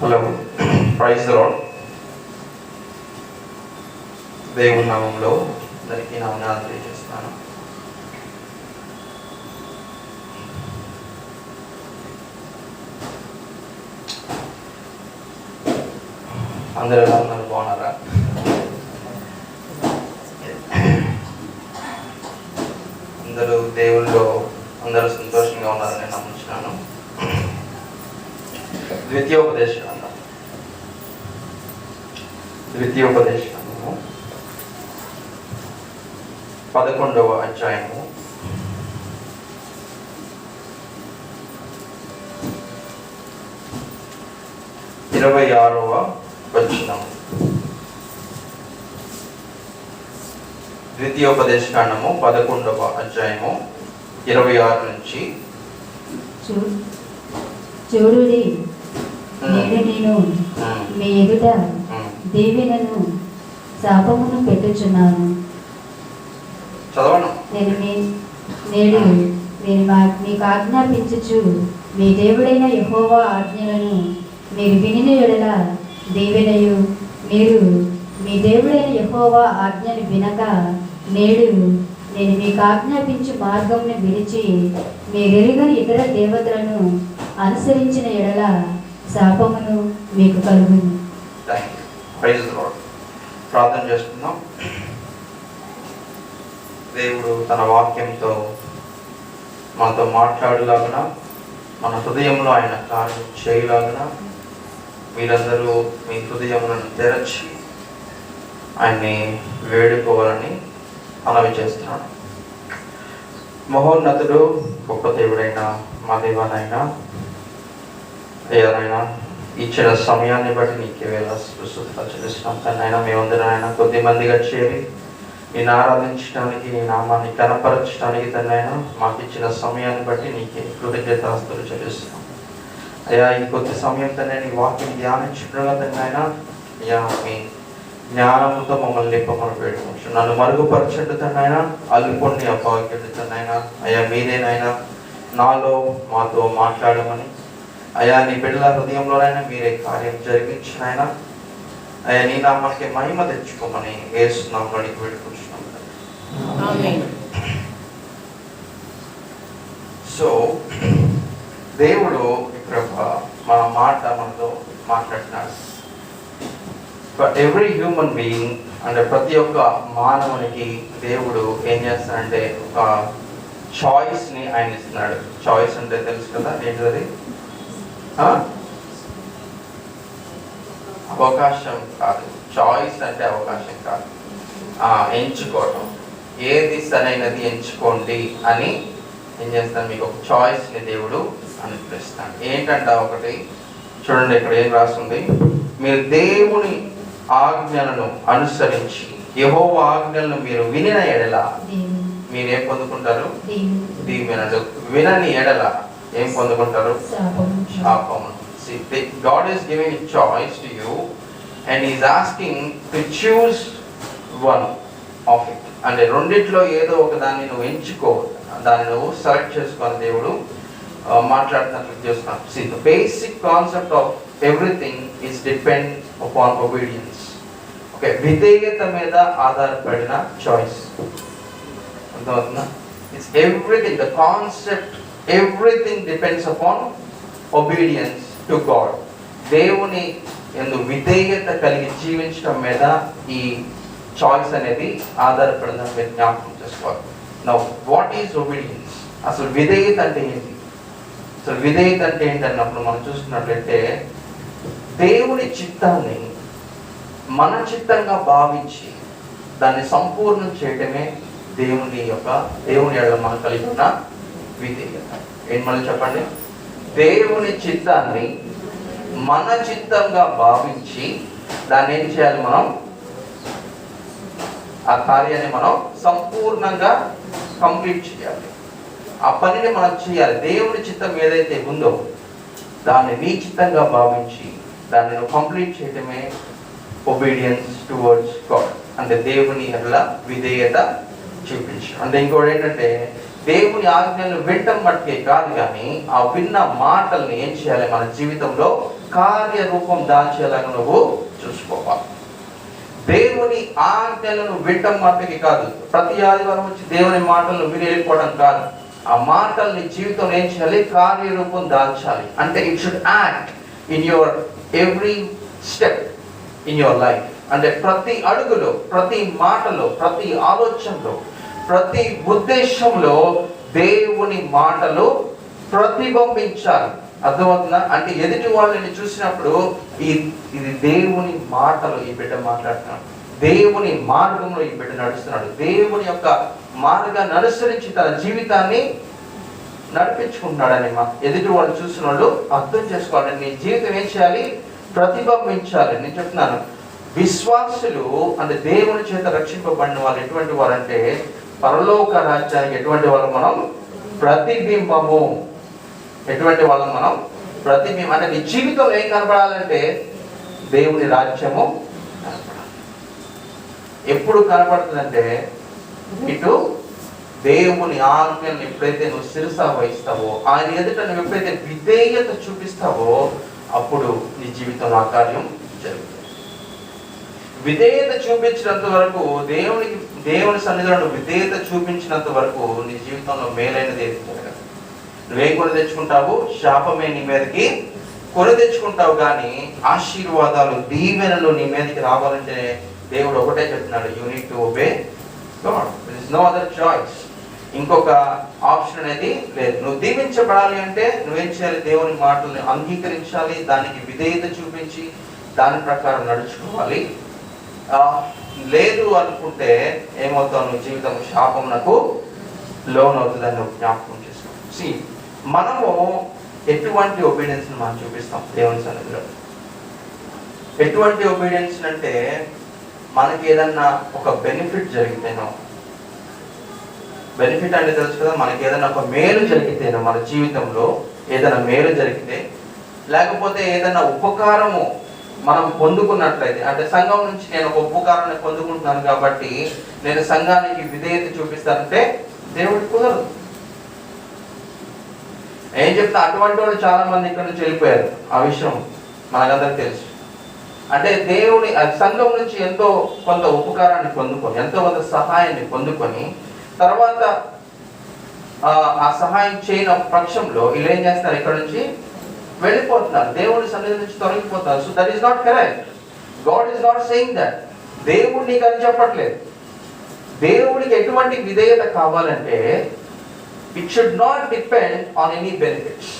Hello, praise the lord. దేవుని నామంలో అందరికీ నా వందనాలు తెలియజేస్తున్నాను. అందరూ ఎలా ఉన్నారు? బాగున్నారా? అందరూ దేవుల్లో అందరూ సంతోషంగా ఉన్నారని నేను నమ్ముతున్నాను. ద్వితీయోపదేశ గ్రంథం 11వ అధ్యాయము 26వ వచనం. ద్వితీయోపదేశ కాండము 11వ అధ్యాయము 26 నుంచి. చూడుడి, నేడు నేను మీ ఎదుట దీవెనను శాపమును పెట్టుచున్నాను. నేడు మీకు ఆజ్ఞాపించుచు మీ దేవుడైన యెహోవా ఆజ్ఞలను మీరు వినిన యెడల దీవెనయు, మీరు మీ దేవుడైన యెహోవా ఆజ్ఞను వినక నేడు నేను మీకు ఆజ్ఞాపించు మార్గంను విడిచి మీరెరుగని ఇతర దేవతలను అనుసరించిన యెడల శాపమును మీకు కలుగును. ప్రార్థన చేస్తున్నాం. దేవుడు తన వాక్యంతో మనతో మాట్లాడలాగున, మన హృదయంలో ఆయన కార్యం చేయలాగున మీరందరూ మీ హృదయములను తెరచి ఆయన్ని వేడుకోవాలని మనవి చేస్తున్నాను. మహోన్నతుడు గొప్ప దేవుడైన మా దేవానైనా, ఏదైనా ఇచ్చిన సమయాన్ని బట్టి నీకే వేళ స్తుతులు చెల్లిస్తున్నాం. కానీ అయినా మేమందరం ఆయన కొద్ది మందిగా చేరి నేను ఆరాధించడానికి, నీ నామాన్ని కనపరచడానికి తనైనా మాకు ఇచ్చిన సమయాన్ని బట్టి నీకే కృతజ్ఞతాస్తులు చెల్లిస్తున్నాం. అయ్యా, ఈ కొద్ది సమయం తనే నీ వాక్యం ధ్యానించడంగా తనైనా అయ్యా మీ జ్ఞానంతో మమ్మల్ని నింపమని వేడుకోవచ్చు. నన్ను మరుగుపరచండి తనైనా, అల్లుకొండి అపాగ్యుడి తనైనా. అయ్యా మీరేనైనా నాలో మాతో మాట్లాడమని, అయ్యా నీ బిడ్డల హృదయంలోనైనా మీరే కార్యం జరిగించినైనా అయ్యా నీ నామానికి మహిమ తెచ్చుకోమని యేసు నామములో వేడుకుంటున్నాం. సో దేవుడు ఇక్కడ మన మాట మనతో మాట్లాడుతున్నాడు. ఫర్ ఎవ్రీ హ్యూమన్ బీయింగ్ అంటే ప్రతి ఒక్క మానవునికి దేవుడు ఏం చేస్తాడంటే ఒక చాయిస్ని ఆయన ఇస్తున్నాడు. చాయిస్ అంటే తెలుసు కదా, ఏంటది? అవకాశం కాదు. చాయిస్ అంటే అవకాశం కాదు, ఎంచుకోవటం. ఏది సరైనది ఎంచుకోండి అని ఏం చేస్తాను, మీకు ఒక చాయిస్ని దేవుడు అనుగ్రహిస్తాడు. ఏంటంట ఒకటి చూడండి, ఇక్కడ ఏం రాస్తుంది, మీరు దేవుని ఆజ్ఞలను అనుసరించి యెహోవా ఆజ్ఞలను మీరు వినిన ఎడల మీరేం పొందుకుంటారు? దీవెనలు. వినని ఎడల ఏం పొందుకుంటారు? శాపము. See, God is giving a choice to you and He is asking to choose one of it. అంటే రెండిట్లో ఏదో ఒక దాన్ని నువ్వు ఎంచుకో, దాన్ని నువ్వు సెలెక్ట్ చేసుకొని దేవుడు మాట్లాడుతున్నట్లు చేస్తున్నాడు. See, the basic concept of everything is depend upon obedience. Okay, విధేయత మీద ఆధారపడిన చాయిస్. అర్థమవుతుందా? It's everything, the concept, everything depends upon obedience to God. దేవుని యందు విధేయత కలిగి జీవించడం మీద ఈ చాయిస్ అనేది ఆధారపడిందని మీరు జ్ఞాపకం చేసుకోవాలి. Now what is obedience? అసలు విధేయత అంటే ఏంటి? అసలు విధేయత అంటే ఏంటి అన్నప్పుడు మనం చూసుకున్నట్లయితే దేవుని చిత్తాన్ని మన చిత్తంగా భావించి దాన్ని సంపూర్ణం చేయటమే దేవుని ఎడల మనం కలిగి ఉన్న విధేయత. ఏంటి మళ్ళీ చెప్పండి? దేవుని చిత్తాన్ని మన చిత్తంగా భావించి దాన్ని ఏం చేయాలి? మనం ఆ కార్యాన్ని మనం సంపూర్ణంగా కంప్లీట్ చేయాలి. ఆ పనిని మనం చేయాలి. దేవుని చిత్తం ఏదైతే ఉందో దాన్ని నీ చిత్తంగా భావించి దాన్ని నువ్వు కంప్లీట్ చేయటమే ఒబీడియన్స్ టువర్డ్స్ గాడ్. అంటే దేవుని ఎడల విధేయత చూపించడం. అంటే ఇంకోటి ఏంటంటే దేవుని ఆజ్ఞలను వినటం మట్టుకే కాదు, కానీ ఆ విన్న మాటల్ని ఏం చేయాలి, మన జీవితంలో కార్యరూపం దాల్చేలాగా నువ్వు చూసుకోవాలి. దేవుని ఆజ్ఞలను వినటం మట్టుకే కాదు, ప్రతి ఆదివారం వచ్చి దేవుని మాటలను మీరు వెళ్ళిపోవడం కాదు, ఆ మాటల్ని జీవితంలో ఏం చేయాలి, కార్యరూపం దాల్చాలి. అంటే it should act in your every step in your life. అంటే ప్రతి అడుగులో, ప్రతి మాటలో, ప్రతి ఆలోచనలో, ప్రతి ఉద్దేశంలో దేవుని మాటలు ప్రతిబింబించాలి. అర్థమవుతుందా? అంటే ఎదుటి వాళ్ళని చూసినప్పుడు ఇది దేవుని మాటలు ఈ బిడ్డ మాట్లాడుతున్నాడు, దేవుని మార్గంలో ఈ బిడ్డ నడుస్తున్నాడు, దేవుని యొక్క మార్గాన్ని అనుసరించి తన జీవితాన్ని నడిపించుకుంటున్నాడని ఎదుటి వాళ్ళు చూసిన వాళ్ళు అర్థం చేసుకోవాలి. నీ జీవితం ఏం చేయాలి, ప్రతిబింబించాలి. నేను చెప్తున్నాను, విశ్వాసులు అంటే దేవుని చేత రక్షింపబడిన వాళ్ళు ఎటువంటి వారు అంటే పరలోక రాజ్యానికి ఎటువంటి వాళ్ళు మనం ప్రతిబింబము. ఎటువంటి వాళ్ళం మనం ప్రతిబింబం. అంటే నీ జీవితంలో ఏం కనపడాలంటే దేవుని రాజ్యము కనపడాలి. ఎప్పుడు కనపడుతుందంటే ఇటు దేవుని ఆజ్ఞలను ఎప్పుడైతే నువ్వు శిరస వహిస్తావో, ఆయన ఎదుట నువ్వు ఎప్పుడైతే విధేయత చూపిస్తావో అప్పుడు నీ జీవితంలో ఆ కార్యం జరుగుతుంది. విధేయత చూపించినంత వరకు, దేవుని సన్నిధిలో విధేయత చూపించినంత వరకు నీ జీవితంలో మేలైనది ఏది జరగదు. నువ్వేం కొని తెచ్చుకుంటావు, శాపమే నీ మీదకి కొని తెచ్చుకుంటావు. కానీ ఆశీర్వాదాలు, దీవెనలు నీ మీదకి రావాలంటే దేవుడు ఒకటే చెప్తున్నాడు, you need to obey God. There is no other choice. ఇంకొక ఆప్షన్ అనేది లేదు. నువ్వు దీవించబడాలి అంటే నువ్వేం చేయాలి, దేవుని మాటల్ని అంగీకరించాలి, దానికి విధేయత చూపించి దాని ప్రకారం నడుచుకోవాలి. లేదు అనుకుంటే ఏమవుతావు, నువ్వు జీవితం శాపమునకు లోనవుతుందని నువ్వు జ్ఞాపకం చేసుకో. మనము ఎటువంటి ఒబీడియన్స్ మనం చూపిస్తాం దేవుని సన్నిధిలో. ఎటువంటి ఒబీడియన్స్ అంటే మనకి ఏదన్నా ఒక బెనిఫిట్ జరిగితేనో, బెనిఫిట్ అంటే తెలుసు కదా, మనకి ఏదైనా ఒక మేలు జరిగితేనో, మన జీవితంలో ఏదైనా మేలు జరిగితే, లేకపోతే ఏదైనా ఉపకారము మనం పొందుకున్నట్లయితే, అంటే సంఘం నుంచి నేను ఒక ఉపకారాన్ని పొందుకుంటున్నాను కాబట్టి నేను సంఘానికి విధేయత చూపిస్తానంటే దేవుడికి కుదరదు. ఏం చెప్తా, అటువంటి వాళ్ళు చాలా మంది ఇక్కడ నుంచి వెళ్ళిపోయారు. ఆ విషయం మనకందరికి తెలుసు. అంటే దేవుని సంఘం నుంచి ఎంతో కొంత ఉపకారాన్ని పొందుకొని, ఎంతో కొంత సహాయాన్ని పొందుకొని, తర్వాత ఆ సహాయం చేయని పక్షంలో వీళ్ళు ఏం చేస్తారు, ఇక్కడ నుంచి వెళ్ళిపోతున్నారు, దేవుడి సన్నిధి నుంచి తొలగిపోతారు. So that is not correct. God is not saying that. దేవుడు నీకు అది చెప్పట్లేదు. దేవుడికి ఎటువంటి విధేయత కావాలంటే it should not depend on any benefits.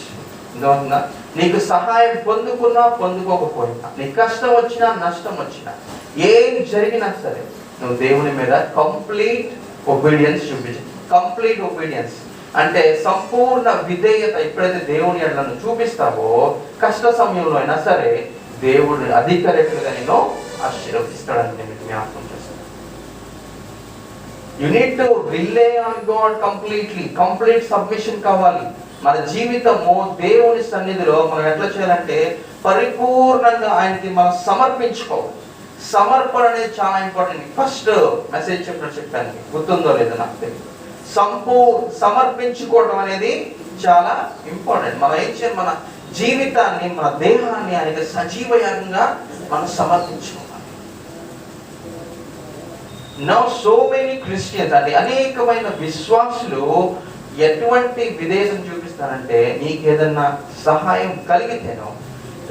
నీకు సహాయం పొందుకున్నా పొందుకోకపోయినా, నీకు కష్టం వచ్చినా నష్టం వచ్చినా, ఏం జరిగినా సరే నువ్వు దేవుని మీద కంప్లీట్ ఒబీడియన్స్ చూపించు. కంప్లీట్ ఒబీడియన్స్ అంటే సంపూర్ణ విధేయత ఎప్పుడైతే దేవుని ఎడలను చూపిస్తావో, కష్ట సమయంలో అయినా సరే దేవుడు అధిక రెట్లుగా నేను ఆశీర్వదిస్తాడని నేను జ్ఞాపకం చేస్తాను. You need to relay on God completely. Complete submission కావాలి. మన జీవితము దేవుని సన్నిధిలో మనం ఎట్లా చేయాలంటే పరిపూర్ణంగా ఆయనకి మనం సమర్పించుకోవాలి. సమర్పణ అనేది చాలా ఇంపార్టెంట్. ఫస్ట్ మెసేజ్ చెప్పాను, గుర్తుందో లేదో నాకు తెలియదు. సమర్పించుకోవడం అనేది చాలా ఇంపార్టెంట్. మనం ఏం చేయాలి, మన జీవితాన్ని, మన దేహాన్ని ఆయనకి సజీవయంగా మనం సమర్పించుకోవాలి. నౌ సో మెనీ క్రిస్టియన్స్ అంటే అనేకమైన విశ్వాసులు ఎటువంటి విధేయతను చూపిస్తారంటే, నీకు ఏదన్నా సహాయం కలిగితేనో,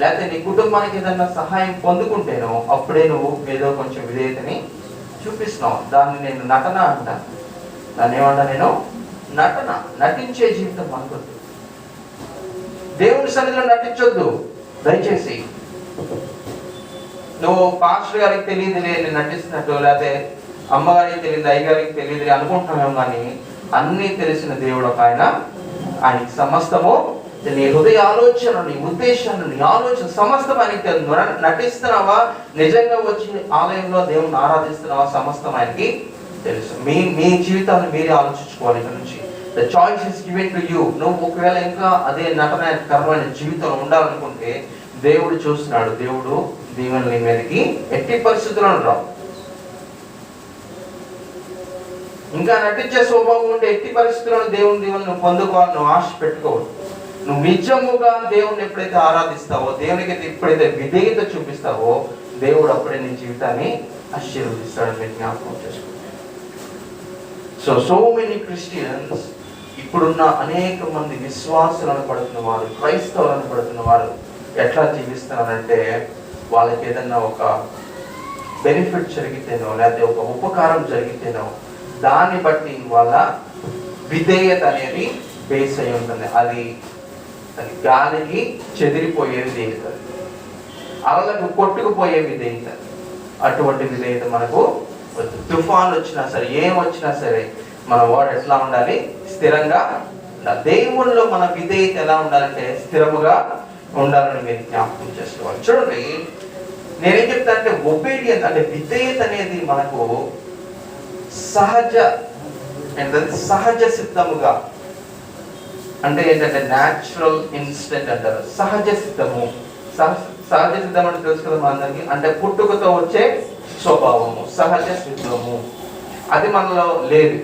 లేకపోతే నీ కుటుంబానికి ఏదన్నా సహాయం పొందుకుంటేనో అప్పుడే నువ్వు ఏదో కొంచెం విధేయతని చూపిస్తున్నావు. దాన్ని నేను నటన అంటాను. దాన్ని ఏమంటా, నేను నటన. నటించే జీవితం అనుకోద్దు. దేవుని సన్నిధిలో నటించొద్దు దయచేసి. నువ్వు పాస్టర్ గారికి తెలియదులే నేను నటిస్తున్నట్టు, లేకపోతే అమ్మగారికి తెలియదు, అయ్యగారికి తెలియదులే అనుకుంటున్నామేమో, కానీ అన్నీ తెలిసిన దేవుడు ఒక ఆయన. ఆయనకి సమస్తము, నీ హృదయ ఆలోచన, నీ ఉద్దేశాన్ని, నీ ఆలోచన సమస్తం ఆయనకి తెలుసు. నటిస్తున్నావా, నిజంగా వచ్చి ఆలయంలో దేవుని ఆరాధిస్తున్నావా, సమస్తం ఆయనకి తెలుసు. మీ జీవితాన్ని మీరే ఆలోచించుకోవాలి. ఇక్కడ నుంచి the choice is given to you. నువ్వు ఒకవేళ ఇంకా అదే నటనకరమైన జీవితంలో ఉండాలనుకుంటే దేవుడు చూస్తున్నాడు. దేవుడు దీవెనలు నీ మీదకి ఎట్టి పరిస్థితుల్లో రావు. ఇంకా నటించే స్వభావం ఉంటే ఎట్టి పరిస్థితుల్లో దేవుని దీవెనలు నువ్వు పొందుకోవాలని నువ్వు ఆశ పెట్టుకోవద్దు. నువ్వు నిజముగా దేవుని ఎప్పుడైతే ఆరాధిస్తావో, దేవునికి ఎప్పుడైతే విధేయత చూపిస్తావో, దేవుడు అప్పుడే నీ జీవితాన్ని ఆశీర్వదిస్తాడని మీరు జ్ఞాపకం చేసుకుంటారు. సో మెనీ క్రిస్టియన్స్, ఇప్పుడున్న అనేక మంది విశ్వాసులు అనబడుతున్న వారు, క్రైస్తవులు అనబడుతున్న వారు ఎట్లా జీవిస్తున్నారంటే, వాళ్ళకి ఏదన్నా ఒక బెనిఫిట్ జరిగితేనో లేకపోతే ఒక ఉపకారం జరిగితేనో దాన్ని బట్టి వాళ్ళ విధేయత అనేది బేస్ అయి ఉంటుంది. అది గాలికి చెదిరిపోయే విధేయత, అలలకు కొట్టుకుపోయే విధేయత. అటువంటి విధేయత మనకు తుఫాన్ వచ్చినా సరే, ఏం వచ్చినా సరే, మన వాడు ఎట్లా ఉండాలి? స్థిరంగా ఉండాలి. దేవుళ్ళలో మన విధేయత ఎలా ఉండాలంటే స్థిరముగా ఉండాలని మీరు జ్ఞాపకం చేసుకోవాలి. చూడండి, నేనేం చెప్తా అంటే, ఒబీడియన్స్ అంటే విధేయత అనేది మనకు సహజ సిద్ధముగా, అంటే ఏంటంటే న్యాచురల్ ఇన్స్టెంట్ అంటారు. సహజ సిద్ధము, సహజ సిద్ధం అంటే తెలుసు కదా మనందరికీ, అంటే పుట్టుకతో వచ్చే స్వభావము, సహజ సిద్ధము. అది మనలో లేదు.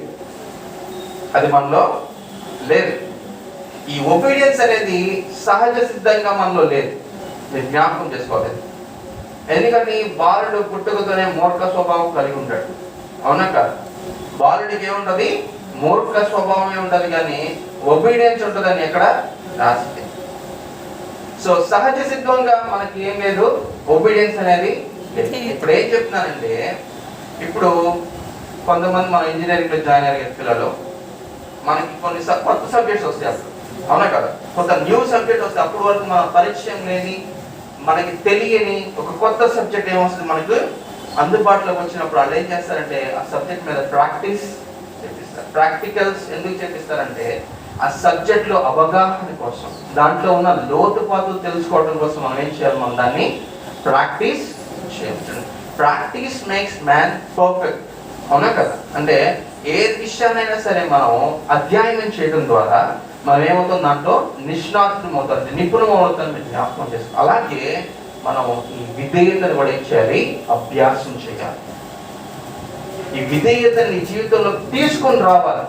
ఈ ఒబీడియన్స్ అనేది సహజ సిద్ధంగా మనలో లేదు. మీరు జ్ఞాపకం చేసుకోవాలి. ఎందుకంటే బాలుడు పుట్టుకతోనే మూర్ఖ స్వభావం కలిగి ఉంటాడు, అవునా కాదు? బాలుడికి ఏముంటది? మూర్ఖ స్వభావమే ఉంటది, కానీ ఒబీడియన్స్ ఉంటుందని ఎక్కడ రాసింది. సో సహజ సిద్ధంగా మనకి ఏం లేదు, ఒబీడియన్స్ అనేది లేదు. ఇప్పుడు ఏం చెప్తున్నానంటే, ఇప్పుడు కొంతమంది మన ఇంజనీరింగ్లో జాయిన్ అయ్యే పిల్లలు, మనకి కొన్ని కొత్త సబ్జెక్ట్స్ వస్తాయి అప్పుడు, అవునా కదా? కొంత న్యూ సబ్జెక్ట్ వస్తాయి. అప్పటి వరకు మన పరిచయం లేని, మనకి తెలియని ఒక కొత్త సబ్జెక్ట్ ఏమొస్తుంది మనకు అందుబాటులోకి వచ్చినప్పుడు వాళ్ళు ఏం చేస్తారంటే ఆ సబ్జెక్ట్ మీద ప్రాక్టీస్ చేపిస్తారు. ప్రాక్టికల్స్ ఎందుకు చేపిస్తారంటే ఆ సబ్జెక్ట్లో అవగాహన కోసం, దాంట్లో ఉన్న లోతుపాతులు తెలుసుకోవడం కోసం మనం ఏం చేయాలి? మనం దాన్ని ప్రాక్టీస్ చేయాలి. ప్రాక్టీస్ మేక్స్ మ్యాన్ పర్ఫెక్ట్, అవునా కదా? అంటే ఏ విషయాన్నైనా సరే మనం అధ్యయనం చేయడం ద్వారా మనం ఏమవుతాం? దాంట్లో నిష్ణాతులం అవుతాం, నిపుణం అవుతాం. మీరు జ్ఞాపకం చేసుకోవాలి. అలాగే మనం ఈ విధేయతను కూడా ఏం చేయాలి? అభ్యాసం చేయాలి. ఈ విధేయతని నీ జీవితంలో తీసుకొని రావాలి.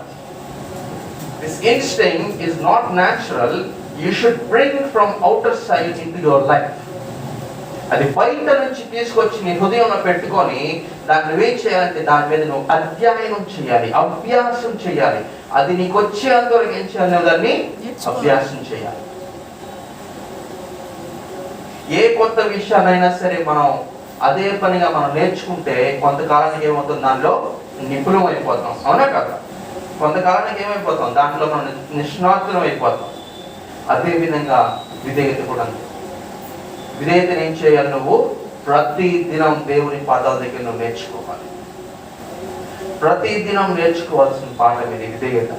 This instinct is not natural. You should bring from outer side in to your life. అది బయట నుంచి తీసుకొచ్చి నీ హృదయంలో పెట్టుకొని దాన్ని నువ్వేం చేయాలంటే దాని మీద నువ్వు అధ్యయనం చేయాలి, అభ్యాసం చేయాలి. అది నీకు వచ్చేంతవరకు ఏం చేయాలి? దాన్ని అభ్యాసం చేయాలి. ఏ కొత్త విషయాలైనా సరే మనం అదే పనిగా మనం నేర్చుకుంటే కొంతకాలానికి ఏమవుతుంది? దానిలో నిపుణం అయిపోతాం, అవునా కదా? కొంతకాలానికి ఏమైపోతాం? దాంట్లో మనం నిష్ణాతులం అయిపోతాం. అదే విధంగా విధేయత కూడా. విధేయతను ఏం చేయాలి? నువ్వు ప్రతి దినం దేవుని పాదాల దగ్గర నువ్వు నేర్చుకోవాలి. ప్రతి దినం నేర్చుకోవాల్సిన పాఠం ఇది, విధేయత.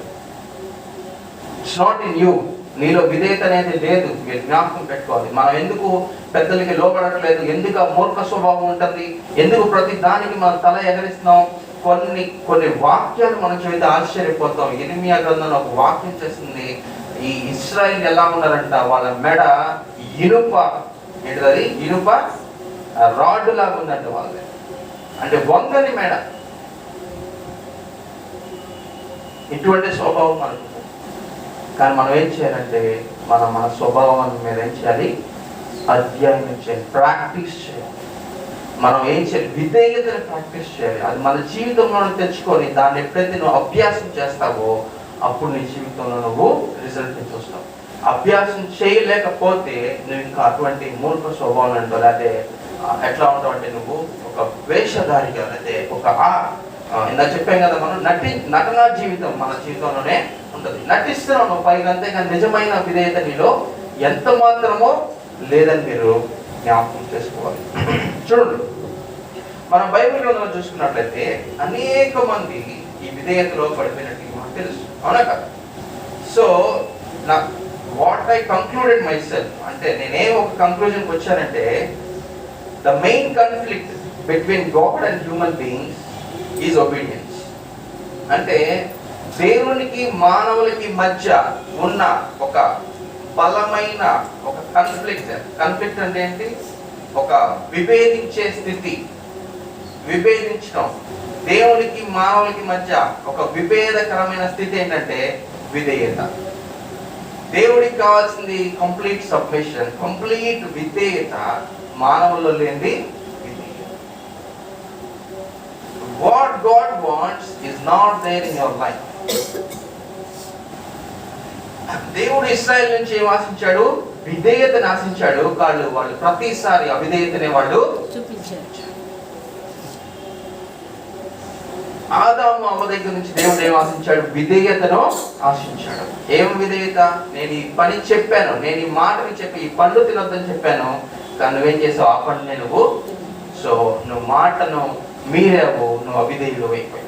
It's not in you. నీలో విధేయత అనేది లేదు. మీరు జ్ఞాపకం పెట్టుకోవాలి. మనం ఎందుకు పెద్దలకి లోపడట్లేదు? ఎందుకు ఆ మూర్ఖ స్వభావం ఉంటుంది? ఎందుకు ప్రతి దానికి మనం తల ఎగరిస్తున్నాం? కొన్ని వాక్యాలు మనం చదివితే ఆశ్చర్యపోతాం. ఇర్మియా గ్రంథంలో ఒక వాక్యం చేస్తుంది. ఈ ఇశ్రాయేలు ఎలా ఉన్నారంట? వాళ్ళ మెడ ఇనుప, ఏంటిది? ఇనుప రాడ్ లాగా ఉందంట వాళ్ళది. అంటే వంగని మెడ. ఇటువంటి స్వభావం మనకు. కానీ మనం ఏం చేయాలంటే మన స్వభావం మీద ఏం చేయాలి? అధ్యయనం చేయాలి, ప్రాక్టీస్ చేయాలి. మనం ఏం చేయాలి? విధేయతను ప్రాక్టీస్ చేయాలి. అది మన జీవితంలో తెచ్చుకొని దాన్ని ఎప్పుడైతే నువ్వు అభ్యాసం చేస్తావో అప్పుడు నీ జీవితంలో నువ్వు రిజల్ట్ చూస్తావు. అభ్యాసం చేయలేకపోతే నువ్వు ఇంకా అటువంటి మూర్ఖ స్వభావం అంటో, లేకపోతే ఎట్లా ఉంటావు అంటే నువ్వు ఒక వేషధారిగా, లేకపోతే ఒక ఇందా చెప్పాం కదా, మనం నటనా జీవితం మన జీవితంలోనే ఉంటుంది. నటిస్తున్నావు నువ్వు పైగా, అంతేగాని నిజమైన విధేయత నీలో ఎంత మాత్రమో లేదని మీరు జ్ఞాపకం చేసుకోవాలి. చూడండి, మనం బైబిల్ గ్రంథంలో చూసుకున్నట్లయితే అనేక మంది ఈ విధేయతలో పడిపోయినట్టు మనకు తెలుసు, అవునా కదా? So what I concluded my self అంటే నేనేం ఒక కంక్లూజన్కి వచ్చానంటే, the main conflict between God and human beings is obedience. అంటే దేవునికి మానవులకి మధ్య ఉన్న ఒక బలమైన ఒక కాన్ఫ్లిక్ట్ అంటే ఏంటి? ఒక విభేదించే స్థితి, విభేదించడం. దేవునికి మానవులకి మధ్య ఒక విభేదకరమైన స్థితి ఏంటంటే విధేయత. దేవుడికి కావాల్సింది కంప్లీట్ సబ్మిషన్, కంప్లీట్ విధేయత. మానవుల్లో లేనిది విధేయత. What God wants is not there in your life. దేవుడు ఇశ్రాయేలు నుంచి ఏం ఆశించాడు? విధేయతను ఆశించాడు. వాళ్ళు ప్రతిసారి అవిధేయతనే వాళ్ళు చూపించారు. ఆదాము అవ్వ దగ్గర నుంచి దేవుడు ఏం ఆశించాడు? విధేయతను ఆశించాడు. ఏం విధేయత? నేను ఈ పని చెప్పాను, నేను ఈ మాటని చెప్పి ఈ పండు తినొద్దని చెప్పాను, కానీ నువ్వేం చేసావు? ఆ పండుని నువ్వు నువ్వు మాటను మీరావు, నువ్వు అవిధేయుడు అయిపోయావు.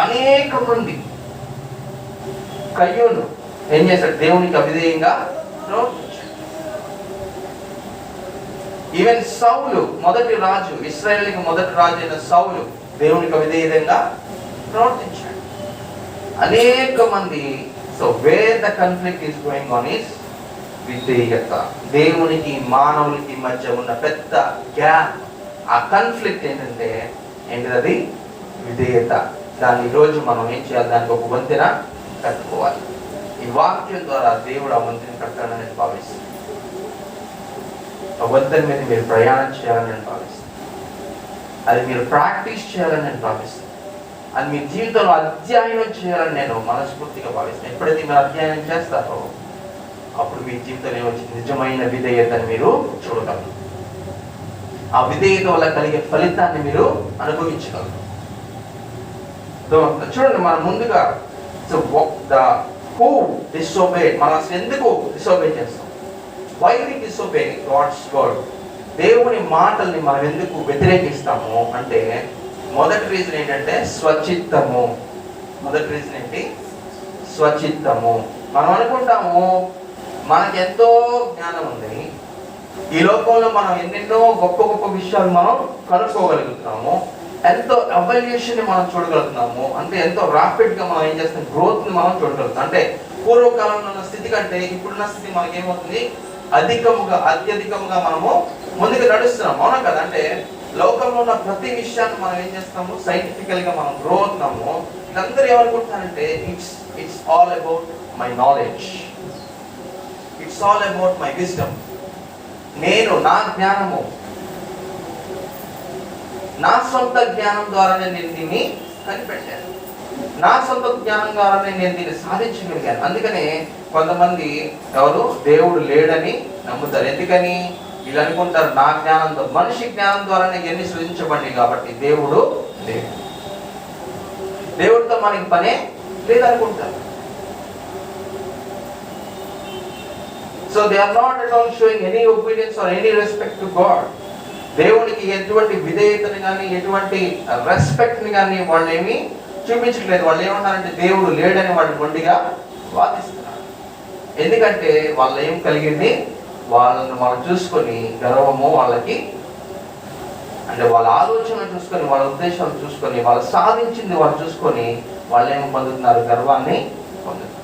అనేక మంది కయ్యూను ఏం చేశాడు? దేవునికి అవిధేయంగా ప్రవర్తించాడు. ఈవెన్ సౌలు, మొదటి రాజు, ఇశ్రాయేలుకి మొదటి రాజు అయిన సౌలు దేవునికి అవిధేయంగా ప్రవర్తించాడు. అనేక మంది. So where the conflict is going on is విధేయత. దేవునికి మానవులకి మధ్య ఉన్న పెద్ద గ్యాప్, ఆ కాన్ఫ్లిక్ట్ ఏంటంటే ఏంటిది? విధేయత. దాన్ని ఈరోజు మనం ఏం చేయాలి? దానికి ఒక వంతెన కట్టుకోవాలి. ఈ వాక్యం ద్వారా దేవుడు ఆ వంతెన కట్టాలని భావిస్తుంది. ఆ వంతెన మీద మీరు ప్రయాణం చేయాలని నేను భావిస్తాను. అది మీరు ప్రాక్టీస్ చేయాలని నేను భావిస్తాను. అది మీ జీవితంలో అధ్యయనం చేయాలని నేను మనస్ఫూర్తిగా భావిస్తాను. ఎప్పుడైతే మీరు అధ్యయనం చేస్తారో అప్పుడు మీ జీవితంలో ఏమొచ్చింది? నిజమైన విధేయతని మీరు చూడగలరు. ఆ విధేయత వల్ల కలిగే ఫలితాన్ని మీరు అనుభవించగలరు. చూడండి, మనం ముందుగా మనం అసలు ఎందుకు డిసోబే చేస్తాం? Why we disobey God's word? దేవుని మాటల్ని మనం ఎందుకు వ్యతిరేకిస్తాము అంటే మొదటి రీజన్ ఏంటంటే స్వచిత్తము. మొదటి రీజన్ ఏంటి? స్వచిత్తము. మనం అనుకుంటాము మనకెంతో జ్ఞానం ఉంది, ఈ లోకంలో మనం ఎన్నెన్నో గొప్ప గొప్ప విషయాలు మనం కనుక్కోగలుగుతున్నాము, ఎంతో ఎవల్యూషన్ ని మనం చూడగలుగుతున్నాము, అంటే ఎంతో రాపిడ్ గా మనం ఏం చేస్తాం? గ్రోత్ ని మనం చూడగలుగుతాం. అంటే పూర్వకాలంలో ఉన్న స్థితి కంటే ఇప్పుడున్న స్థితి మనకేమవుతుంది? అత్యధికంగా మనము ముందుకు నడుస్తున్నాం. అవునా కదా? అంటే లోకంలో ఉన్న ప్రతి విషయాన్ని మనం ఏం చేస్తాము? సైంటిఫికల్ గా మనం గ్రో అవుతున్నాము. ఇదందరూ ఏమనుకుంటున్నారంటే it's all about my knowledge, it's all about my wisdom. నా జ్ఞానము, నా సొంత జ్ఞానం ద్వారానే నేను దీన్ని కనిపెట్టాను, నా సొంత జ్ఞానం ద్వారానే నేను దీన్ని సాధించగలిగాను. అందుకనే కొంతమంది దేవుడు లేడని నమ్ముతారు. ఎందుకని? వీళ్ళు అనుకుంటారు నా జ్ఞానంతో, మనిషి జ్ఞానం ద్వారానే ఇవన్నీ సృజించబడి కాబట్టి దేవుడు లేడు, దేవుడితో మనకి పనే లేదనుకుంటారు. So they are not at all showing any obedience or any respect to God. దేవునికి ఎటువంటి విధేయతని కానీ ఎటువంటి రెస్పెక్ట్ ని కానీ వాళ్ళు ఏమీ చూపించట్లేదు. వాళ్ళు ఏమంటారంటే దేవుడు లేడని వాళ్ళు మొండిగా వాదిస్తున్నారు. ఎందుకంటే వాళ్ళు ఏం కలిగింది? వాళ్ళని వాళ్ళు చూసుకొని గర్వము వాళ్ళకి, అంటే వాళ్ళ ఆలోచన చూసుకొని, వాళ్ళ ఉద్దేశాలు చూసుకొని, వాళ్ళు సాధించింది వాళ్ళు చూసుకొని వాళ్ళు ఏమి పొందుతున్నారు? గర్వాన్ని పొందుతున్నారు.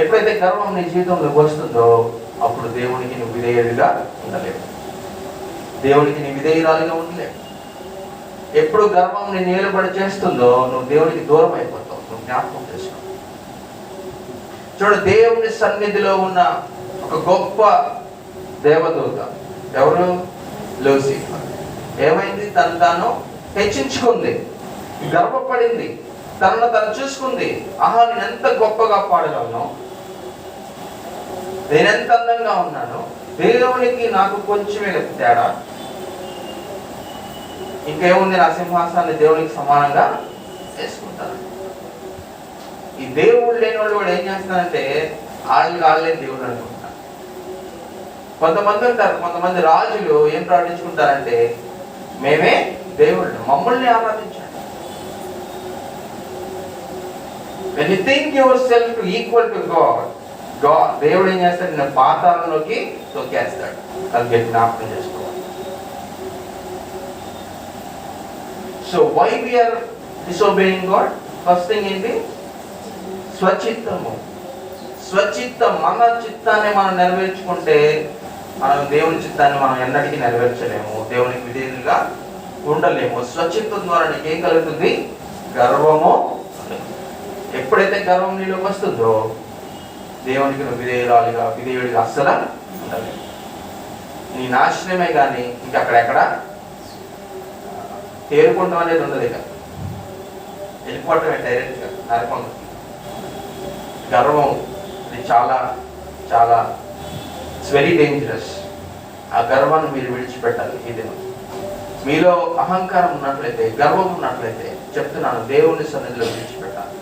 ఎప్పుడైతే గర్వం నీ జీవితంలోకి వస్తుందో అప్పుడు దేవునికి నువ్వు విధేయుడిగా ఉండలేవు, దేవునికి నీ విధేయురాలుగా ఉండలేవు. ఎప్పుడు గర్వం నీ నిలబడి చేస్తుందో నువ్వు దేవునికి దూరం అయిపోతావు. నువ్వు జ్ఞాపకం చేసుకో. చూడు, దేవుని సన్నిధిలో ఉన్న ఒక గొప్ప దేవదూత ఎవరు? లూసిఫర్. ఏమైంది? తను తాను హెచ్చించుకుంది, గర్వపడింది, తను చూసుకుంది. ఆహా, నేను ఎంత గొప్పగా పాడగలను, నేను ఎంత అందంగా ఉన్నాను, దేవునికి నాకు కొంచెమే తేడా, ఇంకేముంది, నా సింహాసాన్ని దేవునికి సమానంగా వేసుకుంటాను. ఈ దేవుడు లేని వాళ్ళు కూడా ఏం చేస్తున్నారంటే వాళ్ళే దేవుడు అనుకుంటారు. కొంతమంది ఉంటారు, కొంతమంది రాజులు ఏం ప్రార్థించుకుంటారంటే మేమే దేవుళ్ళు, మమ్మల్ని ఆరాధించండి. When you think yourself to equal to God, దేవుడు ఏం చేస్తాడు? నేను పాతాళంలోకి తొక్కేస్తాడు. అది జ్ఞాపకం చేసుకోవాలి. So why we are disobeying God? First thing ఏంటి? స్వచిత్తము. స్వచిత్తం. మన చిత్తాన్ని మనం నెరవేర్చుకుంటే మనం దేవుని చిత్తాన్ని మనం ఎన్నటికీ నెరవేర్చలేము, దేవునికి విధేయులుగా ఉండలేము. స్వచ్ఛత్వం ద్వారా నీకు ఏం కలుగుతుంది? గర్వము. ఎప్పుడైతే గర్వం నీలోకి వస్తుందో దేవునికి నువ్వు విధేయుడిగా అస్సలు ఉండలేము. నీ నాశనమే కానీ ఇంక అక్కడెక్కడ తేరుకుంటాం అనేది ఉండదు. ఇక వెళ్ళిపోవటమే డైరెక్ట్గా నరకం. గర్వం ఇది చాలా చాలా ఇట్స్ వెరీ డేంజరస్. ఆ గర్వాన్ని మీరు విడిచిపెట్టాలి. ఇది మీలో అహంకారం ఉన్నట్లయితే, గర్వం ఉన్నట్లయితే చెప్తున్నాను, దేవుని సన్నిధిలో విడిచిపెట్టాలి.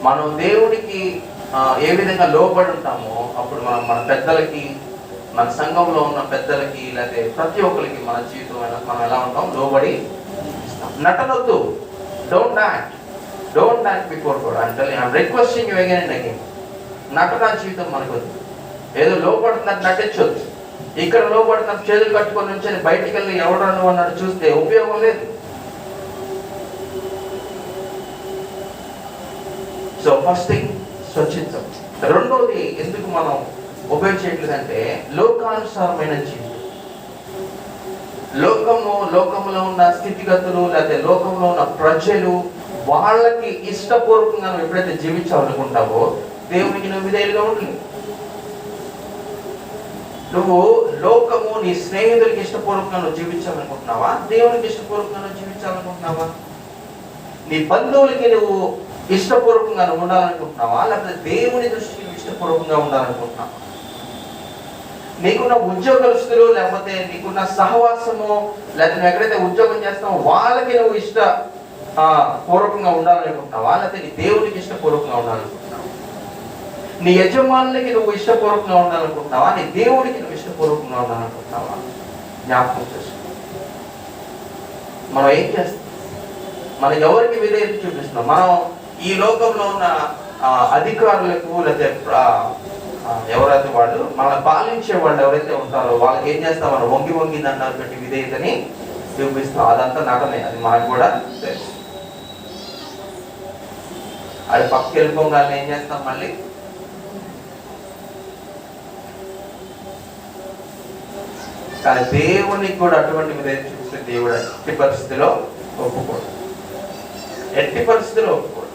మనం దేవునికి ఏ విధంగా లోబడి ఉంటామో అప్పుడు మనం మన పెద్దలకి, మన సంఘంలో ఉన్న పెద్దలకి, లేకపోతే ప్రతి ఒక్కరికి మన జీవితం మనం ఎలా ఉంటాం? లోబడి ఇస్తాం. నటనొద్దు. Don't act before God. I'm requesting you again and again. నటన జీవితం మనకు వద్దు. ఏదో లోపడుతున్నట్టు నటించొద్దు. ఇక్కడ లోపడుతున్న చేతులు కట్టుకొని నుంచి బయటికి వెళ్ళి ఎవడను అన్నట్టు చూస్తే ఉపయోగం లేదు. సో ఫస్ట్ థింగ్ స్వచ్ఛితం. రెండోది ఎందుకు మనం ఉపయోగించట్లేదంటే లోకానుసారమైన జీవితం. లోకంలో ఉన్న స్థితిగతులు, లేకపోతే లోకంలో ఉన్న ప్రజలు, వాళ్ళకి ఇష్టపూర్వకంగా నువ్వు ఎప్పుడైతే జీవించాలనుకుంటావో దేవునికి నువ్వు విధేయులుగా ఉండలేవు. నువ్వు లోకము నీ స్నేహితులకి ఇష్టపూర్వకంగా నువ్వు జీవించాలనుకుంటున్నావా? దేవునికి ఇష్టపూర్వకంగా నువ్వు జీవించాలనుకుంటున్నావా? నీ బంధువులకి నువ్వు ఇష్టపూర్వకంగా నువ్వు ఉండాలనుకుంటున్నావా? లేకపోతే దేవుని దృష్టికి నువ్వు ఇష్టపూర్వకంగా ఉండాలనుకుంటున్నావా? నీకున్న ఉద్యోగస్తులు, లేకపోతే నీకున్న సహవాసము, లేకపోతే నువ్వు ఎక్కడైతే ఉద్యోగం చేస్తావో వాళ్ళకి నువ్వు పూర్వకంగా ఉండాలనుకుంటున్నావా? లేకపోతే నీ దేవునికి ఇష్టపూర్వకంగా ఉండాలనుకుంటున్నావా? నీ యజమానులకి నువ్వు ఇష్టపూర్వకంగా ఉండాలనుకుంటున్నావా? నీ దేవుడికి నువ్వు ఇష్టపూర్వకంగా ఉండాలనుకుంటున్నావా? జ్ఞాపకం చేసుకో. మనం ఏం చేస్తాం? మనం ఎవరికి విధేయత చూపిస్తున్నాం? మనం ఈ లోకంలో ఉన్న అధికారులకు, లేకపోతే ఎవరైతే వాళ్ళు మనల్ని పాలించే వాళ్ళు ఎవరైతే ఉంటారో వాళ్ళకి ఏం చేస్తాం? మనం వంగి దండాలు పెట్టి విధేయతని చూపిస్తాం. అదంతా నటనే. అది మనకు కూడా తెలుసు. అది పక్కకి వెళ్ళిపోగానే ఏం చేస్తాం? మళ్ళీ కానీ దేవునికి కూడా అటువంటి విధేయత చూపిస్తే దేవుడు ఎట్టి పరిస్థితిలో ఒప్పుకోడు. ఎట్టి పరిస్థితిలో ఒప్పుకోడు.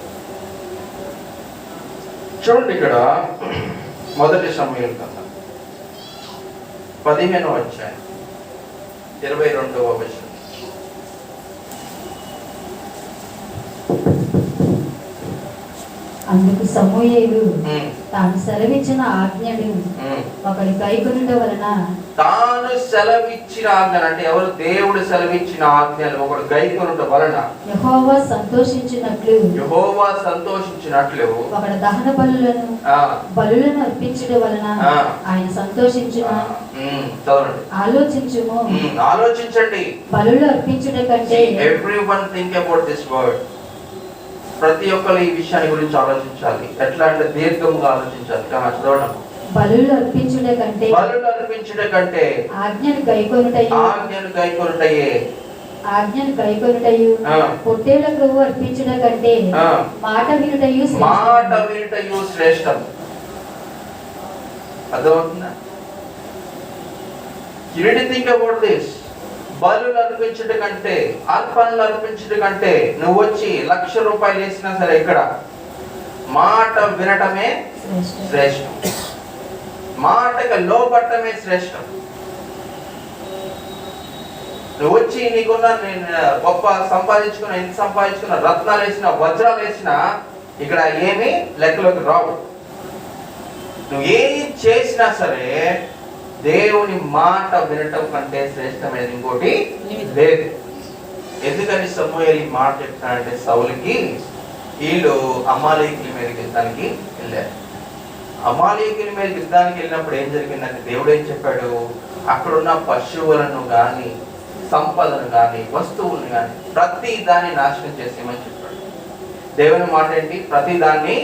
చూడండి, ఇక్కడ 1 సమూయేలు గ్రంథం 15వ అధ్యాయం 22వ వచనం. అందుకు సమూయేలు తాను సెలవిచ్చిన ఆజ్ఞను ఒకడి కైకొనుట వలన, తాను సెలవిచ్చిన ఆజ్ఞ అంటే ఎవరు? దేవుడు సెలవిచ్చిన ఆజ్ఞలు ఒకడు కైకొనుట వలన యెహోవా సంతోషించినట్లు ఒకడు దహన బలులను అర్పించుట వలన ఆయన సంతోషించును. ఆలోచించండి. బలులు అర్పించుట కంటే everyone think about this word. ప్రతి ఒక్కరు ఈ విషయాన్ని గురించి ఆలోచించాలి. ఎట్లా అంటే దీర్ఘంగా ఆలోచించాలి. చదవడం. బలులు అర్పించుట కంటే ఆజ్ఞను గైకొనుటయు పొట్టేళ్ల క్రొవ్వు అర్పించుట కంటే మాట వినుటయు శ్రేష్టం. అర్థమవుతుందా? You need to think about this. బలులు అర్పించుట కంటే, అర్పణలు అర్పించుట కంటే నువ్వు వచ్చి 1,00,000 రూపాయలు వేసినా సరే ఇక్కడ మాట వినటమే శ్రేష్టం. మాటకు లోబట్టమే శ్రేష్టం. నువ్వు వచ్చి నీకున్న గొప్ప సంపాదించుకున్న, ఎంత సంపాదించుకున్న, రత్నాలు వేసిన, వజ్రాలు వేసినా ఇక్కడ ఏమి లెక్కలోకి రావు. నువ్వు ఏది చేసినా సరే దేవుని మాట వినటం కంటే శ్రేష్టమైనది ఇంకోటి లేదు. ఎందుకని సమూయేలు ఈ మాట చెప్తానంటే, సౌలుకి వీళ్ళు అమాలేకీయుల మీద యుద్ధానికి వెళ్ళారు. అమాలేకీయుల మీద యుద్ధానికి వెళ్ళినప్పుడు ఏం జరిగిందంటే, దేవుడు ఏం చెప్పాడు? అక్కడున్న పశువులను కానీ, సంపదను కానీ, వస్తువులను కానీ ప్రతి దాన్ని నాశనం చేసేయమని చెప్పాడు. దేవుని మాట ఏంటి? ప్రతి దాన్ని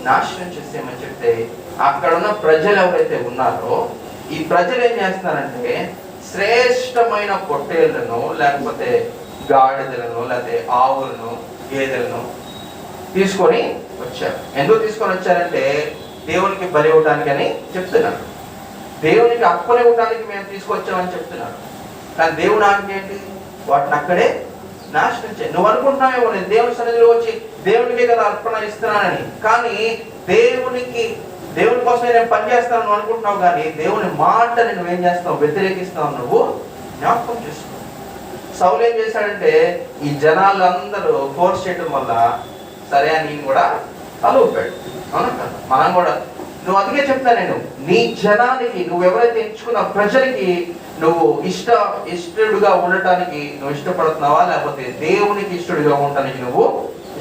నాశనం చేసేయమని చెప్తే అక్కడున్న ప్రజలు ఎవరైతే ఉన్నారో ఈ ప్రజలు ఏం చేస్తున్నారంటే శ్రేష్టమైన పొట్టేళ్లను, లేకపోతే గాడిదలను, లేకపోతే ఆవులను, గేదెలను తీసుకొని వచ్చారు. ఎందుకు తీసుకొని వచ్చారంటే దేవునికి బలి ఇవ్వడానికి అని చెప్తున్నారు. దేవునికి అప్పనివ్వడానికి మేము తీసుకొచ్చామని చెప్తున్నాడు. కానీ దేవుని ఆజ్ఞ ఏంటి? వాటిని అక్కడే నాశనం చేయి. నువ్వు అనుకుంటున్నావేమో నేను దేవుని సన్నిధిలో వచ్చి దేవునికే కదా అర్పణ ఇస్తున్నానని, కానీ దేవుని కోసమే నేను పనిచేస్తాను నువ్వు అనుకుంటున్నావు, కానీ దేవుని మాటని నువ్వేం చేస్తావు? వ్యతిరేకిస్తావు. నువ్వు జ్ఞాపకం చేస్తున్నావు. సౌలు ఏం చేశాడంటే ఈ జనాలందరూ ఫోర్స్ చేయడం వల్ల సరే అని నేను కూడా తలూపాడు. అవునా కదా? మనం కూడా నువ్వు అందుకే చెప్తా, నేను నీ జనానికి, నువ్వు ఎవరైతే ఎంచుకున్న ప్రజలకి నువ్వు ఇష్టడుగా ఉండటానికి నువ్వు ఇష్టపడుతున్నావా, లేకపోతే దేవునికి ఇష్టడుగా ఉండటానికి నువ్వు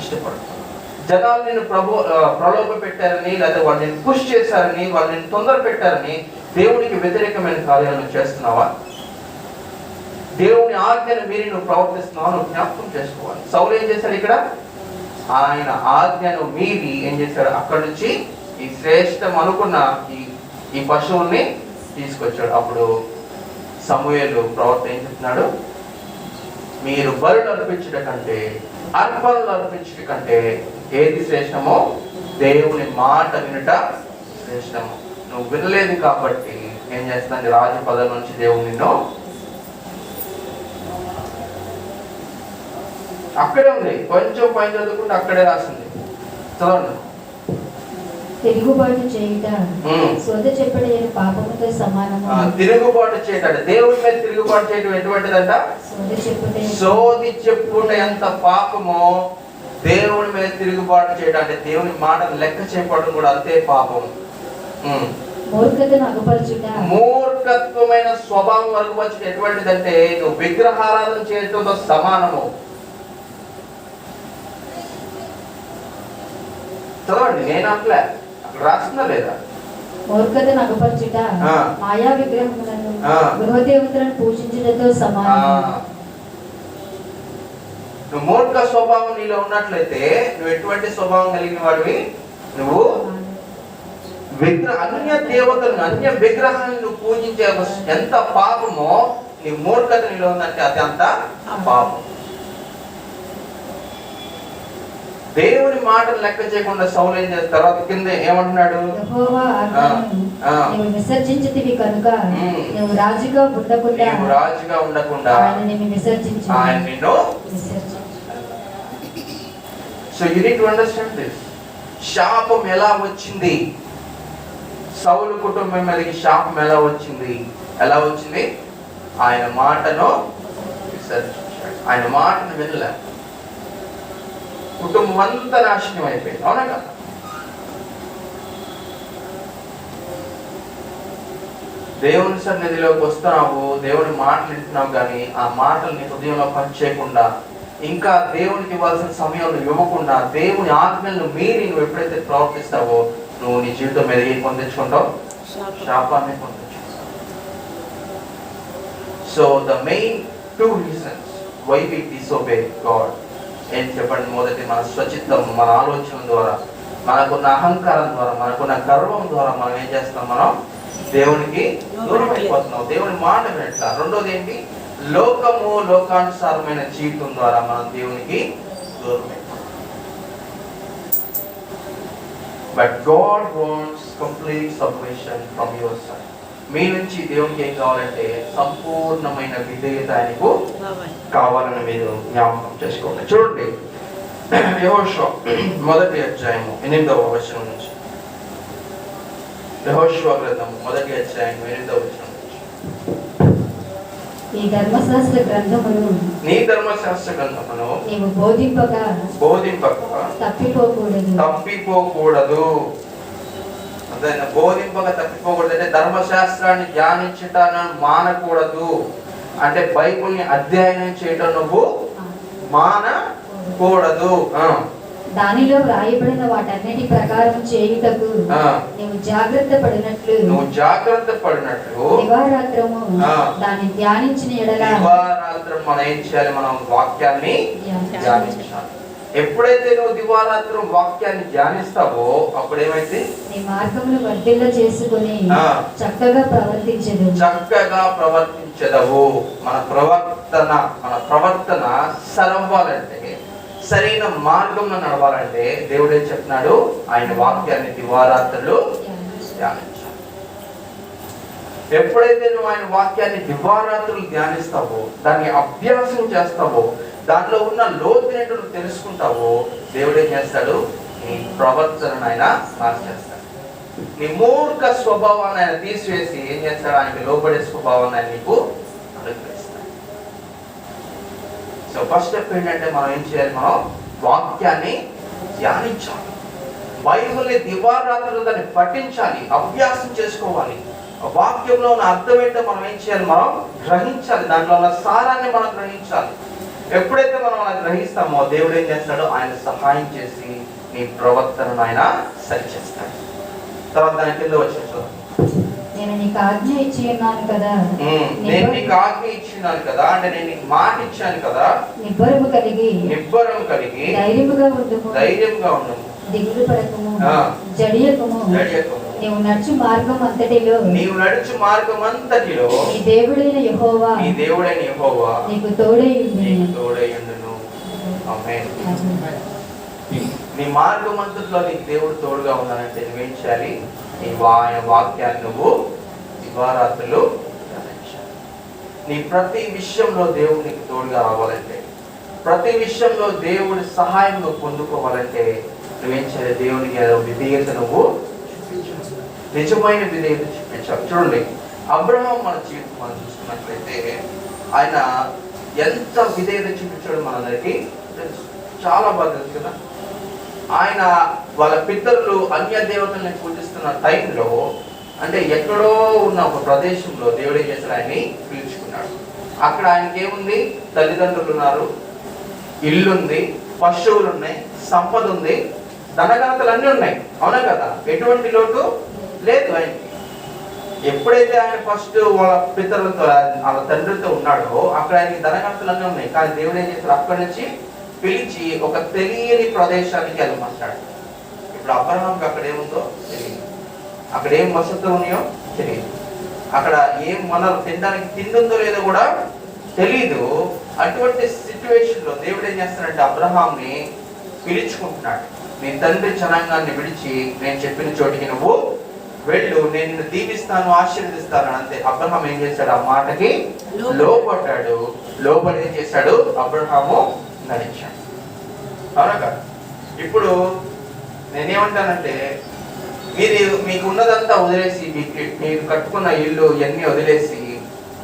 ఇష్టపడుతున్నావా? జనాలు నిన్ను ప్రలోభ పెట్టారని, లేదా వాళ్ళు నేను పుష్ చేశారని, వాళ్ళు నేను తొందర పెట్టారని దేవునికి వ్యతిరేకమైన కార్యాలను చేస్తున్నావా? దేవుని ఆజ్ఞను మీరి నువ్వు ప్రవర్తిస్తున్నావా? నువ్వు జ్ఞాపకం చేసుకోవాలి. సౌలు ఏం చేశాడు ఇక్కడ? ఆయన ఆజ్ఞను మీరి ఏం చేశాడు? అక్కడి నుంచి ఈ శ్రేష్టం అనుకున్న ఈ పశువుల్ని తీసుకొచ్చాడు. అప్పుడు సమూయేలు ప్రవక్త ఏం చెప్తున్నాడు? మీరు బలులు అర్పించడం కంటే, అర్పణలు అర్పించడం కంటే ఏది శ్రేష్టమో దేవుని మాట వినుట శ్రేష్టము. నువ్వు వినలేదు కాబట్టి ఏం చేస్తాను? రాజపదం నుంచి దేవుడు నిన్ను అక్కడే ఉంది. కొంచెం పైన చదువుకుంటే అక్కడే రాసింది. చదవండి. తిరుగుబాటు చేయుట సోదె చెప్పడే పాపముతో సమానము. తిరుగుబాటు చేయట, దేవుడి మీద తిరుగుబాటు చేయడం ఎటువంటిదంట? సోది చెప్పుట ఎంత పాపమో దేవుడి మీద తిరుగుబాటు చేయడం, అంటే దేవుని మాటను లెక్క చెప్పడం కూడా అంతే పాపం. మూర్ఖతను అగపరచుట, మూర్ఖత్వమైన స్వభావం అగపరచుట ఎటువంటిదంటే నువ్వు విగ్రహారాధన చేయడంతో సమానము. చదవండి, నేను అట్లా అక్కడ రాస్తున్నా లేదా? మూర్ఖతను అగపరచుట మాయా విగ్రహములను గృహదేవతలను పూజించుటతో సమానము. నువ్వు మూర్ఖ స్వభావం నీలో ఉన్నట్లయితే నువ్వు ఎటువంటి స్వభావం కలిగిన వాడివి? నువ్వు అన్య దేవతలను, అన్య విగ్రహాలను నువ్వు పూజించే ఎంత పాపమో నీ మూర్ఖత నీలో ఉందంటే అది అంత పాపం. దేవుని మాటలు లెక్క చేయకుండా సౌలు ఏం చేస్తారు? తర్వాత కింద ఏమంటున్నాడు? విసర్జించితివి కనుక నువ్వు రాజుగా ఉండకుండా ఆయన నిన్ను. So you need to understand this. శాపం ఎలా వచ్చింది? సౌలు కుటుంబం మీదకి శాపం ఎలా వచ్చింది? ఆయన మాటను విసర్జించాడు. ఆయన మాటను వినలే. కుటుంబం అంతా నాశనం అయిపోయింది. అవునా కదా? దేవుని సన్నిధిలోకి వస్తున్నావు, దేవుని మాటలు వింటున్నావు, కానీ ఆ మాటలు నీ హృదయంలో పనిచేయకుండా, ఇంకా దేవునికి ఇవ్వాల్సిన సమయంలో ఇవ్వకుండా, దేవుని ఆజ్ఞలను మీరి నువ్వు ఎప్పుడైతే ప్రవర్తిస్తావో నువ్వు నీ జీవితం మీద ఏం పొందించుకుంటావు? శాపాన్ని పొందించుకుంటావు. So the main 2 reasons why we disobey God ఏం చెప్పండి? మొదటి, మన స్వచిత్తం, మన ఆలోచన ద్వారా, మనకున్న అహంకారం ద్వారా, మనకున్న గర్వం ద్వారా మనం ఏం చేస్తాం? మనం దేవునికి దూరం అయిపోతున్నాం. దేవుని మాట వినట్లా. రెండోది ఏంటి? లోకానుసారమైన జీవితం ద్వారా మనం దేవునికి దూరం అయిపోతాం. But God wants complete submission from your side. మీ నుంచి దేవునికి ఏం కావాలంటే సంపూర్ణమైన విధేయత ఆయనకు కావాలని మీరు జ్ఞాపకం చేసుకోండి. చూడండి, యెహోషువ 1వ అధ్యాయము 8వ వచనం నుంచి. యెహోషువ గ్రంథము 1వ అధ్యాయము 8వ వచనం నుంచి. నీ ధర్మశాస్త్ర గ్రంథమును నీవు బోధింపక తప్పిపోకూడదు. బోధింపక తప్పిపోకూడదు అంటే ధర్మశాస్త్రాన్ని ధ్యానించటాన్ని మానకూడదు. అంటే బైబిల్ని అధ్యయనం చేయటం నువ్వు మానకూడదు. దానిలో వ్రాయబడిన వాటన్నిటి ప్రకారం చేయుటకు నువ్వు జాగ్రత్త పడినట్లు దివారాత్రము దాన్ని ధ్యానించిన ఎడల. దివారాత్రం మనం ఏం చేయాలి? మనం వాక్యాన్ని ధ్యానించాలి. ఎప్పుడైతే నువ్వు దివారాత్రం వాక్యాన్ని ధ్యానిస్తావో అప్పుడేమైతే నీ మార్గమును వర్ధిల్ల చేసుకొని చక్కగా ప్రవర్తించదవు. మన ప్రవర్తన సరవ్వాలంటే, సరైన మార్గంలో నడవాలంటే దేవుడే చెప్తున్నాడు ఆయన వాక్యాన్ని దివారాత్రులు ధ్యానించాలి. ఎప్పుడైతే నువ్వు ఆయన వాక్యాన్ని దివారాత్రులు ధ్యానిస్తావో, దాన్ని అభ్యాసం చేస్తావో, దాంట్లో ఉన్న లోతునేంటో నువ్వు తెలుసుకుంటావో, దేవుడు ఏం చేస్తాడు? నీ ప్రవర్తనను ఆయన మార్చేస్తాడు. నీ మూర్ఖ స్వభావాన్ని ఆయన తీసివేసి ఏం చేస్తాడు? ఆయనకి లోబడే స్వభావాన్ని ఆయన నీకు అనుగ్రహిస్తాడు. సో ఫస్ట్ స్టెప్ ఏంటంటే మనం ఏం చేయాలి? మనం వాక్యాన్ని ధ్యానించాలి. బైబిల్ని దివారాత్రులు దాన్ని పఠించాలి, అభ్యాసం చేసుకోవాలి. వాక్యంలో ఉన్న అర్థం ఏంటో మనం ఏం చేయాలి? మనం గ్రహించాలి. దాంట్లో ఉన్న సారాన్ని మనం గ్రహించాలి. ఎప్పుడైతే మనం అలా గ్రహిస్తామో దేవుడు ఏం చేస్తాడో? ఆయన సహాయం చేసి నీ ప్రవర్తనను ఆయన సరిచేస్తాడు. తర్వాత దాని కింద వచ్చేసి, నేను నీకు ఆజ్ఞ ఇచ్చి ఉన్నాను కదా, నేను నీకు ఆజ్ఞ ఇచ్చినాను కదా, అంటే నేను నీకు మాట ఇచ్చాను కదా, నిబ్బరము కలిగి ధైర్యంగా ఉండుము, దిగులు పడకము, జడియకము. నీవు నడుచు మార్గం అంతటిలో నీ దేవుడైన యెహోవా నీకు తోడైయుండును. ఆమేన్. నీ మార్గం అంతట్లో నీకు దేవుడు తోడుగా ఉన్నానంటే నువ్వేం చేయాలి? నీ వాక్యాన్ని నువ్వు దివారాత్రులు ధ్యానించాలి. నీ ప్రతి విషయంలో దేవుడు నీకు తోడుగా రావాలంటే, ప్రతి విషయంలో దేవుడి సహాయం నువ్వు పొందుకోవాలంటే నువ్వేం చేయాలి? దేవునికి విధేయత నువ్వు చూపించాలి, నిజమైన విధేయత చూపించాలి. చూడండి, అబ్రహాం మన జీవితం మనం చూసుకున్నట్లయితే ఆయన ఎంత విధేయత చూపించాడో మనందరికీ తెలుసు, చాలా బాగా తెలుసు కదా. ఆయన వాళ్ళ పితరులు అన్య దేవతల్ని పూజిస్తున్న టైంలో, అంటే ఎక్కడో ఉన్న ఒక ప్రదేశంలో దేవుడు ఏం చేశాడు? ఆయన్ని పిలుచుకున్నాడు. అక్కడ ఆయనకి ఏముంది? తల్లిదండ్రులు ఉన్నారు, ఇల్లుంది, పశువులు ఉన్నాయి, సంపద ఉంది, ధనఘనతలు అన్నీ ఉన్నాయి. అవునా కదా? ఎటువంటి లోటు లేదు ఆయనకి. ఎప్పుడైతే ఆయన ఫస్ట్ వాళ్ళ పితరులతో వాళ్ళ తండ్రితో ఉన్నాడో అక్కడ ఆయనకి ధనఘనతలు అన్నీ ఉన్నాయి. కానీ దేవుడు ఏం చేశాడు? అక్కడి నుంచి పిలిచి ఒక తెలియని ప్రదేశానికి వెళ్ళమంటాడు. ఇప్పుడు అబ్రహాంకి అక్కడ ఏముందో తెలియదు, అక్కడ ఏం వసతులు ఉన్నాయో తెలియదు, అక్కడ ఏం మనలు తినడానికి తిండుందో లేదో కూడా తెలీదు. అటువంటి సిచ్యువేషన్ లో దేవుడు ఏం చేస్తాడంటే అబ్రహాంని పిలుచుకుంటున్నాడు. నీ తండ్రి జనాంగాన్ని విడిచి నేను చెప్పిన చోటికి నువ్వు వెళ్ళు, నేను నిన్ను దీవిస్తాను, ఆశీర్వదిస్తాను. అంతే. అబ్రహాం ఏం చేశాడు? ఆ మాటకి లోపడ్డాడు. లోపలి ఏం చేశాడు? అబ్రహాము నడిచాడు. అవునా కదా? ఇప్పుడు నేనేమంటానంటే మీకు ఉన్నదంతా వదిలేసి, మీరు కట్టుకున్న ఇల్లు ఇవన్నీ వదిలేసి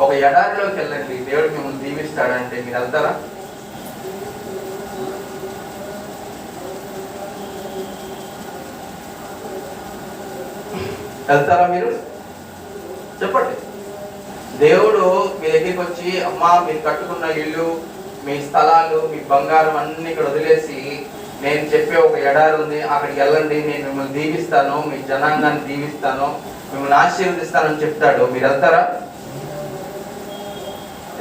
ఒక ఎడారిలోకి వెళ్ళండి, దేవుడు మిమ్మల్ని దీవిస్తాడంటే మీరు వెళ్తారా? వెళ్తారా మీరు? చెప్పండి. దేవుడు మీ దగ్గరికి వచ్చి, అమ్మా మీరు కట్టుకున్న ఇల్లు, మీ స్థలాలు, మీ బంగారం అన్ని ఇక్కడ వదిలేసి నేను చెప్పే ఒక ఎడారి ఉంది, అక్కడికి వెళ్ళండి, నేను మిమ్మల్ని దీవిస్తాను, మీ జనాంగాన్ని దీవిస్తాను, మిమ్మల్ని ఆశీర్వదిస్తానని చెప్తాడు. మీరు వెళ్తారా?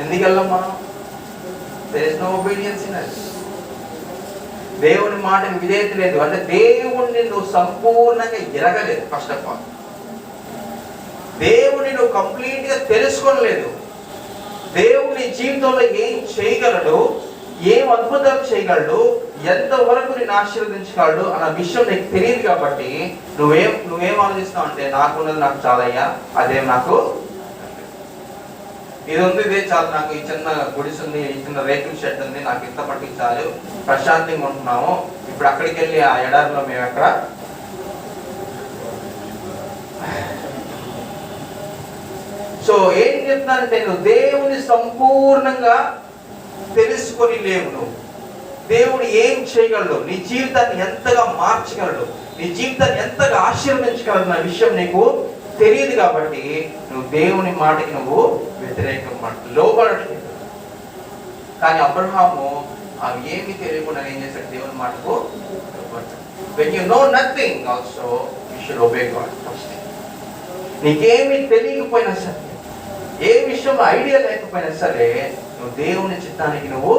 ఎందుకు వెళ్ళాం మనం? There is no obedience in us. దేవుని మాటకి విధేయత లేదు అంటే దేవుణ్ణి నువ్వు సంపూర్ణంగా ఎరగలేదు. ఫస్ట్ ఆఫ్ ఆల్ దేవుని నువ్వు కంప్లీట్ గా తెలుసుకోలేదు. దేవుని జీవితంలో ఏం చేయగలడు, ఏం అద్భుతాలు చేయగలడు, ఎంతవరకు నేను ఆశీర్వదించగలడు అన్న విషయం నీకు తెలియదు. కాబట్టి నువ్వేం ఆలోచిస్తావు అంటే నాకున్నది నాకు చాలయ్యా, అదేం నాకు ఇది ఉంది, ఇదే చాలు, నాకు ఈ చిన్న గుడిసి ఉంది, ఈ చిన్న రేకుల షెడ్ ఉంది, నాకు ఇంత పట్టికి చాలు, ప్రశాంతంగా ఉంటున్నాము. ఇప్పుడు అక్కడికి వెళ్ళి ఆ ఎడారిలో మేము ఎక్కడ సో ఏం చెప్తున్నానంటే నువ్వు దేవుని సంపూర్ణంగా తెలుసుకొని లేవు. నువ్వు దేవుడు ఏం చేయగలడు, నీ జీవితాన్ని ఎంతగా మార్చగలడు, నీ జీవితాన్ని ఎంతగా ఆశీర్వదించగలడు అన్న విషయం నీకు తెలియదు. కాబట్టి నువ్వు దేవుని మాటకి నువ్వు వ్యతిరేకం లోబడట్లేదు. కానీ అబ్రహాము అవి ఏమి తెలియకుండా ఏం చేశాడు? దేవుని మాటకు లోబడ్డాడు. When you know nothing also you should obey God first. నీకేమి తెలియకపోయినా సరే, ఏ విషయంలో ఐడియా లేకపోయినా సరే నువ్వు దేవుని చిత్తానికి నువ్వు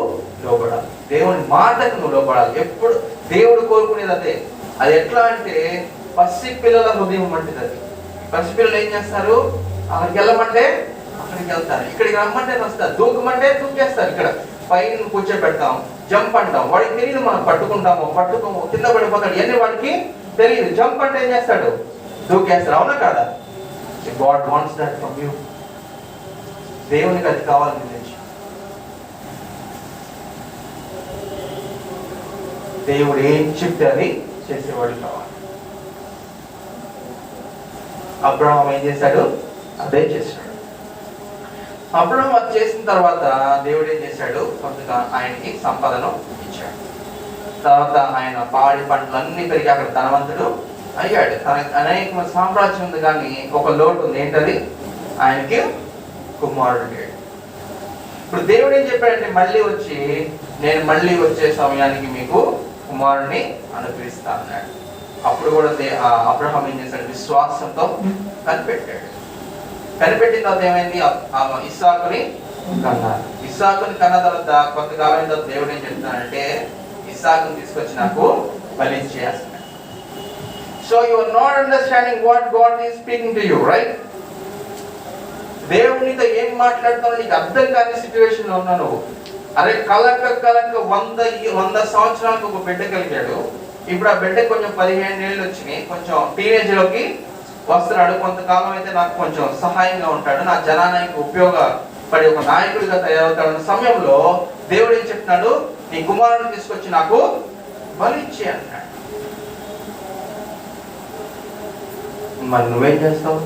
లోబడాలి, దేవుని మాటకు నువ్వు లోబడాలి. ఎప్పుడు దేవుడు కోరుకునేది అదే. అది ఎట్లా అంటే పసి పిల్లల హృదయం వంటిది. అది పసిపిల్లలు ఏం చేస్తారు? అక్కడికి వెళ్ళమంటే అక్కడికి వెళ్తారు, ఇక్కడికి రమ్మంటే వస్తారు, దూకమంటే దూకేస్తారు. ఇక్కడ పైన కూర్చోబెడతాం, జంప్ అంటాం, వాడికి తెలియదు. మనం పట్టుకుంటాము, పట్టుకోము, కింద పడిపోతాడు, ఇవన్నీ వాడికి తెలియదు. జంప్ అంటే ఏం చేస్తాడు? దూకేస్తాడు. అవునా కాదా? God wants that from you. దేవునికి అది కావాలి నీ నుంచి. దేవుడు ఏం చెప్తే అది చేసేవాడు కావాలి. అబ్రహాం ఏం చేశాడు? అదే చేశాడు. అబ్రహాం అది చేసిన తర్వాత దేవుడు ఏం చేశాడు? కొంతగా ఆయనకి సంపదను ఇచ్చాడు. తర్వాత ఆయన పాడి పంటలన్నీ పెరిగి అక్కడ ధనవంతుడు అయ్యాడు. తనకి అనేక సామ్రాజ్యం ఉంది, కానీ ఒక లోటు ఉంది. ఏంటది? ఆయనకి కుమారుడు లేడు. ఇప్పుడు దేవుడు ఏం చెప్పాడంటే, మళ్ళీ వచ్చి నేను మళ్ళీ వచ్చే సమయానికి మీకు కుమారుడిని అనుగ్రహిస్తా అన్నాడు. అప్పుడు కూడా అబ్రహాం ఏం చేశాడు? విశ్వాసంతో కనిపెట్టాడు. కనిపెట్టిన తర్వాత ఏమైంది? ఇస్సాకుని కన్నారు. ఇస్సాకుని కన్న తర్వాత కొంతకాలం తర్వాత దేవుడు ఏం చెప్తున్నాడంటే, ఇస్సాకుని తీసుకొచ్చి నాకు బలి చేస్తున్నాడు. So you are not understanding what God is speaking to you, right? దేవునితో ఏం మాట్లాడుతున్నావు నీకు అర్థం కాని సిచ్యువేషన్ లో ఉన్నా నువ్వు. అరే కలక 100 సంవత్సరాలకు ఒక బిడ్డ కలిగాడు. ఇప్పుడు ఆ బిడ్డ కొంచెం 15 ఏళ్ళు వచ్చినాయి, కొంచెం టీనేజ్ లోకి వస్తున్నాడు. కొంతకాలం అయితే నాకు కొంచెం సహాయంగా ఉంటాడు, నా జనానికి ఉపయోగపడి ఒక నాయకుడిగా తయారవుతాడు సమయంలో దేవుడు ఏం చెప్తున్నాడు? నీ కుమారుని తీసుకొచ్చి నాకు బలి ఇచ్చే అన్నాడు. మరి నువ్వేం చేస్తావు?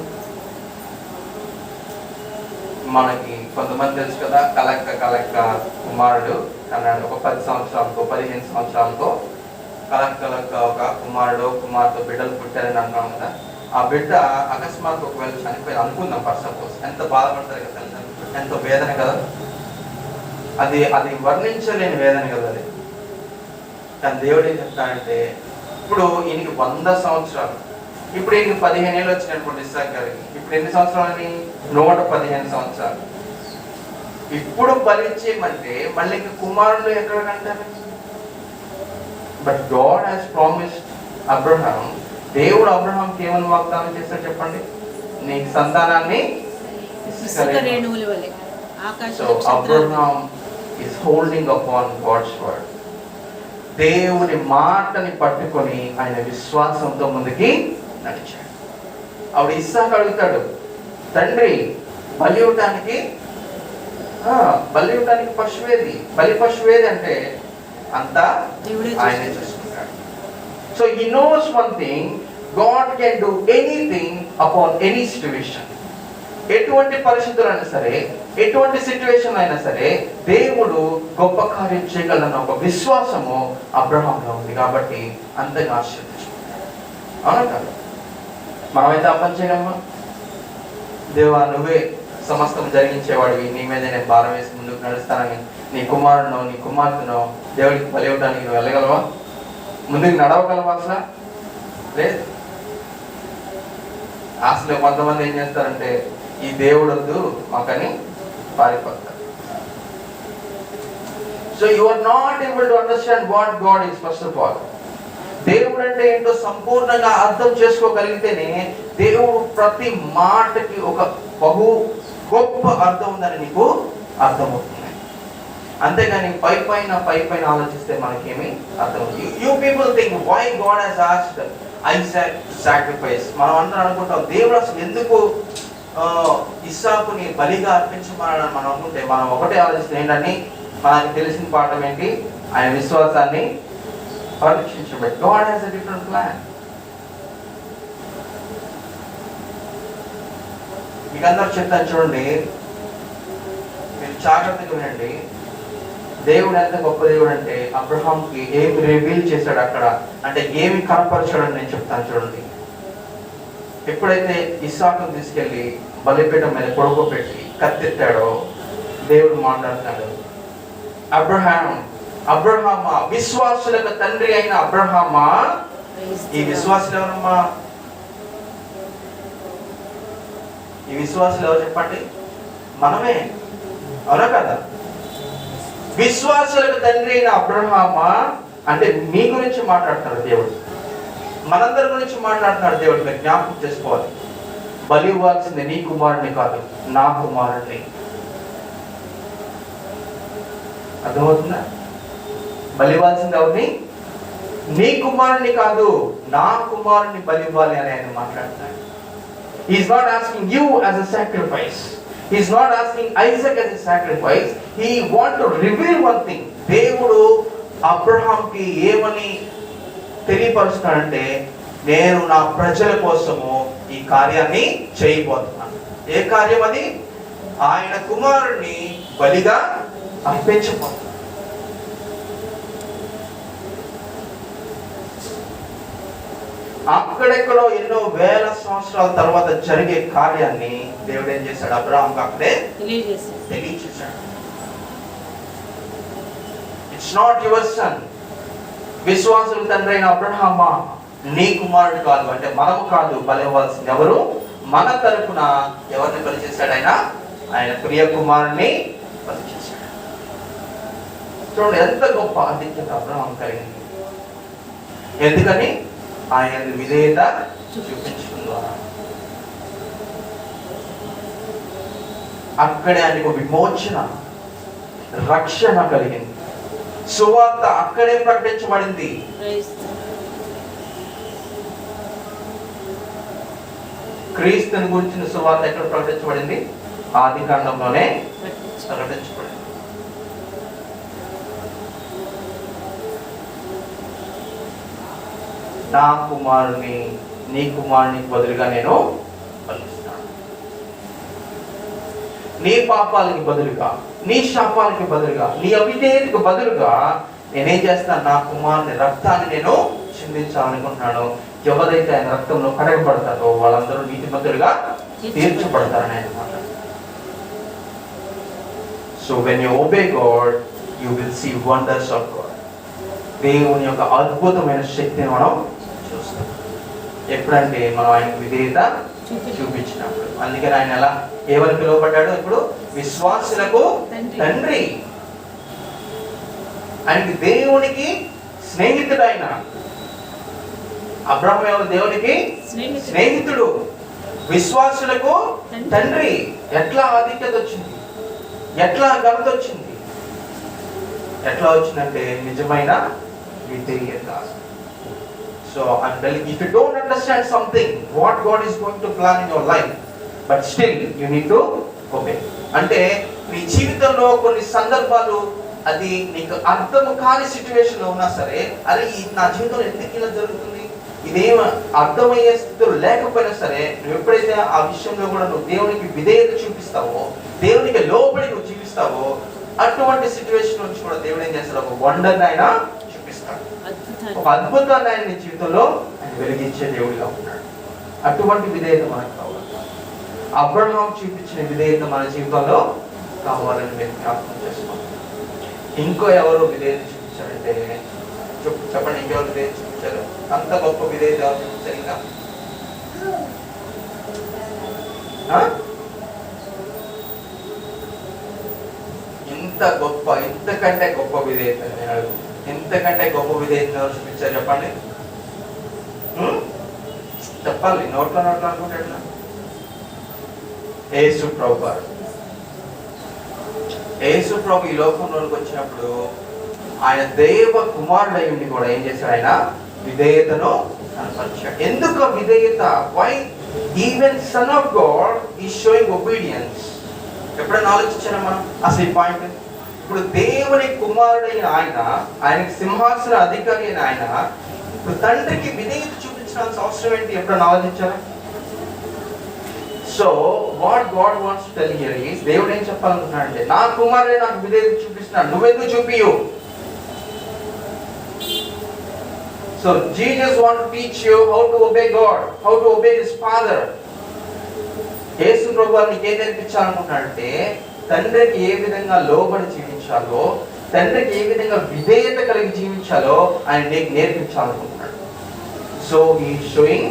మనకి కొంతమంది తెలుసు కదా, కలక్క కుమారుడు అన్నాడు. ఒక 10 సంవత్సరాలకో 15 సంవత్సరాలకో కలక్క ఒక కుమారుడు కుమార్తె బిడ్డలు పుట్టారని అంటాం కదా. ఆ బిడ్డ అకస్మాత్ ఒకవేళ చనిపోయి అనుకుందాం ఫర్ సపోజ్, ఎంత బాధపడతారు కదా, ఎంతో వేదన కదా. అది వర్ణించలేని వేదన కదా అది. కానీ దేవుడు ఏం చెప్తాడంటే, ఇప్పుడు ఈయనకి 100 సంవత్సరాలు, ఇప్పుడు ఈయనకి 15 ఏళ్ళు వచ్చినప్పుడు ఇస్సాకు గారికి ఇప్పుడు ఎన్ని సంవత్సరాలని? 115 సంవత్సరాలు. ఇప్పుడు బలిచ్చేయమంటే మళ్ళీ కుమారుడు ఎక్కడ కంటారు? But God has promised Abraham. దేవుడు అబ్రహాంకి ఏమని వాగ్దానం చేస్తాడు చెప్పండి? నీకు సంతానాన్ని. So Abraham is holding upon God's word. దేవుని మాటని పట్టుకొని ఆయన విశ్వాసంతో ముందుకి నడిచాడు. ఆవిడ ఇస్సాకు అడుగుతాడు, తండ్రి బలి ఇవ్వటానికి బలి పశువేది అంటే అంతా ఆయనే చూసుకుంటాడు. So he nose one thing, God can do anything upon any situation. ఎటువంటి పరిస్థితులైనా సరే, ఎటువంటి సిచ్యువేషన్ అయినా సరే దేవుడు గొప్ప కార్యం చేయగలన్న ఒక విశ్వాసము అబ్రహాంలో ఉంది. కాబట్టి అంతగా ఆశీర్వదించుకుంటాడు. అవునా కాదు? మనమైతే ఆ పని చేయగలమా? దేవా నువ్వే సమస్తం జరిగించేవాడివి, నీ మీద నేను భారం వేసి ముందుకు నడుస్తానని నీ కుమారుడునో నీ కుమార్తెనో దేవుడికి బలి ఇవ్వడానికి నువ్వు వెళ్ళగలవా? ముందుకు నడవగలవా? అసలు లేదు. అసలు కొంతమంది ఏం చేస్తారంటే, ఈ దేవుడు వద్దు మాకని పారిపోతారు. So you are not able to understand what God is. First of all దేవుడు అంటే ఏంటో సంపూర్ణంగా అర్థం చేసుకోగలిగితేనే దేవుడు ప్రతి మాటకి ఒక బహు గొప్ప అర్థం ఉందని నీకు అర్థమవుతుంది. అంతేగాని పై పైన ఆలోచిస్తే మనకేమి అర్థం. You people think why God has asked Isaac sacrifice. మనం అందరం అనుకుంటాం దేవుడు అసలు ఎందుకు ఇస్సాకుని బలిగా అర్పించమని మనం అనుకుంటే, మనం ఒకటే ఆలోచిస్తే ఏంటని మనకి తెలిసిన పాఠం ఏంటి? ఆయన విశ్వాసాన్ని పరీక్షించబట్టి. God has a different plan. మీకు అందరూ చెప్తాను చూడండి, మీరు జాగ్రత్తగా వినండి. దేవుడు ఎంత గొప్ప దేవుడు అంటే అబ్రహాంకి ఏమి రివీల్ చేశాడు అక్కడ, అంటే ఏమి కనపరచాడని నేను చెప్తాను చూడండి. ఎప్పుడైతే ఇస్సాకును తీసుకెళ్లి బలిపీఠం మీద పడుకోబెట్టి కత్తెత్తాడో దేవుడు మాట్లాడుతాడు, అబ్రహామా విశ్వాసులకు తండ్రి అయిన అబ్రహామా. ఈ విశ్వాసులు ఎవరమ్మా? ఈ విశ్వాసులు ఎవరు చెప్పండి? మనమే, అవునా కదా? విశ్వాసులకు తండ్రి అయిన అబ్రహామా అంటే మీ గురించి మాట్లాడుతున్నాడు దేవుడు, మనందరి గురించి మాట్లాడుతున్నాడు దేవుడు. మీరు జ్ఞాపకం చేసుకోవాలి, బలి ఇవ్వాల్సింది నీ కుమారుని కాదు, నా కుమారుణ్ణి. అర్థమవుతుందా? బలి ఇవ్వాల్సింది ఎవరిని? నీ కుమారుని కాదు, నా కుమారుని బలి ఇవ్వాలి అని ఆయన మాట్లాడుతున్నాడు. He's not asking you as a sacrifice. He's not asking Isaac as a sacrifice. He want to reveal one thing. దేవుడు అబ్రహాంకి ఏమని తెలియపరుస్తున్నాడంటే, నేను నా ప్రజల కోసము ఈ కార్యాన్ని చేయబోతున్నాను. ఏ కార్యం అది? ఆయన కుమారుడిని బలిగా అర్పించబోతున్నాను. అక్కడెక్కడో ఎన్నో వేల సంవత్సరాల తర్వాత జరిగే కార్యాన్ని దేవుడు ఏం చేశాడు? అబ్రహాంకి అక్కడే తెలియచేశాడు. It's not your son. విశ్వాసుల తండ్రి అయిన అబ్రహామా, నీ కుమారుడు కాదు అంటే మనము కాదు, బలి ఇవ్వాల్సింది ఎవరు? మన తరపున ఎవరిని బలి చేశాడు? ఆయన ప్రియ కుమారుని బలి చేశాడు. చూడండి ఎంత గొప్ప ఆధిక్యత అబ్రహాం కలిగింది. ఎందుకని? ఆయన విధేయత చూపించడం ద్వారా. అక్కడే ఆయనకు విమోచన, రక్షణ కలిగింది. సువార్త అక్కడే ప్రకటించబడింది. క్రీస్తుని గురించిన సువార్త ఎక్కడ ప్రకటించబడింది? ఆది కాండంలోనే ప్రకటించబడింది. నా కుమారుని నీ కుమారునికి బదులుగా నేను బలిస్తాను. నీ పాపాలకి బదులుగా, నీ శాపాలకి బదులుగా, నీ అవిధేయతకు బదులుగా నేనేం చేస్తాను? నా కుమారుని రక్తాన్ని నేను చిందించాలనుకుంటున్నాను. ఎవరైతే ఆయన రక్తంలో కడగబడతారో వాళ్ళందరూ నీతిమంతులుగా తీర్చబడతారని ఆయన మాట్లాడు. So when you obey God you will see wonders of God. దేవుని యొక్క అద్భుతమైన శక్తిని మనం చూస్తాం ఎప్పుడంటే మనం ఆయనకు విధేయత చూపించినప్పుడు. అందుకని ఆయన ఎలా ఏమని పిలువబడ్డాడు? ఇప్పుడు విశ్వాసులకు తండ్రి. ఆయనకి దేవునికి స్నేహితుడు. ఆయన అబ్రహాము ఎవరు? దేవునికి స్నేహితుడు, విశ్వాసులకు తండ్రి. ఎట్లా ఆధిక్యత వచ్చింది? ఎట్లా ఘనత వచ్చింది? ఎట్లా వచ్చిందంటే నిజమైన విధేయత. So I'm telling you, if you don't understand something, what God is going to plan in your life, but still you need to obey. అంటే నీ జీవితంలో కొన్ని సందర్భాలు అది నీకు అర్థం కాని సిచ్యువేషన్ లో ఉన్నా సరే, అరే నా జీవితంలో ఎందుకు ఇలా జరుగుతుంది, ఇదేం అర్థమయ్యే స్థితిలో లేకపోయినా సరే, నువ్వు ఎప్పుడైతే ఆ విషయంలో కూడా నువ్వు దేవునికి విధేయత చూపిస్తావో, దేవునికి లోబడి నువ్వు జీవిస్తావో, అటువంటి సిచ్యువేషన్ నుంచి కూడా దేవుడు ఏం చేస్తాడు? ఒక వండర్ని ఆయన చూపిస్తాడు. ఒక అద్భుతాన్ని ఆయన నీ జీవితంలో ఆయన వెలిగించే దేవుడిగా ఉన్నాడు. అటువంటి విధేయత మనకు కావాలి. అబ్రహాం చూపించిన విధేయత మన జీవితంలో కావాలని మేము జ్ఞాపకం చేసుకోవాలి. ఇంకో ఎవరు విధేయత చూపించారంటే చెప్పండి, ఇంకెవరు విధేయత చూపించారు? అంత గొప్ప విధేయత ఎవరు చూపించారు? ఇంకా ఇంత గొప్ప, ఇంతకంటే గొప్ప విధేయత ఇంతకంటే గొప్ప విధేయత ఎవరు చూపించారు? చెప్పండి, చెప్పాలి. నోట్లో అనుకుంటా. యేసు ప్రభు గారు. యేసు ప్రభు ఈ లోకంలోకి వచ్చినప్పుడు ఆయన దైవ కుమారుడై ఉండి కూడా ఏం చేశాడు? ఆయన విధేయతను కనపరిచాడు. ఎందుకు విధేయత? Why even son of God is showing obedience. ఎప్పుడైనా ఆలోచించారా మనం అసలు ఈ పాయింట్? ఇప్పుడు దేవుని కుమారుడైన ఆయన, ఆయనకి సింహాసన అధికారి అయిన ఆయన ఇప్పుడు తండ్రికి విధేయత చూపించాల్సిన అవసరం ఏంటి? ఎప్పుడైనా ఆలోచించారా? So what God wants to tell here is, దేవుడు ఏం చెప్పాలనుకుంటున్నాడంటే, నా కుమారుడే నాకు విధేయత చూపిస్తున్నాడు, నువ్వెందుకు చూపియు? So Jesus want to teach you how to obey God, how to obey his father. యేసు ప్రభువు నీకు ఏం నేర్పించాలనుకుంటున్నాడంటే, తండ్రికి ఏ విధంగా లోబడి జీవించాలో, తండ్రికి ఏ విధంగా విధేయత కలిగి జీవించాలో ఆయన నీకు నేర్పించాలనుకుంటున్నాడు. So he showing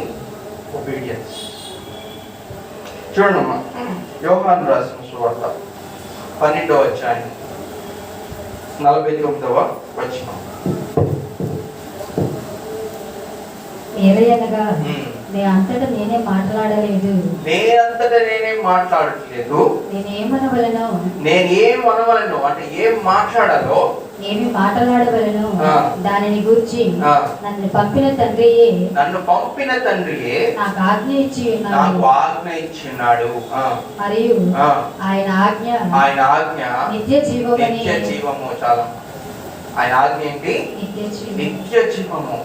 obedience. చూడమ్మా, యోహాను రాసిన సువార్త 12వ అధ్యాయం 49వ వచనం. ఏలయనగా నేనంతటా నేనే మాట్లాడలేదు, నేనంతటా నేనే మాట్లాడట్లేదు, నేనేమనవలెనో అంటే ఏం మాట్లాడాలో ఏమి మాట్లాడవలను ఆ. దానిని గూర్చి ఆ. నన్ను పంపిన తండ్రియే నన్ను పంపిన తండ్రియే నాకు ఆజ్ఞ ఇచ్చి నాకు ఉన్నాడు. ఆజ్ఞ ఇచ్చినాడు. మరియు ఆ. ఆయన ఆజ్ఞ ఆయన ఆజ్ఞ నిత్య జీవమని. నిత్య జీవము. చాలా ఆయన ఆజ్ఞ ఏంటి? నిత్య జీవం. నిత్య జీవము.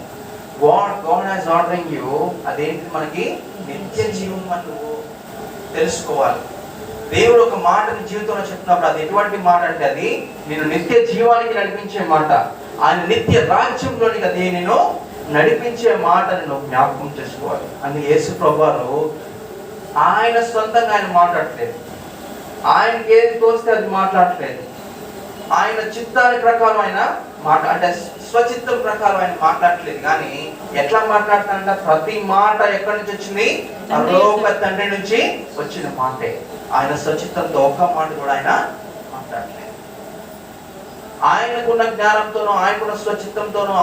God has ordering you. అదేంటి? మనకి నిత్య జీవం అని నువ్వు తెలుసుకోవాలి. దేవుడు ఒక మాటని జీవితంలో చెప్తున్నప్పుడు అది ఎటువంటి మాట అంటే అది నేను నిత్య జీవానికి నడిపించే మాట. ఆయన నిత్య రాజ్యంలోనికి అది నేను నడిపించే మాటని నువ్వు జ్ఞాపకం చేసుకోవాలి. అని యేసు ప్రభువారు ఆయన సొంతంగా ఆయన మాట్లాడట్లేదు. ఆయనకి ఏది తోస్తే అది మాట్లాడట్లేదు. ఆయన చిత్తాని ప్రకారం ఆయన అంటే స్వచిత్తం ప్రకారం ఆయన మాట్లాడట్లేదు. కానీ ఎట్లా మాట్లాడుతాడంట? ప్రతి మాట ఎక్కడి నుంచి వచ్చింది? పరలోక తండ్రి నుంచి వచ్చిన మాటే. ఆయన స్వచిత్తంతో ఒక్క మాట కూడా ఆయన మాట్లాడలేదు. ఆయనకున్న జ్ఞానంతోనో ఆయనకున్న స్వచిత్తంతోనో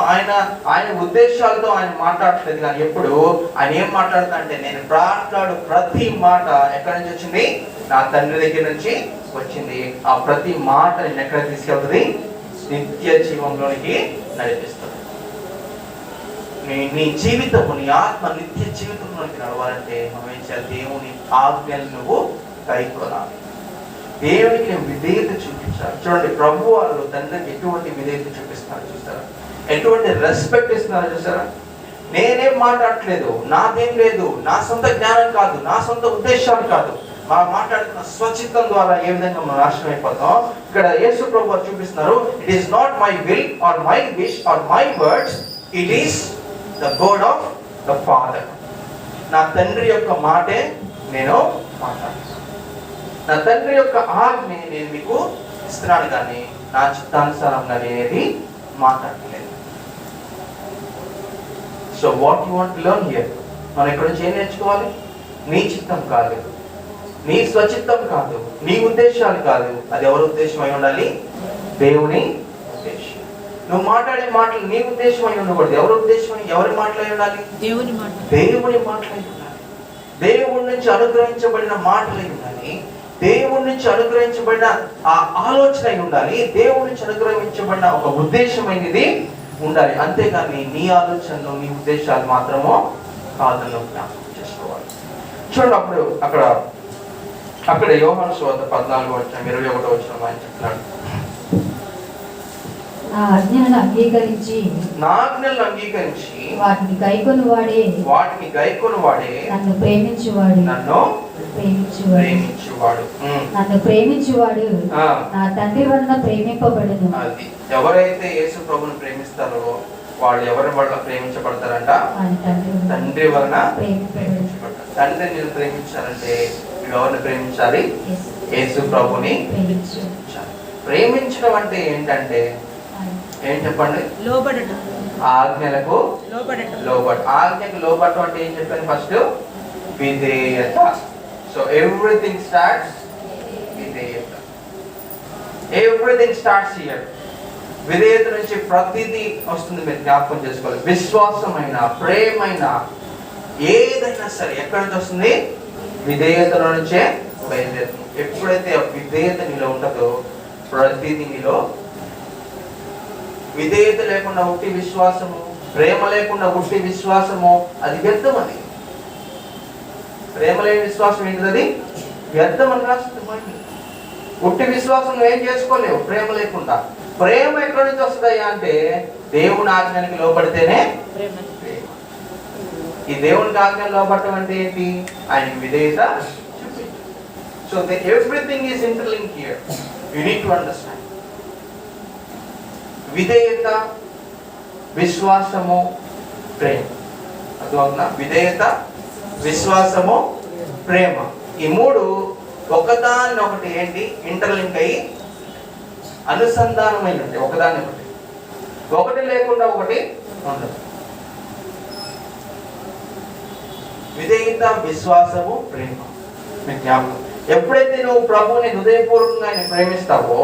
ఆయన ఉద్దేశాలతో ఆయన మాట్లాడట్లేదు. కానీ ఎప్పుడు ఆయన ఏం మాట్లాడుతా అంటే నేను మాట్లాడు ప్రతి మాట ఎక్కడి నుంచి వచ్చింది? నా తండ్రి దగ్గర నుంచి వచ్చింది. ఆ ప్రతి మాట నేను ఎక్కడ తీసుకెళ్తుంది? నిత్య జీవంలోనికి నడిపిస్తుంది. నీ జీవితము, నీ ఆత్మ నిత్య జీవితంలోనికి నడవాలంటే మనం ఏం చేయాలి? దేవుని ఆజ్ఞలు నువ్వు కైకొనాలి. దేవునికి నేను విధేయత చూపించాలి. చూడండి, ప్రభు వాళ్ళు తండ్రికి ఎటువంటి విధేయత చూపిస్తున్నారు చూస్తారా? ఎటువంటి రెస్పెక్ట్ ఇస్తున్నారు చూసారా? నేనేం మాట్లాడట్లేదు, నాదేం లేదు, నా సొంత జ్ఞానం కాదు, నా సొంత ఉద్దేశాలు కాదు, మనం మాట్లాడుతున్న స్వచిత్తం ద్వారా ఏ విధంగా మనం నాశనం అయిపోతాం. ఇక్కడ యేసు ప్రభు చూపిస్తున్నారు, it is not my will or my wish or my words, it is the word of the father. నా తండ్రి యొక్క మాటే నేను మాట్లాడుతున్నాను. నా తండ్రి యొక్క ఆజ్ఞ నేను మీకు ఇస్తున్నాను, కానీ నా చిత్తానుసారంగా నేనేది మాట్లాడలేదు. So what you want to learn here? మనం ఇక్కడ నుంచి ఏం నేర్చుకోవాలి? నీ చిత్తం కాదు, నీ స్వచిత్తం కాదు, నీ ఉద్దేశాలు కాదు. అది ఎవరి ఉద్దేశం అయి ఉండాలి? దేవుని ఉద్దేశం. నువ్వు మాట్లాడే మాటలు నీ ఉద్దేశం అయి ఉండకూడదు. ఎవరి ఉద్దేశం? ఎవరి మాటలు అయి ఉండాలి? దేవుని మాటలు అయి ఉండాలి. దేవుడి నుంచి అనుగ్రహించబడిన మాటలు అయి ఉండాలి. దేవుడి నుంచి అనుగ్రహించబడిన ఆ ఆలోచన అయి ఉండాలి. దేవుడి నుంచి అనుగ్రహించబడిన ఒక ఉద్దేశమైనది ఉండాలి. అంతేగాని నీ ఆలోచనలు, నీ ఉద్దేశాలు మాత్రమో కాదని జ్ఞాపకం చేసుకోవాలి. చూడండి, అక్కడ యోహాను సువార్త 14:21 ఆయన చెప్తున్నాడు, నా ఆజ్ఞలను అంగీకరించి వాటిని గైకొను వాడే నన్ను ప్రేమించువాడు. నన్ను ప్రేమించువాడు నా తండ్రి వలన ప్రేమింపబడును. అది ఎవరైతే యేసు ప్రభువుని ప్రేమిస్తారో వాళ్ళు ఎవరి వల్ల ప్రేమించబడతారంట? తండ్రి వలన ప్రేమించబడతారు. తండ్రి నేను ప్రేమించాలంటే నువ్వు ఎవరిని ప్రేమించాలి? యేసు ప్రభుని ప్రేమించాలి. ప్రేమించడం అంటే ఏంటంటే ఏం చెప్పండి? లోబడటం. ఆజ్ఞలకు లోబడటం. ఆజ్ఞకు లోబడటం అంటే ఏం చెప్పాను? ఫస్ట్ విధేయత. సో ఎవ్రీథింగ్ స్టార్ట్స్ విధేయత. Everything starts here. విధేయత నుంచి ప్రతిదీ వస్తుంది. మీరు జ్ఞాపకం చేసుకోవాలి. విశ్వాసమైన, ప్రేమైన ఏదైనా సరే ఎక్కడి నుంచి వస్తుంది? విధేయతలో నుంచే బయలుదేరుతుంది. ఎప్పుడైతే ఆ విధేయత నీలో ఉంటుందో ప్రతిదీ నీలో. విధేయత లేకుండా ఉట్టి విశ్వాసము, ప్రేమ లేకుండా ఉట్టి విశ్వాసము అది వ్యర్థం. అది ప్రేమ లేని విశ్వాసం ఏంటిది? అది వ్యర్థం అని రాస్తుంది. ఉట్టి విశ్వాసం నువ్వేం చేసుకోలేవు ప్రేమ లేకుండా. ప్రేమ ఎక్కడి నుంచి వస్తుందయ్యా అంటే దేవుని ఆజ్ఞానికి లోబడితేనే ప్రేమ. ఈ దేవునికి ఆజ్ఞలు లోబడటం అంటే ఏంటి? ఆయన విధేయత చూపించు. So everything is interlink here. You need to understand. విధేయత, విశ్వాసము, ప్రేమ. అర్థమవుతుందా? విధేయత, విశ్వాసము, ప్రేమ. ఈ మూడు ఒకదాన్ని ఒకటి ఏంటి? ఇంటర్లింక్ అయ్యి అనుసంధానమై ఉంటాయి. ఒకదాన్ని ఒకటి లేకుండా ఒకటి ఉండదు. విధేయత, విశ్వాసము, ప్రేమ. జ్ఞాపకం. ఎప్పుడైతే నువ్వు ప్రభువుని హృదయపూర్వకంగా ఆయన ప్రేమిస్తావో,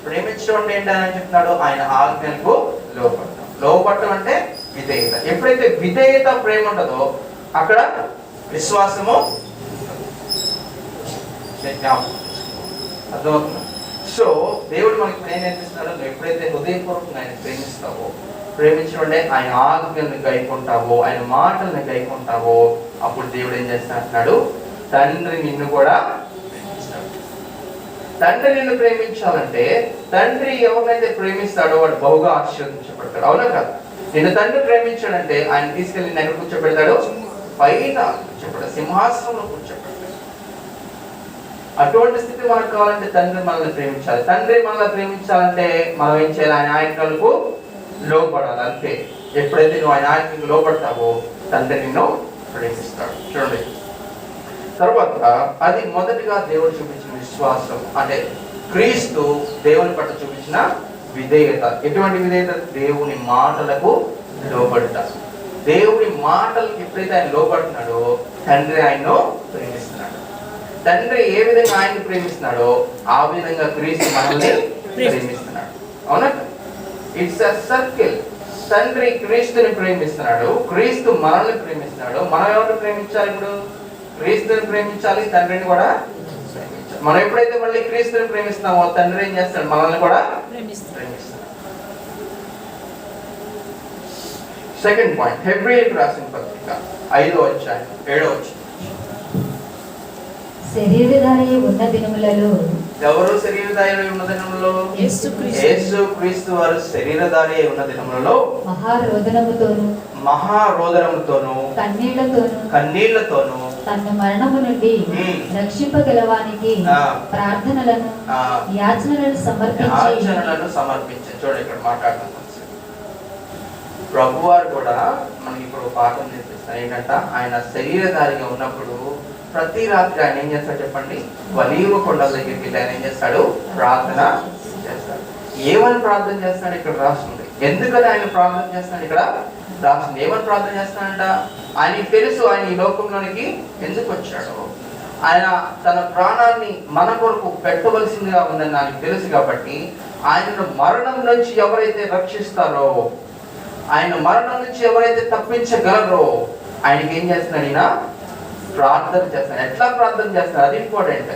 ప్రేమించడం అంటే ఏంటని చెప్తున్నాడు? ఆయన ఆజ్ఞలకు లోబడటం. లోబడటం అంటే విధేయత. ఎప్పుడైతే విధేయత, ప్రేమ ఉంటుందో అక్కడ విశ్వాసము, జ్ఞాపకం. అర్థమవుతుంది? సో దేవుడు మనకి ఏం నేర్పిస్తున్నాడో, నువ్వు ఎప్పుడైతే హృదయపూర్వకంగా ఆయన ప్రేమిస్తావో, ప్రేమించడం ఆయన ఆజ్ఞలను గైకుంటావో, ఆయన మాటలను గైకుంటావో, అప్పుడు దేవుడు ఏం చేస్తాడు, తండ్రి నిన్ను కూడా ప్రేమిస్తాడు. తండ్రి నిన్ను ప్రేమించాలంటే, తండ్రి ఎవరినైతే ప్రేమిస్తాడో వాడు బహుగా ఆశీర్వదించబడతాడు. అవునా కదా? నిన్ను తండ్రి ప్రేమించాడంటే ఆయన తీసుకెళ్ళి నిన్ను ఎక్కడ కూర్చోబెడతాడు? పైన కూర్చోబెడతాడు, సింహాసనంలో కూర్చోబెడతాడు. అటువంటి స్థితి మనకు కావాలంటే తండ్రి మనల్ని ప్రేమించాలి. తండ్రి మనల్ని ప్రేమించాలంటే మనం ఏం చేయాలి? ఆయన ఆజ్ఞలకు లోపడాలి. అంతే. ఎప్పుడైతే నువ్వు ఆయన ఆజ్ఞకు లోపడతావో తండ్రి నిన్ను ప్రేమిస్తాడు. చూడండి, తర్వాత అది మొదటిగా దేవుడు చూపించిన విశ్వాసం, అంటే క్రీస్తు దేవుని పట్ల చూపించిన విధేయత. ఎటువంటి విధేయత? దేవుని మాటలకు లోబడుట. దేవుని మాటలకు ఎప్పుడైతే ఆయన లోబడుతున్నాడో తండ్రి ఆయన్ను ప్రేమిస్తున్నాడు. తండ్రి ఏ విధంగా ఆయన్ని ప్రేమిస్తున్నాడో ఆ విధంగా క్రీస్తు మనల్ని ప్రేమిస్తున్నాడు. అవునా? It's a circle. తండ్రి క్రీస్తుని ప్రేమిస్తున్నాడు, క్రీస్తు మనల్ని ప్రేమిస్తున్నాడు. మనం ఎవరిని ప్రేమించాలి? ఇప్పుడు క్రీస్తుని ప్రేమించాలి, తండ్రిని కూడా ప్రేమించాలి. మనం ఎప్పుడైతే మళ్ళీ క్రీస్తుని ప్రేమిస్తామో తండ్రి ఏం చేస్తాడు? మనల్ని కూడా ప్రేమిస్తాడు. సెకండ్ పాయింట్, హెబ్రీయులకు రాసిన పత్రిక 5వ అధ్యాయం 7వ వచనం. శరీరధారి ఉన్న దినములలో ఎవరు శరీరధారి ఉన్న దినములలో? యేసు క్రీస్తు వారు శరీరధారి ఉన్న దినములలో మహారోదనముతోను కన్నీళ్లతోను తన మరణము నుండి రక్షింపగలవానికి ప్రార్థనలను యాచనలను సమర్పించి. చూడండి, ఇక్కడ మాట్లాడుతున్నాం. ప్రభువారు కూడా మనకి ఇప్పుడు పాఠం నేర్పిస్తారు. ఏంటంటే ఆయన శరీరధారిగా ఉన్నప్పుడు ప్రతి రాత్రి ఆయన ఏం చేస్తాడు చెప్పండి? ఒలీవ కొండల దగ్గరికి వెళ్ళి ఆయన ఏం చేస్తాడు? ప్రార్థన చేస్తాడు. ఏమని ప్రార్థన చేస్తాడు? ఇక్కడ రాస్తుంది. ఎందుకని ఆయన ప్రార్థన చేస్తాడు? ఇక్కడ రాస్తుంది. ఏమని ప్రార్థన చేస్తాడంట? ఆయనకి తెలుసు ఆయన ఈ లోకంలోనికి ఎందుకు వచ్చాడో. ఆయన తన ప్రాణాన్ని మన కొరకు పెట్టవలసిందిగా ఉందని ఆయనకు తెలుసు. కాబట్టి ఆయనను మరణం నుంచి ఎవరైతే రక్షిస్తారో, ఆయన మరణం నుంచి ఎవరైతే తప్పించగలరో ఆయనకి ఏం చేస్తున్నాడు? ఈయన ప్రార్థన చేస్తాడు. ఎట్లా ప్రార్థన చేస్తాడు? అది ఇంపార్టెంట్.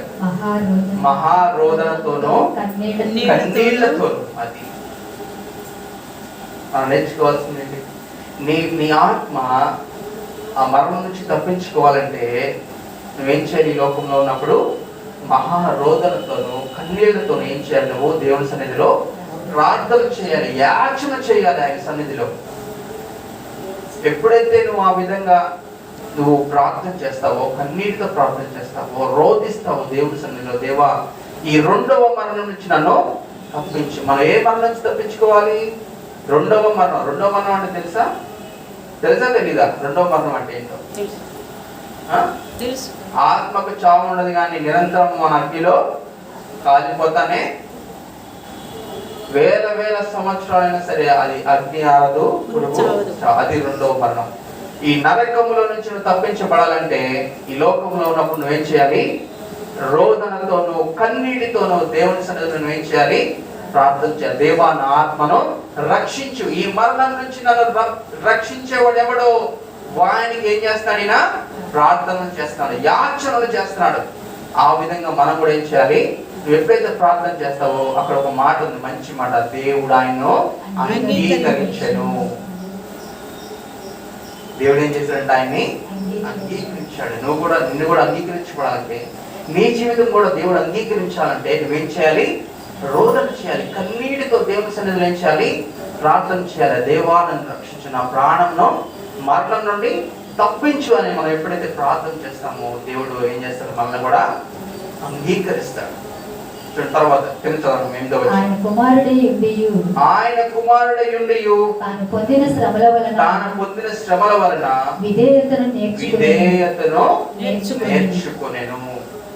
మహారోదనతోనూ కన్నీళ్లతోనూ. అది మనం నేర్చుకోవాల్సింది. నీ ఆత్మ ఆ మరణం నుంచి తప్పించుకోవాలంటే నువ్వేం చేయాలి? ఈ లోకంలో ఉన్నప్పుడు మహారోదనతోనూ కన్నీళ్లతోనూ ఏం చేయాలి? నువ్వు దేవుని సన్నిధిలో ప్రార్థన చేయాలి, యాచన చేయాలి ఆయన సన్నిధిలో. ఎప్పుడైతే నువ్వు ఆ విధంగా నువ్వు ప్రార్థన చేస్తావో, కన్నీటితో ప్రార్థన చేస్తావో, రోధిస్తావో దేవుడి సన్నిధిలో, దేవా ఈ రెండవ మరణం నుంచి నన్ను తప్పించు. మనం ఏ మరణం నుంచి తప్పించుకోవాలి? రెండవ మరణం. రెండవ మరణం అంటే తెలుసా తెలీదా? రెండవ మరణం అంటే ఏంటో తెలుసు. ఆత్మకు చావు ఉండదు, కానీ నిరంతరం మన అగ్నిలో కాలిపోతానే వేల సంవత్సరాలైనా సరే అది అగ్ని ఆరదు, అది రెండవ మరణం. ఈ నరకములో నుంచి నువ్వు తప్పించబడాలంటే ఈ లోకంలో ఉన్నప్పుడు నువ్వేం చేయాలి? రోదనతోనూ కన్నీటితోనూ దేవుని సన్నిధిలో నువ్వేం చేయాలి? ప్రార్థన చేయాలి. దేవా నా ఆత్మను రక్షించు, ఈ మరణం నుంచి నన్ను రక్షించేవాడు ఎవడో వానికి ఏం చేస్తాడు? ఈయన ప్రార్థనలు చేస్తున్నాడు, యాచనలు చేస్తున్నాడు. ఆ విధంగా మనం కూడా ఏం చేయాలి? నువ్వు ఎప్పుడైతే ప్రార్థన చేస్తావో అక్కడ ఒక మాట ఉంది, మంచి మాట. దేవుడు ఆయన్ను అంగీకరించెను. దేవుడు ఏం చేశాడంటే ఆయన్ని అంగీకరించాడు. నిన్ను కూడా అంగీకరించుకోవాలంటే, నీ జీవితం కూడా దేవుడు అంగీకరించాలంటే నువ్వేం చేయాలి? రోదన చేయాలి, కన్నీటితో దేవుని సన్నిధిలో ఏం చేయాలి? ప్రార్థన చేయాలి. దేవా నన్ను రక్షించు, నా ప్రాణంను మరణం నుండి తప్పించు అని మనం ఎప్పుడైతే ప్రార్థన చేస్తామో దేవుడు ఏం చేస్తాడు? మనల్ని కూడా అంగీకరిస్తాడు. తర్వాత ఆయన కుమారుడై ఉండియు తాను పొందిన శ్రమల వలన విధేయతను నేర్చుకొనెను.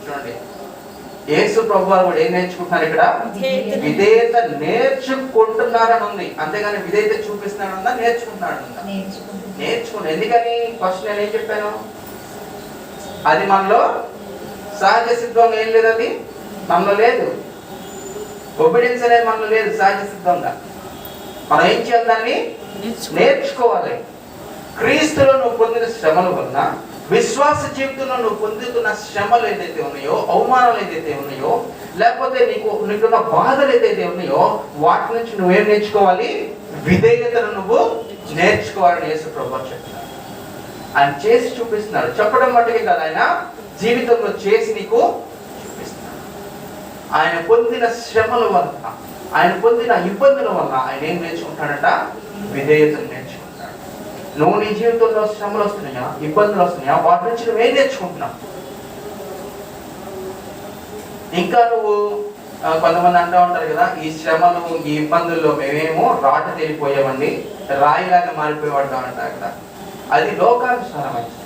చూడండి, యేసు ప్రభువారు కూడా ఏం నేర్చుకుంటున్నారు? ఇక్కడ విధేయత నేర్చుకుంటున్నారని ఉంది. అంతేగాని విధేయత చూపిస్తున్నాడు నేర్చుకుంటున్నాడు నేర్చుకుని. ఎందుకని? ఫస్ట్ నేను ఏం చెప్పాను? అది మనలో సహజ సిద్ధంగా ఏం లేదు, అది మనలో లేదు. ఒబీడియన్స్ అనేది మనలో లేదు సహజ సిద్ధంగా. మనం ఏం చేయాలి? దాన్ని నేర్చుకోవాలి. క్రీస్తులో నువ్వు పొందిన శ్రమల వలన విశ్వాస జీవితంలో నువ్వు పొందుతున్న శ్రమలు ఏదైతే ఉన్నాయో, అవమానాలు ఏదైతే ఉన్నాయో, లేకపోతే నీకున్న బాధలు ఏదైతే ఉన్నాయో, వాటి నుంచి నువ్వేం నేర్చుకోవాలి? విధేయతను నువ్వు నేర్చుకోవాలని యేసు ప్రభువు చెప్తున్నాడు. ఆయన చేసి చూపిస్తున్నాడు. చెప్పడం మట్టుకే కాదు, ఆయన జీవితంలో చేసి నీకు చూపిస్తున్నాడు. ఆయన పొందిన శ్రమల వల్ల, ఆయన పొందిన ఇబ్బందుల వల్ల ఆయన ఏం నేర్చుకుంటాడంట? విధేయతను నేర్చుకుంటాడు. నువ్వు నీ జీవితంలో శ్రమలు వస్తున్నాయా, ఇబ్బందులు వస్తున్నాయా, వాటి నుంచి నువ్వేం నేర్చుకుంటున్నావు? ఇంకా నువ్వు కొంతమంది అంటూ ఉంటారు కదా, ఈ శ్రమలు ఈ ఇబ్బందుల్లో మేమేమో రాట తేలిపోయామండి, రాయిలాగా మారిపోయేవాడు అంటారు కదా. అది లోకానుసారమైంది.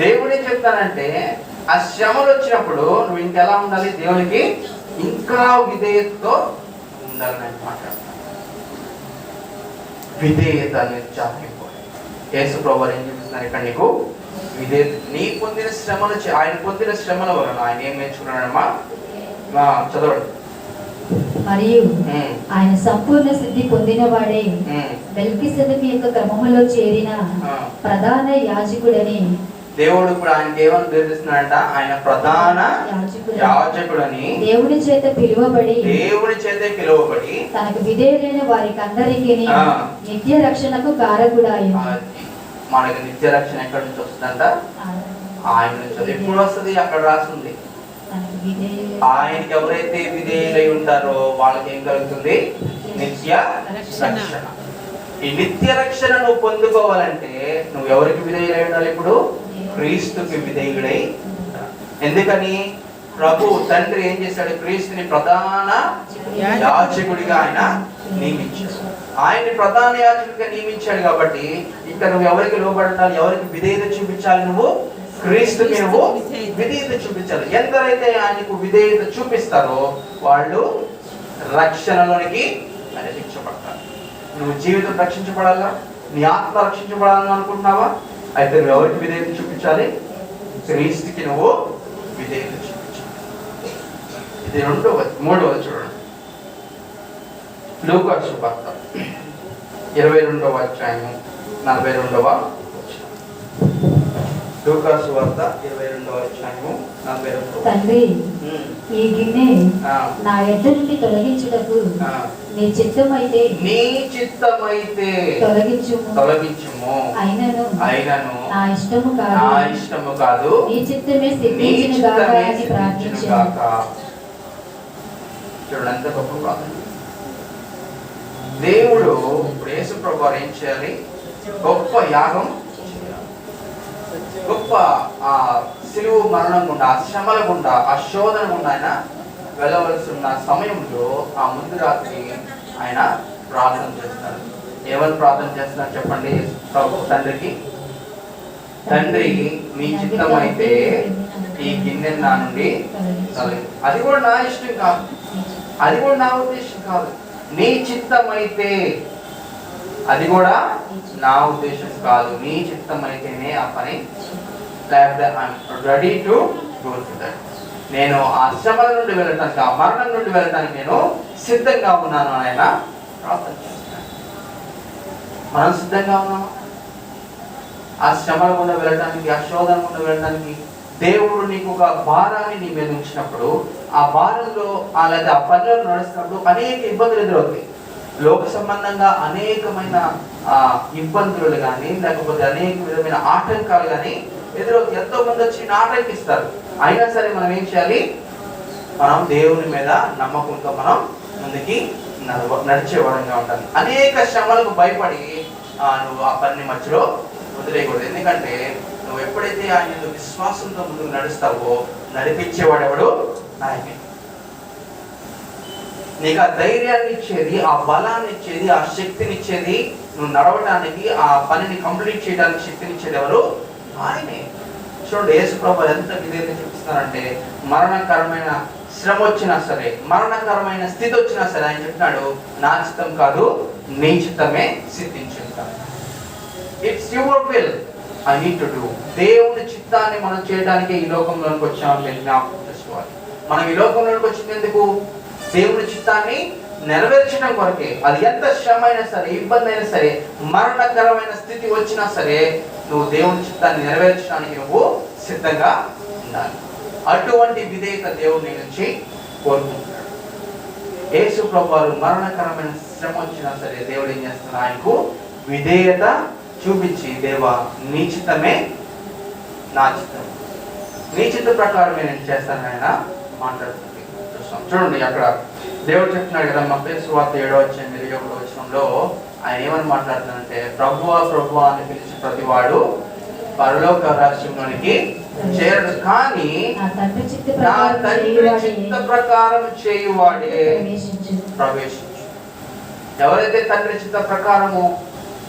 దేవుడు ఏం చెప్తానంటే, ఆ శ్రమలు వచ్చినప్పుడు నువ్వు ఇంకెలా ఉండాలి? దేవునికి ఇంకా విధేయతతో ఉండాలని మాట్లాడతాను. విధేయత నిరుత్సాహం. యేసు ప్రభువు ఏం చూపిస్తున్నారు ఇక్కడ? నీకు విధేయత. నీ పొందిన శ్రమలు, ఆయన పొందిన శ్రమల వలన ఆయన ఏం నేర్చుకున్నాడమ్మా? చదవండి. మరియు ఆయన సంపూర్ణ సిద్ధి పొందిన వాడే మెల్కీసెదెకు యొక్క క్రమములో చేరిన ప్రధాన యాజకుడని. దేవుడు ఇప్పుడు ఆయనకి ఏమని పేరుస్తున్నాడంట? ఆయన ప్రధాన యాజకుడని, దేవుని చేత పిలువబడి తనకు విధేయులైన వారికి అందరికీ నిత్య రక్షణకు కారకుడాయను. మనకి నిత్య రక్షణ ఎక్కడి నుంచి వస్తుందంట? ఆయన నుంచి. ఎప్పుడు వస్తుంది? అక్కడ రాస్తుంది. ఆయనకి ఎవరైతే విధేయులై ఉంటారో వాళ్ళకి ఏం కలుగుతుంది? నిత్య రక్షణ. ఈ నిత్య రక్షణ నువ్వు పొందుకోవాలంటే నువ్వు ఎవరికి విధేయులై ఉండాలి? ఇప్పుడు క్రీస్తుకి విధేయుడై. ఎందుకని? ప్రభు తండ్రి ఏం చేశాడు? క్రీస్తుని ప్రధాన యాజకుడిగా ఆయన నియమించాడు. ఆయన్ని ప్రధాన యాజకుడిగా నియమించాడు కాబట్టి ఇక్కడ నువ్వు ఎవరికి లోబడాలి? ఎవరికి విధేయత చూపించాలి? నువ్వు క్రీస్తుకి నువ్వు విధేయత చూపించాలి. ఎందరైతే ఆయనకు విధేయత చూపిస్తారో వాళ్ళు రక్షణలోనికి రక్షించబడతారు. నువ్వు జీవితం రక్షించబడాలా, నీ ఆత్మ రక్షించబడాలని అనుకుంటున్నావా? అయితే నువ్వు ఎవరికి విధేయత చూపించాలి? క్రీస్తుకి నువ్వు విధేయత చూపించాలి. ఇది మూడవది చూడండి. లూకా సువార్త 22వ అధ్యాయము 42వ వచనం. లూకా సువార్త 22వ అధ్యాయము 42వ. తండ్రి, ఈ గిన్నె నా ఎద్ద నుండి తొలగించుటకు నీ చిత్తమైతే తొలగించుము. అయినను నా ఇష్టము కాదు నీ చిత్తమే సిద్ధించును గాక అని ప్రార్థించాను. చూడండి ఎంత గొప్ప ప్రార్థన. దేవుడు ఇప్పుడు యేసు ప్రభువు ఏం చేయాలి? గొప్ప యాగం, గొప్ప ఆ సిలువ మరణం గుండా, ఆ శ్రమల గుండా, ఆ శోధన గుండా ఆయన వెళ్ళవలసి ఉన్న సమయంలో ఆ ముందు రాత్రి ఆయన ప్రార్థన చేస్తారు. ఏమని ప్రార్థన చేస్తున్నారు చెప్పండి? ప్రభు తండ్రికి, తండ్రి నీ చిత్తం అయితే ఈ గిన్నె నా నుండి తొలగించు. అది కూడా నా ఇష్టం కాదు, అది కూడా నా ఉద్దేశం కాదు. నీ చిత్తం అయితే, అది కూడా నా ఉద్దేశం కాదు. నీ చిత్తం అయితేనే ఆ పని, లేకపోతే I'm ready to go to that. నేను ఆ శ్రమల నుండి వెళ్ళటానికి, ఆ మరణం నుండి వెళ్ళటానికి నేను సిద్ధంగా ఉన్నాను అని ఆయన ప్రార్థన చేస్తున్నాను. మనం సిద్ధంగా ఉన్నాము ఆ శ్రమల గుండా వెళ్ళటానికి, ఆ శోధన గుండా వెళ్ళడానికి? దేవుడు నీకు ఒక భారాన్ని నీ మీద ఉంచినప్పుడు, ఆ భారంలో లేదా ఆ పనులను నడుస్తున్నప్పుడు అనేక ఇబ్బందులు ఎదురవుతాయి. లోక సంబంధంగా అనేకమైన ఇబ్బందులు కానీ, లేకపోతే అనేక విధమైన ఆటంకాలు కానీ ఎదురవుతాయి. ఎంతో మంది వచ్చి ఆటంకిస్తారు. అయినా సరే మనం ఏం చేయాలి? మనం దేవుని మీద నమ్మకంతో మనం ముందుకి నడిచేవాడంగా ఉండాలి. అనేక శ్రమలకు భయపడి నువ్వు ఆ పని మధ్యలో వదిలేయకూడదు. ఎందుకంటే నువ్వు ఎప్పుడైతే ఆయన విశ్వాసంతో ముందుకు నడుస్తావో నడిపించేవాడెవడు? ఆయనే. నీకు ఆ ధైర్యాన్ని ఇచ్చేది, ఆ బలాన్ని ఇచ్చేది, ఆ శక్తిని ఇచ్చేది, నువ్వు నడవడానికి, ఆ పనిని కంప్లీట్ చేయడానికి శక్తిని ఇచ్చేది ఎవరు? ఆయనే. చూడండి, యేసు ప్రభువు ఎంత విధేయత చూపిస్తున్నారంటే, మరణకరమైన శ్రమ వచ్చినా సరే, మరణకరమైన స్థితి వచ్చినా సరే ఆయన చెప్తున్నాడు, నా చిత్తం కాదు నీ చిత్తమే సిద్ధించుంటాను. It's your will, I need to do. దేవుని చిత్తాన్ని మనం చేయడానికి ఈ లోకంలోనికి వచ్చామని జ్ఞాపకం చేసుకోవాలి. మనం ఈ లోకంలోనికి వచ్చింది ఎందుకు? దేవుని చిత్తాన్ని నెరవేర్చడం కొరకే. అది ఎంత శ్రమ అయినా సరే, ఇబ్బంది అయినా సరే, మరణకరమైన స్థితి వచ్చినా సరే, నువ్వు దేవుని చిత్తాన్ని నెరవేర్చడానికి నువ్వు సిద్ధంగా ఉండాలి. అటువంటి విధేయత దేవుని నుంచి కోరుకుంటున్నాడు. యేసు ప్రభువారు మరణకరమైన శ్రమ వచ్చినా సరే దేవుడు ఏం చేస్తున్నాడు? ఆయనకు విధేయత చూపించి, దేవా నీ చిత్తమే నా చిత్తం, నీ చిత్త ప్రకారమే నేను చేస్తానని ఆయన మాట్లాడుతుంది. చూడండి, అక్కడ దేవుడు చెప్తున్నాడు కదా, మత్తయి సువార్త 7:21 ఆయన ఏమని మాట్లాడుతున్నాడంటే, ప్రభువా ప్రభువా అని పిలిచి ప్రతివాడు పరలోక రాజ్యంలోనికి చేరడు, కానీ నా తండ్రి చిత్త ప్రకారం చేయువాడే ప్రవేశించు. ఎవరైతే తండ్రి చిత్త ప్రకారము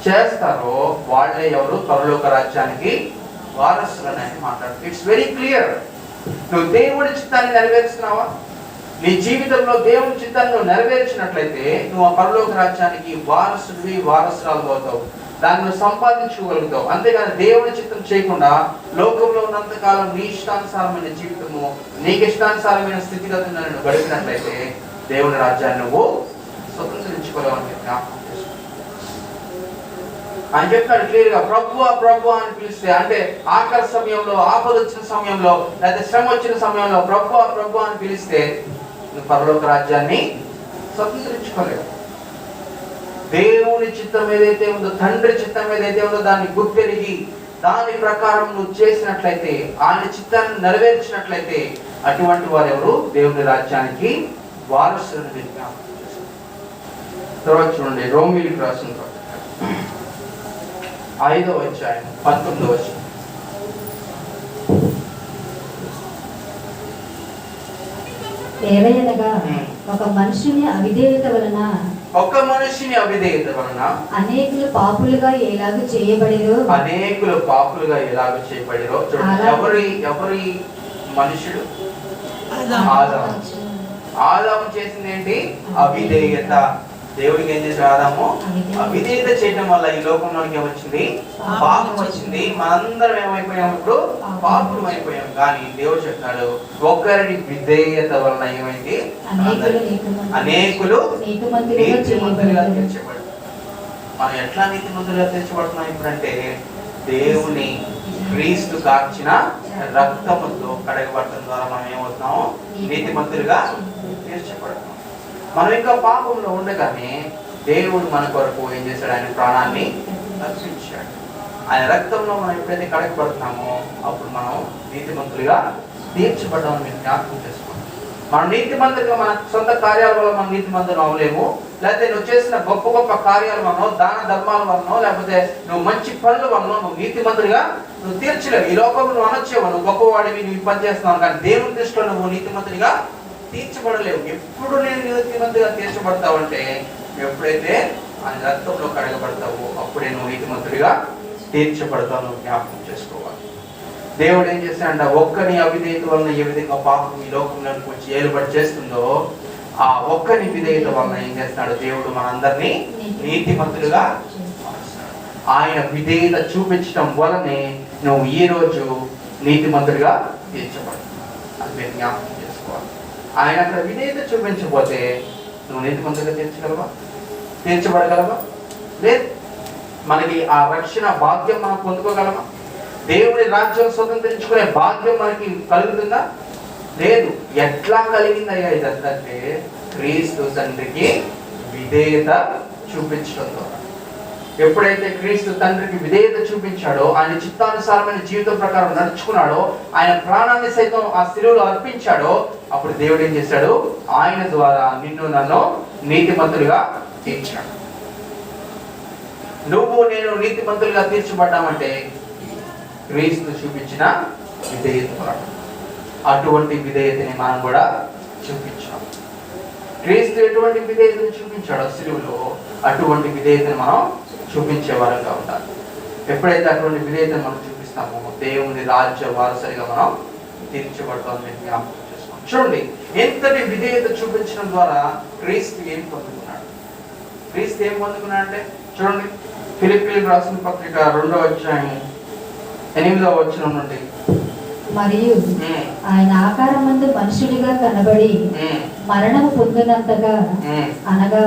చేస్తారో వాళ్ళే ఎవరు? పరలోక రాజ్యానికి వారసులని ఆయన మాట్లాడుతుంది. It's very clear. నువ్వు దేవుడి చిత్తాన్ని నెరవేరుస్తున్నావా? నీ జీవితంలో దేవుని చిత్తాన్ని నువ్వు నెరవేర్చినట్లయితే నువ్వు ఆ పరలోక రాజ్యానికి వారసుడివి, వారసురాలు అవుతావు. దాన్ని నువ్వు సంపాదించుకోగలుగుతావు. అంతేగాని దేవుని చిత్తం చేయకుండా లోకంలో ఉన్నంత కాలం నీ ఇష్టానుసారమైన జీవితము, నీకు ఇష్టానుసారమైన స్థితిగతులను నువ్వు గడిపినట్లయితే దేవుని రాజ్యాన్ని నువ్వు స్వతంత్రించుకోలేవని జ్ఞాపకం చేసుకో. ఆయన చెప్తాడు క్లియర్ గా, ప్రభువా ప్రభువా అని పిలిస్తే, అంటే ఆకలి సమయంలో, ఆపద వచ్చిన సమయంలో, లేదా శ్రమ వచ్చిన సమయంలో ప్రభువా ప్రభువా అని పిలిస్తే నువ్వు పరలోక రాజ్యాన్ని స్వతంత్రించుకోలేవు. దేవుని చిత్తం ఏదైతే ఉందో, తండ్రి చిత్తం ఏదైతే ఉందో దాన్ని గుర్తెరిగి దాని ప్రకారం నువ్వు చేసినట్లయితే, ఆయన చిత్తాన్ని నెరవేర్చినట్లయితే అటువంటి వారు ఎవరు? దేవుని రాజ్యానికి వారసులను. తర్వాత చూడండి, రోమీయులకు రాసిన 5:19. ఏలయనగా ఒక మనిషిని అవిధేయత వలన అనేకులు పాపులుగా ఎలాగూ చేయబడిరో ఎవరి మనుషుడు? ఆదాము చేసింది ఏంటి? అవిధేయత. దేవుడికి ఏం చేశాడు? ఆదాము అవిధేయత చేయడం వల్ల ఈ లోకంలోకి ఏమొచ్చింది? పాపం వచ్చింది. మనందరం ఏమైపోయాం? ఇప్పుడు పాపులం అయిపోయాం. కానీ దేవుడు చెప్తాడు, ఒక్కరి విధేయత వలన ఏమైంది? అనేకులు నీతిమంతులుగా తీర్చబడ్డారు. మనం ఎట్లా నీతిమంతులుగా తీర్చబడుతున్నాం ఇప్పుడంటే, దేవుని క్రీస్తు కార్చిన రక్తముతో కడగబడటం ద్వారా మనం ఏమవుతున్నాము? నీతిమంతులుగా తీర్చబడుతున్నాం. మనం ఇంకా పాపంలో ఉండగానే దేవుడు మన కొరకు ఏం చేశాడు? ఆయన ప్రాణాన్ని రక్షించాడు. ఆయన రక్తంలో మనం ఎప్పుడైతే కడగబడుతున్నామో అప్పుడు మనం నీతిమంతులుగా తీర్చబడ్డామని మేము జ్ఞాపకం చేసుకోండి. మనం నీతిమంతులుగా మన సొంత కార్యాల వల్ల మనం నీతిమంతులు అవ్వలేము. లేకపోతే నువ్వు చేసిన గొప్ప గొప్ప కార్యాల వలనో, దాన ధర్మాల వలనో, లేకపోతే నువ్వు మంచి పనుల వలనో నువ్వు నీతిమంతులుగా నువ్వు తీర్చలేవు. ఈ లోకంలో నువ్వు అనొచ్చేవు, నువ్వు గొప్పవాడివి, నువ్వు పని చేస్తున్నావు. కానీ దేవుని దృష్టిలో నువ్వు నీతిమంతులుగా తీర్చబడలేవు. ఎప్పుడు నేను నీతిమంతుగా తీర్చబడతావంటే ఎప్పుడైతే ఆయన రక్తంలో కడగబడతావో అప్పుడే నువ్వు నీతిమంతుడిగా తీర్చబడతావు. జ్ఞాపకం చేసుకోవాలి. దేవుడు ఏం చేస్తాడంట? ఒక్కని అవిధేయత వలన ఏ విధంగా పాపం ఈ లోకంలోకి వచ్చి ఏలుబడి చేస్తుందో, ఆ ఒక్కని విధేయత వలన ఏం చేస్తున్నాడు? దేవుడు మనందరినీ నీతిమంతులుగా ఆయన విధేయత చూపించడం వలనే నువ్వు ఈ రోజు నీతిమంతుడిగా తీర్చబడుతున్నావు. అది మీరు జ్ఞాపకం చేసుకోవాలి. ఆయన అక్కడ విధేయత చూపించకపోతే నువ్వు నీతిమంతులుగా తీర్చబడగలవా? లేదు. మనకి ఆ రక్షణ భాగ్యం మనం పొందుకోగలమా? దేవుని రాజ్యం స్వతంత్రించుకునే భాగ్యం మనకి కలుగుతుందా? లేదు. ఎట్లా కలిగిందయ్యా ఇదంతా అంటే క్రీస్తు తండ్రికి విధేయత చూపించడం ద్వారా. ఎప్పుడైతే క్రీస్తు తండ్రికి విధేయత చూపించాడో, ఆయన చిత్తానుసారమైన జీవితం ప్రకారం నడుచుకున్నాడో, ఆయన ప్రాణాన్ని సైతం ఆ శిలువలో అర్పించాడో, అప్పుడు దేవుడు ఏం చేశాడు? ఆయన ద్వారా నిన్ను నన్ను నీతిమంతులుగా తీర్చాడు. నువ్వు నేను నీతిమంతులుగా తీర్చబడ్డామంటే క్రీస్తు చూపించిన విధేయత ద్వారా. అటువంటి విధేయతని మనం కూడా చూపించాం. క్రీస్తు ఎటువంటి విధేయతను చూపించాడో శిలువలో, అటువంటి విధేయతను మనం చూపించే వారంగా ఉండాలి. ఎప్పుడైతే అటువంటి విధేయతను మనం చూపిస్తామో దేవుని రాజ్య వారసులుగా మనం తీర్చబడతామని జ్ఞాపకం చేసుకోండి. చూడండి, ఎంతటి విధేయత చూపించడం ద్వారా క్రీస్తు ఏం పొందుకున్నాడు? క్రీస్తు ఏం పొందుకున్నాడు అంటే చూడండి, ఫిలిప్పీయులకు రాసిన పత్రిక 2వ అధ్యాయం 8వ వచనం నుండి మరియు ఆయన ఆకారమందు మనుషుడిగా కనబడి మరణము పొందినంతగా, అనగా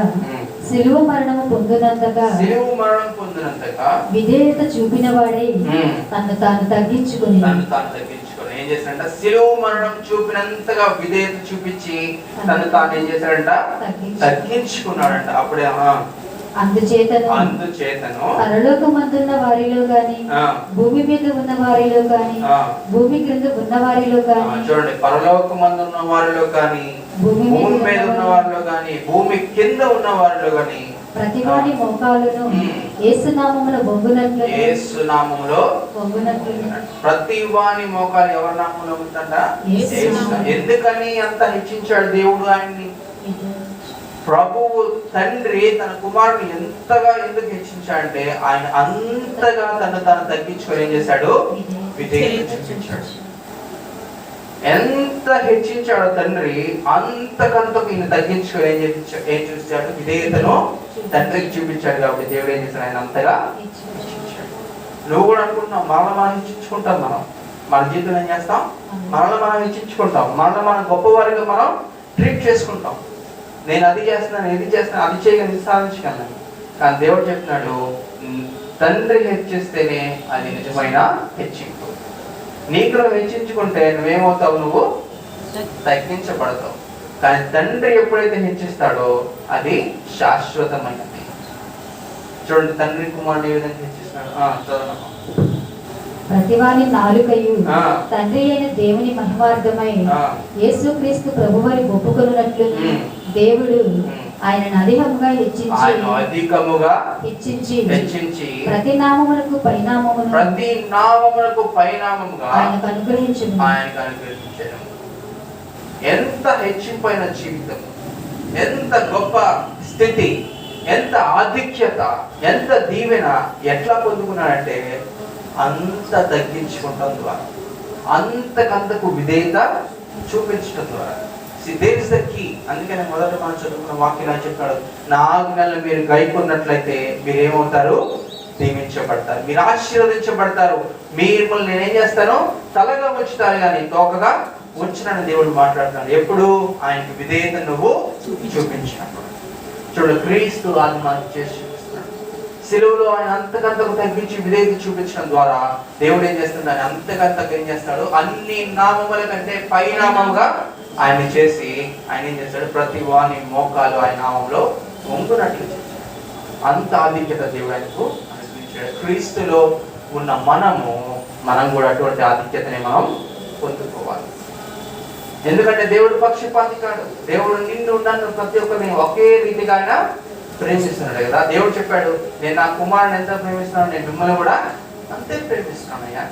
సిలువ మరణము పొందినంతగా విధేయత చూపిన వాడే తను తాను తగ్గించుకుని ఏం చేశాడంట? సిలువ మరణం చూపినంతగా విధేయత చూపించి తను తాను ఏం చేశాడంట? తగ్గించుకున్నాడంట. అప్పుడే అందుచేతను పరలోకమందున్న వారిలో గాని, భూమి మీద ఉన్న వారిలో గాని, భూమి క్రింద ఉన్న వారిలో గాని, చూడండి, పరలోకమందున్న వారిలో గాని, భూమి మీద ఉన్న వారిలో గాని, భూమి కింద ఉన్న వారిలో గాని ప్రతివాని మోకాలును యేసు నామములో వంగునట్లు, యేసు నామములో వంగునట్లు. ప్రతివాని మోకాలు ఎవరి నామములో ఉందంట? ఎందుకని అంత హెచ్చించాడు దేవుడు ఆయన్ని? ప్రభువు తండ్రి తన కుమారుని ఎంతగా ఎందుకు హెచ్చించాడంటే, ఆయన అంతగా తను తాను తగ్గించుకొని ఏం చేశాడు? విధేయత చూపించాడు. ఎంత హెచ్చించాడో తండ్రి, అంతకంతకు ఈయన తగ్గించుకొని ఏం చూపించాడు? విధేయతను తండ్రికి చూపించాడు. కాబట్టి దేవుడు ఏం చేశాడు? ఆయన అంతగా హెచ్చించాడు. నువ్వు కూడా అనుకుంటున్నావు, మనల్ని మనం హెచ్చించుకుంటాం. మన జీవితం ఏం చేస్తాం? మనల్ని మనం హెచ్చించుకుంటాం. మనల్ని మనం గొప్పవారిగా మనం ట్రీట్ చేసుకుంటాం. నేను అది చేస్తున్నాను, ఇది చేస్తున్నాను, అది చేయగలను, ఇది సాధించగలను. కానీ దేవుడు చెప్తున్నాడు, తండ్రి హెచ్చిస్తేనే అది నిజమైన హెచ్చింపు. నీకు నువ్వు హెచ్చించుకుంటే నువ్వేమవుతావు? నువ్వు తగ్గించబడతావు. కానీ తండ్రి ఎప్పుడైతే హెచ్చిస్తాడో అది శాశ్వతమైనది. చూడండి, తండ్రి కుమారుని ఏ విధంగా హెచ్చిస్తాడు? చదవనమ్మా. ప్రతివాని నాలుకయు తండ్రి అయిన దేవుని మహిమార్థమై యేసుక్రీస్తు ప్రభువని ఒప్పుకొనున్నట్లు దేవుడు ఆయనను అధికముగా హెచ్చించి ప్రతి నామమునకు పైనామముగా ఆయనకు అనుగ్రహించును. ఎంత హెచ్చింపైన జీవితం, ఎంత గొప్ప స్థితి, ఎంత ఆధిక్యత, ఎంత దీవెన ఎట్లా పొందుకున్నాడంటే, అంత తగ్గించుకుంటాం ద్వారా, అంతకంతకు విధేయత చూపించడం ద్వారా. There is the key. అందుకని మొదట మనం చదువుకున్న వాక్యం చెప్పాడు, నా ఆజ్ఞలను మీరు గైకొన్నట్లయితే మీరు ఏమవుతారు? దీవించబడతారు, మీరు ఆశీర్వదించబడతారు. మిమ్మల్ని నేనేం చేస్తాను? తలగా ఉంచుతాను కానీ తోకగా ఉంచునని దేవుడు మాట్లాడుతున్నాడు. ఎప్పుడు? ఆయనకి విధేయత నువ్వు చూపించినప్పుడు. చూడు, క్రీస్తు ఆత్మ చేసి చూపిస్తున్నాడు. సిలువలో ఆయన అంతకంతకు తగ్గించి విధేయత చూపించడం ద్వారా దేవుడు ఏం చేస్తున్నాడు? ఆయన అంతకంతకు ఏం చేస్తాడు? అన్ని నామముల కంటే పైనామముగా ఆయన చేసి ఆయన ఏం చేస్తాడు? ప్రతి వాని మోకాలు ఆయన నామంలో వంగునట్లు చేశాడు. అంత ఆధిక్యత దేవుడు ఆయనకు అనుగ్రహించాడు. క్రీస్తులో ఉన్న మనం కూడా అటువంటి ఆధిక్యతని మనం పొందుకోవాలి. ఎందుకంటే దేవుడు పక్షపాతి కాదు. దేవుడు నిన్ను నన్ను ప్రతి ఒక్కరిని ఒకే రీతిగా ఆయన ప్రేమిస్తున్నాడు కదా. దేవుడు చెప్పాడు, నేను నా కుమారుని ఎంత ప్రేమిస్తున్నాను, నేను మిమ్మల్ని కూడా అంతే ప్రేమిస్తున్నానయ్యా.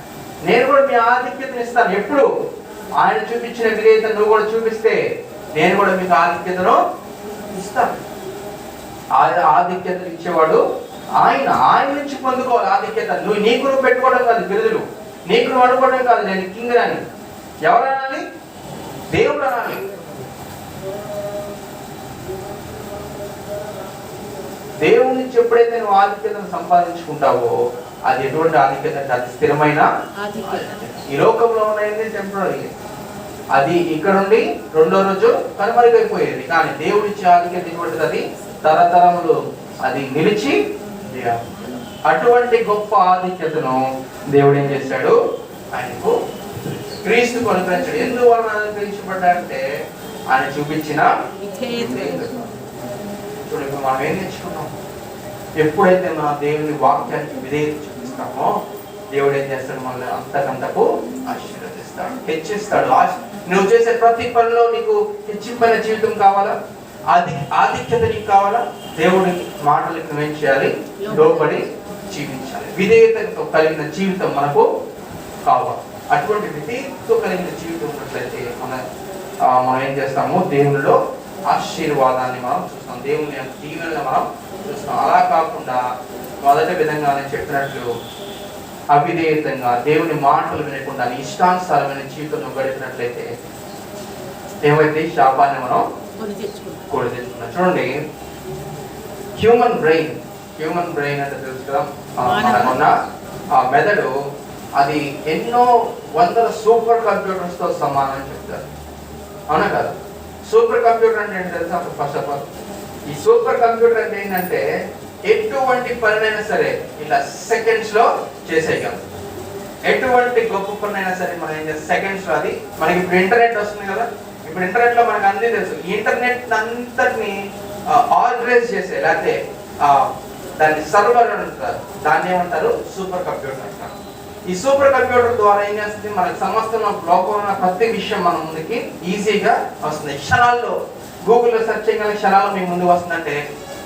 నేను కూడా మీ ఆధిక్యతను ఇస్తాను. ఎప్పుడు? ఆయన చూపించిన విధేయత నువ్వు కూడా చూపిస్తే నేను కూడా మీకు ఆధిక్యతను ఇస్తాను. ఆధిక్యతను ఇచ్చేవాడు ఆయన నుంచి పొందుకోవాలి ఆధిక్యత. నీకు నువ్వు పెట్టుకోవడం కాదు బిరుదులు, నీకు నువ్వు అనుకోవడం కాదు నేను కింగ్ అని. ఎవరు అనాలి? దేవుడు అనాలి. దేవుడి నుంచి ఎప్పుడైతే నువ్వు ఆధిక్యతను సంపాదించుకుంటావో అది ఎటువంటి ఆధిక్యత అంటే అది స్థిరమైన. ఈ లోకంలో ఉన్నది టెంపరీ. అది ఇక్కడ నుండి రెండో రోజు కనుమరుగైపోయేది. కానీ దేవుడిచ్చే ఆధిక్యత ఎటువంటిది? అది తరతరములు అది నిలిచి. అటువంటి గొప్ప ఆధిక్యతను దేవుడు ఏం చేశాడు? ఆయనకు క్రీస్తుకు అనుగ్రహించాడు. ఎందువలన అనుగ్రహించబడ్డాడంటే ఆయన చూపించిన. చూడండి, మనం ఏం నేర్చుకున్నాం? ఎప్పుడైతే మన దేవుని వాక్యానికి విధేయత చూపిస్తామో దేవుడు ఏం చేస్తాడు? మనల్ని అంతకంతకు ఆశీర్వదిస్తాడు, హెచ్చిస్తాడు. నువ్వు చేసే ప్రతి పనిలో నీకు హెచ్చింపైన జీవితం కావాలా? ఆధిక్యత నీకు కావాలా? దేవుడి మాటలకు నువ్వేం చేయాలి? లోబడి జీవించాలి. విధేయతతో కలిగిన జీవితం మనకు కావాలి. అటువంటి విధేయతతో కలిగిన జీవితం ఉన్నట్లయితే మనం ఏం చేస్తాము? దేవునిలో ఆశీర్వాదాన్ని మనం చూస్తాం, దేవుని దీవెనలు మనం చూస్తాం. అలా కాకుండా మొదటి విధంగా నేను చెప్పినట్లు అవిధేయతంగా దేవుని మాటలు వినకుండా ఇష్టానుసారమైన జీవితం గడిపినట్లయితే ఏమైతే శాపాన్ని మనం కొని తెచ్చుకున్నాం. చూడండి, హ్యూమన్ బ్రెయిన్ అంటే తెలుసు కదా, మనకున్న ఆ మెదడు అది ఎన్నో వందల సూపర్ కంప్యూటర్స్తో సమానం అని చెప్తారు. అవునా కదా? సూపర్ కంప్యూటర్ అంటే ఏంటి తెలుసా? ఫస్ట్ ఆఫ్ ఆల్ ఈ సూపర్ కంప్యూటర్ అంటే ఏంటంటే ఎటువంటి పనినైనా సరే ఇలా సెకండ్స్ లో చేసేయగలం. ఎటువంటి గొప్ప పనైనా సరే మనం ఏం చేస్తాం సెకండ్స్ లో. అది మనకి ఇప్పుడు ఇంటర్నెట్ వస్తుంది కదా, ఇప్పుడు ఇంటర్నెట్ లో మనకు అన్నీ తెలుసు. ఈ ఇంటర్నెట్ అంతటిని ఆర్గనైజ్ చేసే, లేకపోతే దాన్ని సర్వర్ అంటారు, దాన్ని ఏమంటారు? సూపర్ కంప్యూటర్ అంటారు. ఈ సూపర్ కంప్యూటర్ ద్వారా ఏం చేస్తుంది? మనకు సమస్తంలో లోకంలో ఉన్న ప్రతి విషయం మన ముందుకి ఈజీగా వస్తుంది. క్షణాల్లో గూగుల్లో సెర్చ్ చేయగల క్షణాల్లో మీ ముందుకు వస్తుందంటే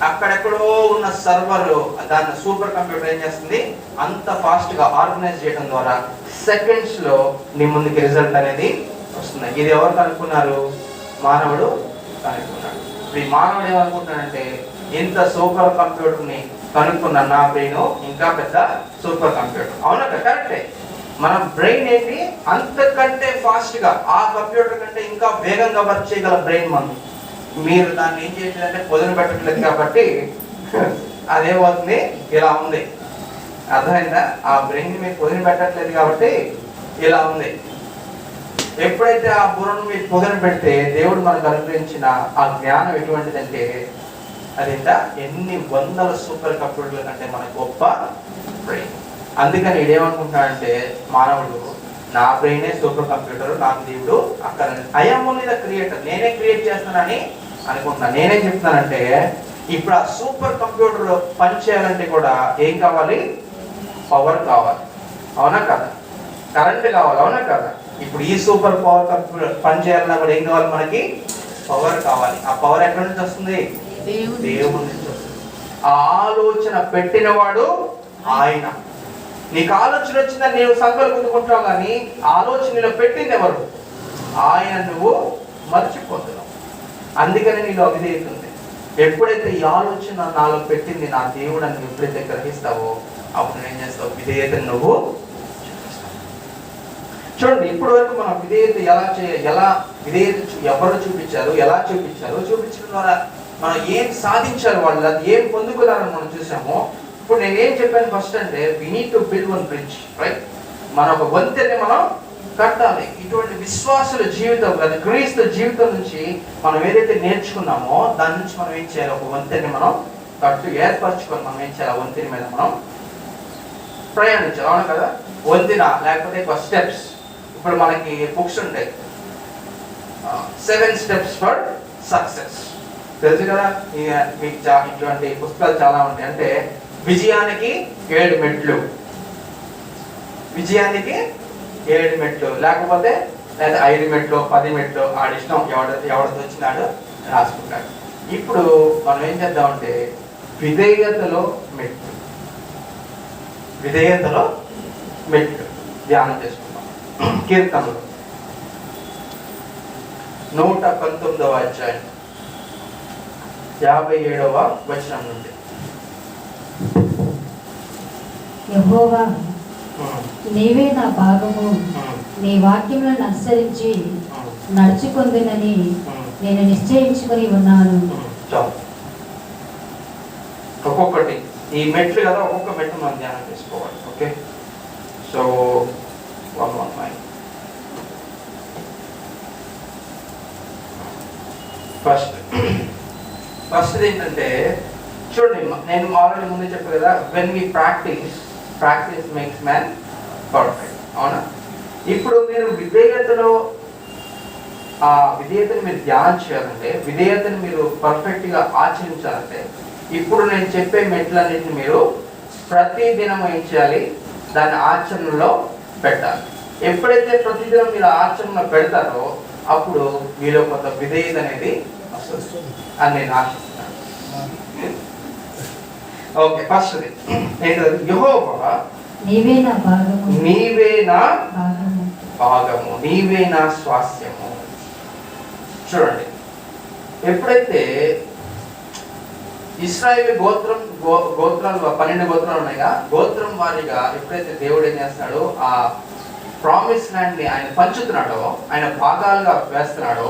అక్కడెక్కడో ఉన్న సర్వర్ దాన్ని సూపర్ కంప్యూటర్ ఏం చేస్తుంది? అంత ఫాస్ట్ గా ఆర్గనైజ్ చేయడం ద్వారా సెకండ్స్ లో నీ ముందుకి రిజల్ట్ అనేది వస్తుంది. ఇది ఎవరు కనుక్కున్నారు? మానవుడు కనుక్కున్నాడు. ఈ మానవుడు ఏమనుకుంటున్నాడంటే ఇంత సూపర్ కంప్యూటర్ ని కనుక్కున్న నా బ్రెయిన్ ఇంకా పెద్ద సూపర్ కంప్యూటర్. అవునా? కరెక్టే. మన బ్రెయిన్ ఏంటి? అంతకంటే ఫాస్ట్ గా ఆ కంప్యూటర్ కంటే ఇంకా వేగంగా వర్క్ చేయగల బ్రెయిన్ మనం. మీరు దాన్ని ఏం చేయట్లేదంటే పొదును పెట్టట్లేదు కాబట్టి అదేమవుతుంది? ఇలా ఉంది. అర్థమైందా? ఆ బ్రెయిన్ మీరు పొదును పెట్టట్లేదు కాబట్టి ఇలా ఉంది. ఎప్పుడైతే ఆ బుర్రను మీరు పొదును పెడితే దేవుడు మనకు అనుగ్రహించిన ఆ జ్ఞానం ఎటువంటిదంటే అది ఎన్ని వందల సూపర్ కంప్యూటర్ల కంటే మన గొప్ప బ్రెయిన్. అందుకని ఇదేమనుకుంటాడంటే మానవుడు నా బ్రెయినే సూపర్ కంప్యూటర్, నాకు దేవుడు అక్కడ ఐఎమ్ ఓన్లీ ద క్రియేటర్, నేనే క్రియేట్ చేస్తానని అనుకుంటున్నాను. నేనేం చెప్తున్నానంటే ఇప్పుడు ఆ సూపర్ కంప్యూటర్ పనిచేయాలంటే కూడా ఏం కావాలి? పవర్ కావాలి. అవునా కదా? కరెంట్ కావాలి. అవునా కదా? ఇప్పుడు ఈ సూపర్ పవర్ కంప్యూటర్ పనిచేయాలన్నా కూడా ఏం కావాలి? మనకి పవర్ కావాలి. ఆ పవర్ ఎక్కడి నుంచి వస్తుంది? దేవుడి నుంచి వస్తుంది. ఆ ఆలోచన పెట్టినవాడు ఆయన. నీకు ఆలోచన వచ్చిందని నీవు సంకల్పించుకుంటున్నావు, కానీ ఆలోచనలో పెట్టింది ఎవరు? ఆయన. నువ్వు మర్చిపోతున్నావు. అందుకని నీలో అవిధేయత ఉంది. ఎప్పుడైతే ఈ ఆలోచన నాలో పెట్టింది నా దేవుడు అని ఎప్పుడైతే గ్రహిస్తావో అప్పుడు నువ్వు ఏం చేస్తావు? విధేయతను నువ్వు చూపిస్తావు. చూడండి, ఇప్పటి వరకు మనం విధేయత ఎలా విధేయత ఎవరు చూపించారు, ఎలా చూపించడం ద్వారా మనం ఏం సాధించారు, వాళ్ళు అది ఏం పొందుకున్నారని మనం చూసాము. ఇప్పుడు నేను ఏం చెప్పాను ఫస్ట్ అంటే we need to build one bridge, right? మన ఒక వంతెని మనం కట్టాలి. ఇటువంటి విశ్వాసుల జీవితం, అది క్రీస్తు జీవితం నుంచి మనం ఏదైతే నేర్చుకున్నామో దాని నుంచి మనం ఏం చేయాలి? ఒక వంతెని మనం ఏర్పరచుకొని మనం ఏం చేయాలి? ఆ వంతెని మీద మనం ప్రయాణించాలి. అవును కదా? వంతెన లేకపోతే స్టెప్స్. ఇప్పుడు మనకి బుక్స్ ఉంటాయి, 7 steps ఫర్ సక్సెస్, తెలుసు కదా? మీకు ఇటువంటి పుస్తకాలు చాలా ఉంటాయి. అంటే విజయానికి 7 మెట్లు, విజయానికి 7 మెట్లు, లేకపోతే 5 మెట్లు, 10 మెట్లు, ఆడిష్టం ఎవడితో వచ్చినాడు రాసుకుంటాడు. ఇప్పుడు మనం ఏం చేద్దామంటే విధేయతలో మెట్లు ధ్యానం చేసుకుంటాం. కీర్తనలు 119వ అధ్యాయం 57వ వచనం నుండి. యెహోవా, నీవే నా భాగము, నీ వాక్యములను అనుసరించి నడుచుకొందునని నేను నిశ్చయించుకొని ఉన్నాను. ఒక్కొక్కటి ఈ మెట్లు కదా, ఒక్కొక్క మెట్లు మనం ధ్యానం చేసుకోవాలి. Okay, so 119. ఫస్ట్ ఏంటంటే చూడండి, నేను ఆల్రెడీ ముందే చెప్పాను కదా, when we practice makes man perfect. అవునా? ఇప్పుడు మీరు విధేయతని మీరు ధ్యానం చేయాలంటే, విధేయతని మీరు పర్ఫెక్ట్ గా ఆచరించాలంటే ఇప్పుడు నేను చెప్పే మెట్లన్నింటిని మీరు ప్రతిదినం ఏం చేయాలి? దాన్ని ఆచరణలో పెట్టాలి. ఎప్పుడైతే ప్రతిదినం మీరు ఆచరణలో పెడతారో అప్పుడు మీలో కొంత విధేయత అనేది వస్తుంది అని నేను ఆశిస్తున్నాను. ఓకే, ఫస్ట్ ఏంటది? యెహోవా, నీవే నా భాగము, నీవే నా భాగము, నీవే నా స్వాస్థ్యము. చూడండి, ఎప్పుడైతే ఇశ్రాయేలు గోత్రాలు 12 గోత్రాలు ఉన్నాయిగా, గోత్రం వారిగా ఎప్పుడైతే దేవుడు ఏం చేస్తున్నాడో ఆ ప్రామిస్ ల్యాండ్ ని ఆయన పంచుతున్నాడో, ఆయన భాగాలుగా వేస్తున్నాడో,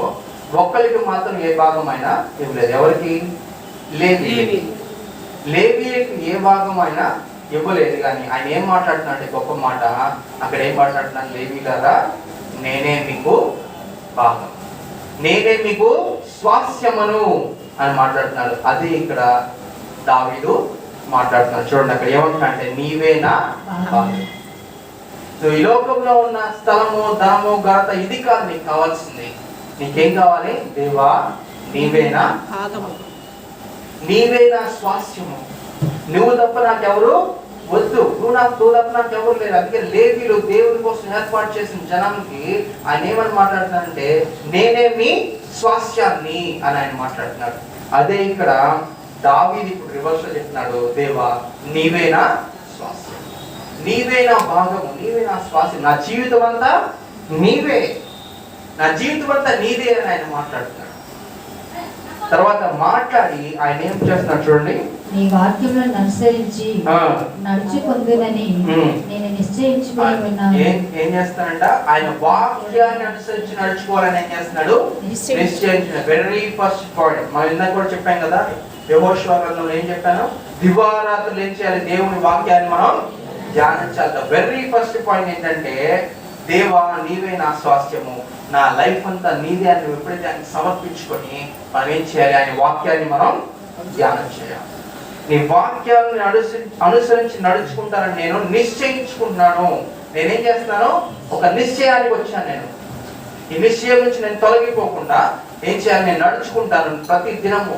ఒక్కరికి మాత్రం ఏ భాగం అయినా ఇవ్వలేదు. ఎవరికి? లేవీయులకు ఏ భాగం అయినా ఇవ్వలేదు. కానీ ఆయన ఏం మాట్లాడుతున్నాడు గొప్ప మాట, అక్కడ ఏం మాట్లాడుతున్నాడు, లేవీయులారా నేనే మీకు భాగం, నేనే మీకు స్వాస్యమును అని మాట్లాడుతున్నాడు. అదే ఇక్కడ దావీదు మాట్లాడుతున్నాడు. చూడండి అక్కడ ఏమంటున్నా అంటే నీవే నా భాగం. నువ్వు ఈ లోకంలో ఉన్న స్థలము, ధనము, ఘనత ఇది కాదు నీకు కావాల్సింది. నీకేం కావాలి? దేవా నీవే నా భాగము, నీవే నా స్వాస్యము, నువ్వు తప్ప నాకెవరు వద్దు, నువ్వు తప్ప నాకెవరు లేరు. అందుకే లేవీయులు దేవుని కోసం ఏర్పాటు చేసిన జనానికి ఆయన ఏమని మాట్లాడుతున్నాడంటే నేనే మీ స్వాస్యాన్ని అని ఆయన మాట్లాడుతున్నాడు. అదే ఇక్కడ దావీదు ఇప్పుడు రివర్స్ లో చెప్తున్నాడు, దేవా నీవే నా స్వాస్యం, నీవే నా భాగము, నీవే నా స్వాస్యం, నా జీవితం అంతా నీవే, నా జీవితం అంతా నీదే అని ఆయన మాట్లాడుతున్నాడు. తర్వాత మాట్లాడి ఆయన ఏం చేస్తున్నాడు చూడండి, నీ వాక్యములను అనుసరించి నడుచుకుందునని నేను నిశ్చయించుకొని ఉన్నాను. ఏం చేస్తానంట? ఆయన వాక్యాన్ని అనుసరించి నడుచుకోవాలని ఏం చేస్తున్నాడు? నిశ్చయించిన. వెరీ ఫస్ట్ పాయింట్ మనం ఇందాక కూడా చెప్పాం కదా, యెహోషువ గ్రంథంలో ఏం చెప్పాను, దివారాత్రులు ఏం చేయాలి? దేవుని వాక్యాన్ని మనం ధ్యానించాలి. వెరీ ఫస్ట్ పాయింట్ ఏంటంటే దేవా నీవే నా స్వాస్థ్యము, నా లైఫ్ అంతా నీదే అని నువ్వు ఎప్పుడైతే ఆయన సమర్పించుకొని మనం ఏం చేయాలి? ఆయన వాక్యాన్ని మనం ధ్యానం చేయాలి. నీ వాక్యాలను అనుసరించి నడుచుకుంటానని నేను నిశ్చయించుకుంటున్నాను. నేనేం చేస్తున్నాను? ఒక నిశ్చయానికి వచ్చాను. నేను ఈ నిశ్చయం నుంచి నేను తొలగిపోకుండా ఏం చేయాలి? నేను నడుచుకుంటాను. ప్రతి దినము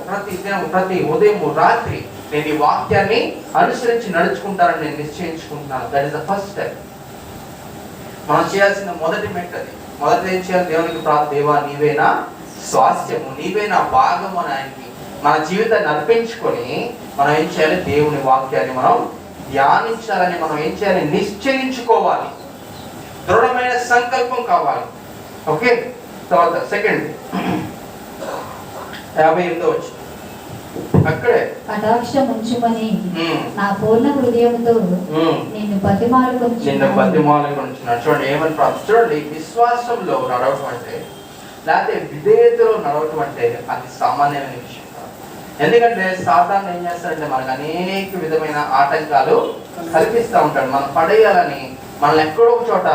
ప్రతి ఉదయము రాత్రి నేను ఈ వాక్యాన్ని అనుసరించి నడుచుకుంటానని నేను నిశ్చయించుకుంటున్నాను. That is the first step. మనం చేయాల్సిన మొదటి మెట్టు అది. మొదటి ఏం చేయాలి? దేవునికి దేవా నీవే నా స్వాస్థ్యము, నీవే నా భాగము అని ఆయనకి మన జీవితాన్ని అర్పించుకొని మనం ఏం చేయాలి? దేవుని వాక్యాన్ని మనం ధ్యానించాలని మనం ఏం చేయాలి? నిశ్చయించుకోవాలి. దృఢమైన సంకల్పం కావాలి. ఓకే. తర్వాత సెకండ్ 58వ వచనం అక్కడే కటాక్షం ఉంచుమని నా పూర్ణ హృదయంతో నిన్ను బతిమాలుకొనుచున్నాను. చూడండి ఏమని ప్రార్థన. చూడండి విశ్వాసంలో నడవటం అంటే లేకపోతే విధేయతలో నడవటం అంటే అది సామాన్యమైన విషయం కాదు. ఎందుకంటే సాతాను ఏం చేస్తాడంటే మనకు అనేక విధమైన ఆటంకాలు కల్పిస్తూ ఉంటాడు. మనం పడేయాలని మనల్ని ఎక్కడో ఒక చోట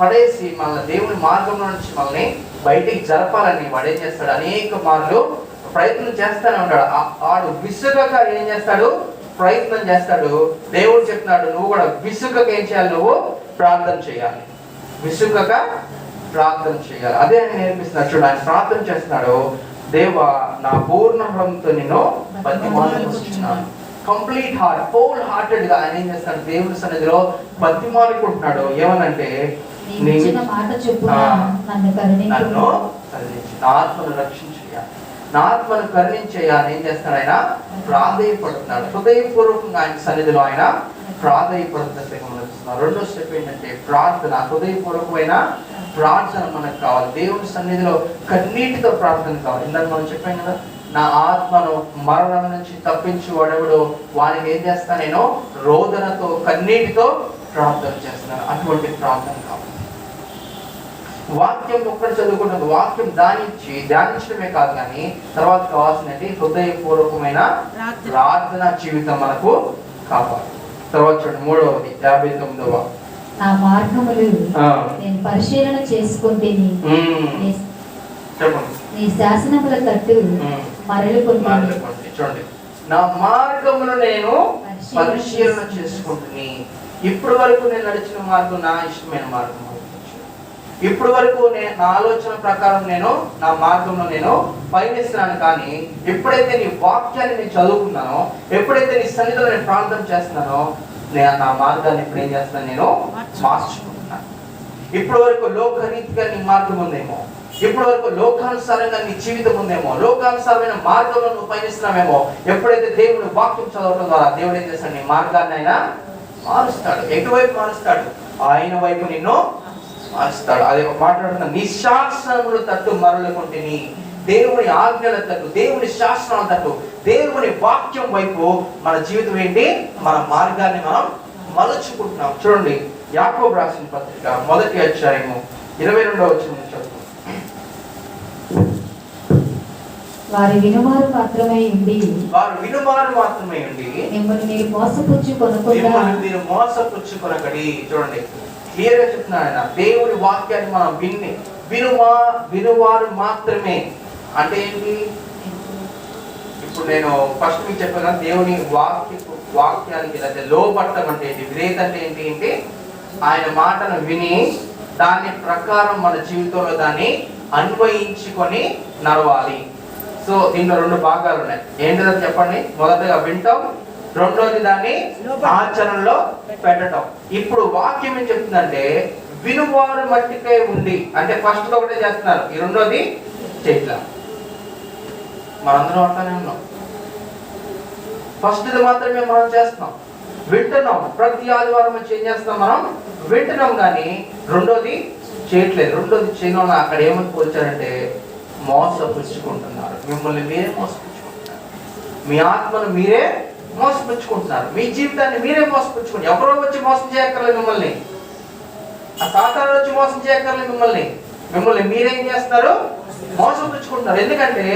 పడేసి మన దేవుని మార్గంలో నుంచి మనల్ని బయటికి జరపాలని వాడు ఏం చేస్తాడు? అనేక మార్లు ప్రయత్నం చేస్తూనే ఉంటాడు. వాడు విసుగక ఏం చేస్తాడు? ప్రయత్నం చేస్తాడు. దేవుడు చెప్తున్నాడు నువ్వు కూడా విసుగక ఏం చేయాలి? నువ్వు ప్రార్థన చేయాలి. విసుగక ప్రార్థన చేయాలి. అదే ఆయన నేర్పిస్తున్నాడు. చూడు ఆయన ప్రార్థన చేస్తున్నాడు, దేవా నా పూర్ణ హృదయంతో నిన్ను బతిమాలుకొనుచున్నాను. కంప్లీట్ హార్ట్, హోల్ హార్టెడ్ గా ఆయన ఏం చేస్తాడు? దేవుని సన్నిధిలో బతిమాలుకుంటున్నాడు. ఏమనంటే నన్ను కరుణించి నా ఆత్మను రక్షించేయ, నా ఆత్మను కరుణించేయ అని ఏం చేస్తాడు? ఆయన ప్రాధేయపడుతున్నాడు. హృదయపూర్వకంగా ఆయన సన్నిధిలో ఆయన ప్రాధేయపడుతున్నారు. రెండో స్టెప్ ఏంటంటే ప్రార్థన. హృదయపూర్వకమైన ప్రార్థన మనకు కావాలి. దేవుని సన్నిధిలో కన్నీటితో ప్రార్థన కావాలి. ఇందాక మనం చెప్పాం కదా, నా ఆత్మను మరణం నుంచి తప్పించి వాడెవడో వానికి ఏం చేస్తాను? నేను రోదనతో కన్నీటితో ప్రార్థన చేస్తున్నాను. అటువంటి ప్రార్థన కావాలి. వాక్యం ఒక్కటి చదువుకుంటుంది, వాక్యం ధ్యానించడమే కాదు, కానీ తర్వాత కావాల్సినది హృదయపూర్వకమైన ప్రార్థన జీవితం మనకు కావాలి. తర్వాత చూడండి 3వది 59వ నా మార్గములు నేను పరిశీలన చేసుకుంటే నీ శాసనముల తట్టు మరలుకొంటిని. చూడండి నా మార్గములు నేను పరిశీలన చేసుకుంటుని. ఇప్పటి వరకు నేను నడిచిన మార్గం నా ఇష్టమైన మార్గం. ఇప్పటి వరకు నా ఆలోచన ప్రకారం నేను నా మార్గంలో నేను పయనిస్తున్నాను. కానీ ఎప్పుడైతే నీ వాక్యాన్ని నేను చదువుకున్నానో, ఎప్పుడైతే నీ సన్నిధిలో నేను ప్రార్థన చేస్తున్నానో, నేను నా మార్గాన్ని ఇప్పుడు ఏం చేస్తాను? నేను మార్చుకుంటున్నాను. ఇప్పటి వరకు లోకరీతిగా నీ మార్గం ఉందేమో, ఇప్పటి వరకు లోకానుసారంగా నీ జీవితం ఉందేమో, లోకానుసారమైన మార్గంలో నువ్వు పయనిస్తున్నావేమో. ఎప్పుడైతే దేవుని వాక్యం చదవడం ద్వారా దేవుడు ఏం చేస్తాడు? నీ మార్గాన్ని ఆయన మారుస్తాడు. ఎటువైపు మారుస్తాడు? ఆయన వైపు నిన్ను మారుస్తాడు. అదే మాట్లాడుతున్నా, నీ శాసనముల తట్టు మరలుకొంటిని. దేవుని ఆజ్ఞల తట్టు, దేవుని శాసనాల తట్టు, దేవుని వాక్యం వైపు మన జీవితం ఏంటి? మన మార్గాన్ని మనం మలుచుకుంటున్నాం. చూడండి యాకోబు రాసిన పత్రిక 1వ అధ్యాయము 22వ వచనం చదువు. వారి వినువారు మాత్రమే ఉండి మిమ్మల్ని మీరు మోసపుచ్చుకొనకడి. చూడండి, క్లియర్ గా చెప్తున్నాడు ఆయన. దేవుడి వాక్యాన్ని మనం వినువారు మాత్రమే అంటే ఏంటి? ఇప్పుడు నేను ఫస్ట్ మీకు చెప్పాను, దేవుని వాక్యానికి అంటే లోపడటం అంటే ఏంటి, విధేయత అంటే ఏంటి అంటే ఆయన మాటను విని దాని ప్రకారం మన జీవితంలో దాన్ని అన్వయించుకొని నడవాలి. సో దీంట్లో 2 భాగాలు ఉన్నాయి. ఏంటిదో చెప్పండి. మొదటగా వింటాం, రెండోది దాన్ని ఆచరణలో పెట్టడం. ఇప్పుడు వాక్యం ఏం చెప్తుందంటే వినువారు మట్టికే ఉండి, అంటే ఫస్ట్ ఒకటే చేస్తున్నారు, ఈ రెండోది చేయట్లా. మనందరం అట్లానే ఉన్నాం. ఫస్ట్ మాత్రమే మనం చేస్తున్నాం, వింటున్నాం. ప్రతి ఆదివారం వచ్చి ఏం చేస్తున్నాం, మనం వింటున్నాం, కానీ రెండోది చేయట్లేదు. రెండోది చేయడం అక్కడ ఏమని పోల్చారంటే మోసపుచ్చుకుంటున్నారు. మిమ్మల్ని మీరే మోసపుచ్చుకుంటున్నారు, మీ ఆత్మను మీరే మోసపుచ్చుకుంటున్నారు, మీ జీవితాన్ని మీరే మోసపుచ్చుకుంటారు. ఎవరో వచ్చి మోసం చేయక్కర్లేదు మిమ్మల్ని, ఆ సాతానుడు వచ్చి మోసం చేయక్కర్లేదు మిమ్మల్ని మీరేం చేస్తారు, మోసపుచ్చుకుంటున్నారు. ఎందుకంటే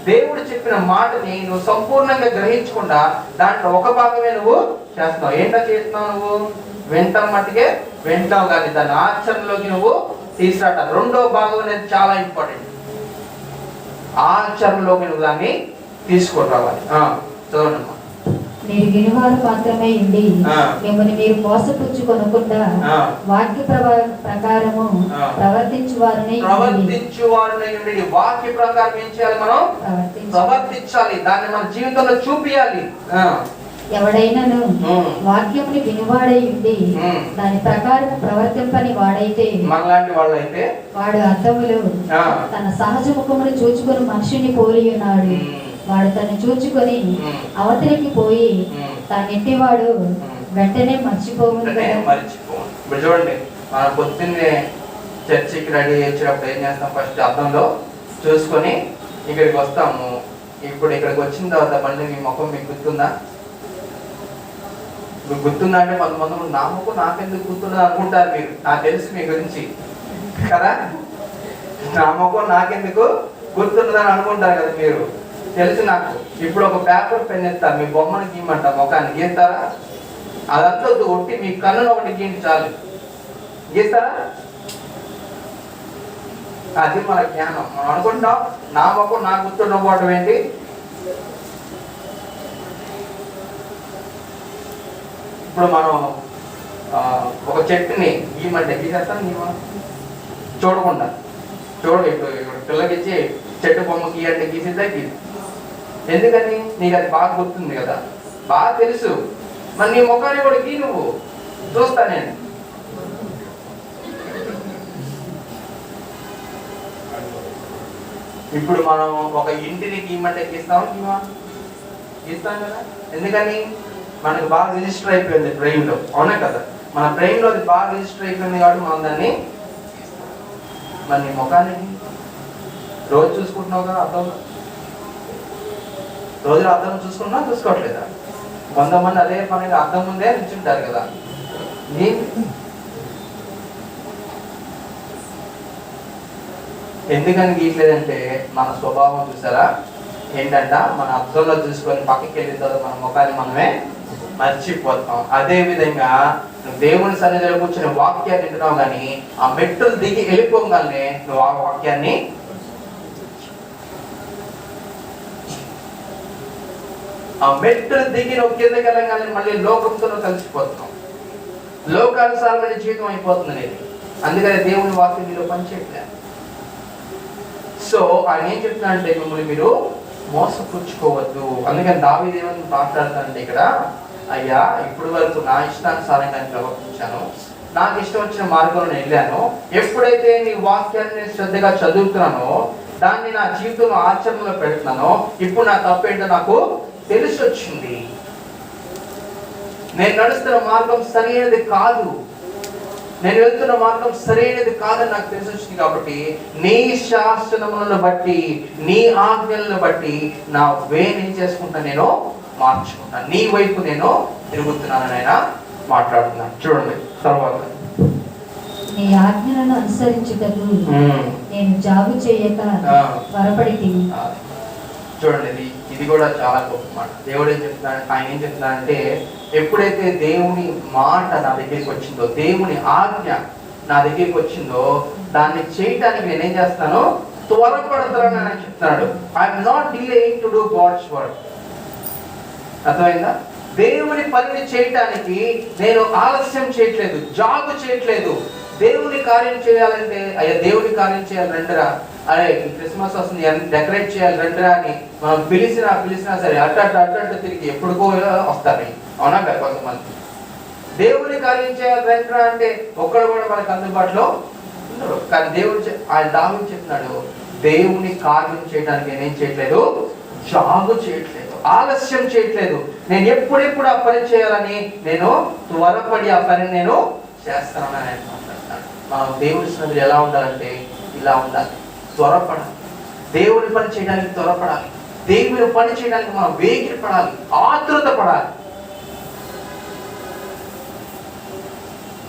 దేవుడు చెప్పిన మాటని నువ్వు సంపూర్ణంగా గ్రహించకుండా దాంట్లో ఒక భాగమే నువ్వు చేస్తున్నావు. ఏంటో చేస్తున్నావు, నువ్వు వింటాం మట్టుకే వింటావు, కానీ దాని ఆచరణలోకి నువ్వు తీసుకురావటం. రెండో భాగం అనేది చాలా ఇంపార్టెంట్. ఆచరణలోకి నువ్వు దాన్ని తీసుకొని రావాలి. చదవనమ్మా. మీరు వినువారు మాత్రమే ఉండి మిమ్మల్ని మీరు మోసపుచ్చుకొనకుండా వాక్య ప్రకారము ప్రవర్తించువారని. వాక్య ప్రకారం ఏం చేయాలి, మనం ప్రవర్తించాలి, దాన్ని మన జీవితంలో చూపియాలి. ఎవడైనాను వాక్యముని వినువాడై ఉండి దాని ప్రకారం ప్రవర్తింపని వాడైతే, మనలాంటి వాళ్ళైతే, వాడు అద్దములో తన సహజ ముఖమును చూచుకొని మనిషిని పోలి ఉన్నాడు. వాడు తను చూచుకొని అవతలికి పోయి తానింటివాడు వెంటనే మర్చిపోవును కదా. ఇప్పుడు చూడండి, మనం పొద్దున్నే చర్చికి రెడీ వచ్చేటప్పుడు ఏం చేస్తాం, ఫస్ట్ అద్దంలో చూసుకొని ఇక్కడికి వస్తాము. ఇప్పుడు ఇక్కడికి వచ్చిన తర్వాత మళ్ళీ మీ ముఖం మీకు గుర్తుందా? మీకు గుర్తుందా అంటే కొంతమంది నా ముఖం నాకెందుకు గుర్తున్నది అనుకుంటారు మీరు. నాకు తెలుసు మీ గురించి కదా, నా ముఖం నాకెందుకు గుర్తున్నదని అనుకుంటారు కదా మీరు, తెలుసు నాకు. ఇప్పుడు ఒక పేపర్ పెన్ ఎత్తారు, మీ బొమ్మను గీయమంట, ముఖాన్ని గీస్తారా? అదంతా ఒట్టి మీ కన్నును ఒకటి గీయండి చాలు, గీస్తారా? అది మన జ్ఞానం. మనం అనుకుంటాం నా ముఖం నాకు గుర్తుండకపోవడం ఏంటి. ఇప్పుడు మనం ఒక చెట్టుని గీయమంటే గీసేస్తాం, చూడకుండా ఇప్పుడు పిల్లకిచ్చి చెట్టు బొమ్మ గీయంటే గీసిద్దా? గీసి. ఎందుకని? నీకు అది బాగా గుర్తుంది కదా, బాగా తెలుసు. మరి నీ ముఖాన్ని కూడా గీ, నువ్వు చూస్తా నేను. ఇప్పుడు మనం ఒక ఇంటిని గీయమంటే గీస్తాం కదా. ఎందుకని? మనకు బాగా రిజిస్టర్ అయిపోయింది బ్రెయిన్లో, అవునా కదా? మన బ్రెయిన్లో అది బాగా రిజిస్టర్ అయిపోయింది కాబట్టి మనం దాన్ని. మరి నీ ముఖాన్ని రోజు చూసుకుంటున్నావు కదా అద్దంలో, రోజులు అద్దం చూసుకున్నా చూసుకోవట్లేదా? కొంతమంది అదే పనిగా అద్దం ముందే నిల్చుంటారు కదా. ఎందుకని గీయట్లేదంటే మన స్వభావం చూసారా ఏంటంట, మన అద్దంలో చూసుకొని పక్కకి వెళ్ళిన తర్వాత మన ముఖాన్ని మనమే మర్చిపోతాం. అదే విధంగా దేవుని సన్నిధిలో కూర్చొని వాక్యాన్ని వింటున్నావు, కానీ ఆ మెట్టులు దిగి వెళ్ళిపోగానే నువ్వు ఆ వాక్యాన్ని నువ్వు కిందకి వెళ్ళగానే మళ్ళీ లోకంతో నువ్వు కలిసిపోతున్నావు. లోకానుసారమైన జీవితం అయిపోతుంది అనేది. అందుకని దేవుని వాక్యం మీలో పనిచేయట్లే. సో ఆయన ఏం చెప్తున్నా అంటే మిమ్మల్ని మీరు మోసపుచ్చుకోవద్దు. అందుకని దావీదు ఏమని మాట్లాడతానంటే ఇక్కడ, అయ్యా ఇప్పటి వరకు నా ఇష్టానుసారంగా నేను ప్రవర్తించాను, నాకు ఇష్టం వచ్చిన మార్గంలో నేను వెళ్ళాను. ఎప్పుడైతే నీ వాక్యాన్ని శ్రద్ధగా చదువుతున్నానో, దాన్ని నా జీవితంలో ఆచరణలో పెడుతున్నానో, ఇప్పుడు నా తప్పేంటో నాకు తెలిసి వచ్చింది. నేను నడుస్తున్న మార్గం సరైనది కాదు, నేను వెళ్తున్న మార్గం సరైనది కాదని నాకు తెలిసి వచ్చింది. కాబట్టి నీ శాసనములను బట్టి, నీ ఆజ్ఞలను బట్టి నా వేని చేసుకుంటా, నేను మార్చుకుంటాను, నీ వైపు నేను తిరుగుతున్నానని ఆయన మాట్లాడుతున్నాను. చూడండి తర్వాత, నీ ఆజ్ఞలను అనుసరించుటకు నేను జాగు చేయక త్వరపడితిని. చూడండి, ఇది కూడా చాలా గొప్ప మాట. దేవుడు ఏం చెప్తున్నాడు, ఆయన ఏం చెప్తున్నాడంటే, ఎప్పుడైతే దేవుని మాట నా దగ్గరికి వచ్చిందో, దేవుని ఆజ్ఞ నా దగ్గరికి వచ్చిందో, దాన్ని చేయటానికి నేనేం చేస్తాను, త్వరపడతానని ఆయన చెప్తున్నాడు. I'm not delaying to do God's work. అర్థమైందా? దేవుని పనిని చేయటానికి నేను ఆలస్యం చేయట్లేదు, జాబ్ చేయట్లేదు. దేవుని కార్యం చేయాలంటే, అయ్యా దేవుని కార్యం చేయాలి రండిరా, అరే క్రిస్మస్ వస్తుంది డెకరేట్ చేయాలి రండిరా అని మనం పిలిచినా సరే అట్ట తిరిగి ఎప్పుడుకో వస్తారు. అవునా కదా? కొంతమంది దేవుని కార్యం చేయాలి రండిరా అంటే ఒక్కడు కూడా మనకు అందుబాటులో ఉండరు. కానీ దేవుడు ఆయన దావీదు చెప్తున్నాడు, దేవుని కార్యం చేయడానికి నేనేం చేయట్లేదు, జాబు చేయట్లేదు, ఆలస్యం చేయట్లేదు. నేను ఎప్పుడెప్పుడు ఆ పని చేయాలని నేను త్వరపడి ఆ పని నేను చేస్తానని ఆయన మాట్లాడుతున్నాడు. మనం దేవుడి సన్నిధిలో ఎలా ఉండాలంటే ఇలా ఉండాలి, త్వరపడాలి. దేవుని పని చేయడానికి త్వరపడాలి. దేవుని పని చేయడానికి మనం వేగిర పడాలి, ఆతృత పడాలి.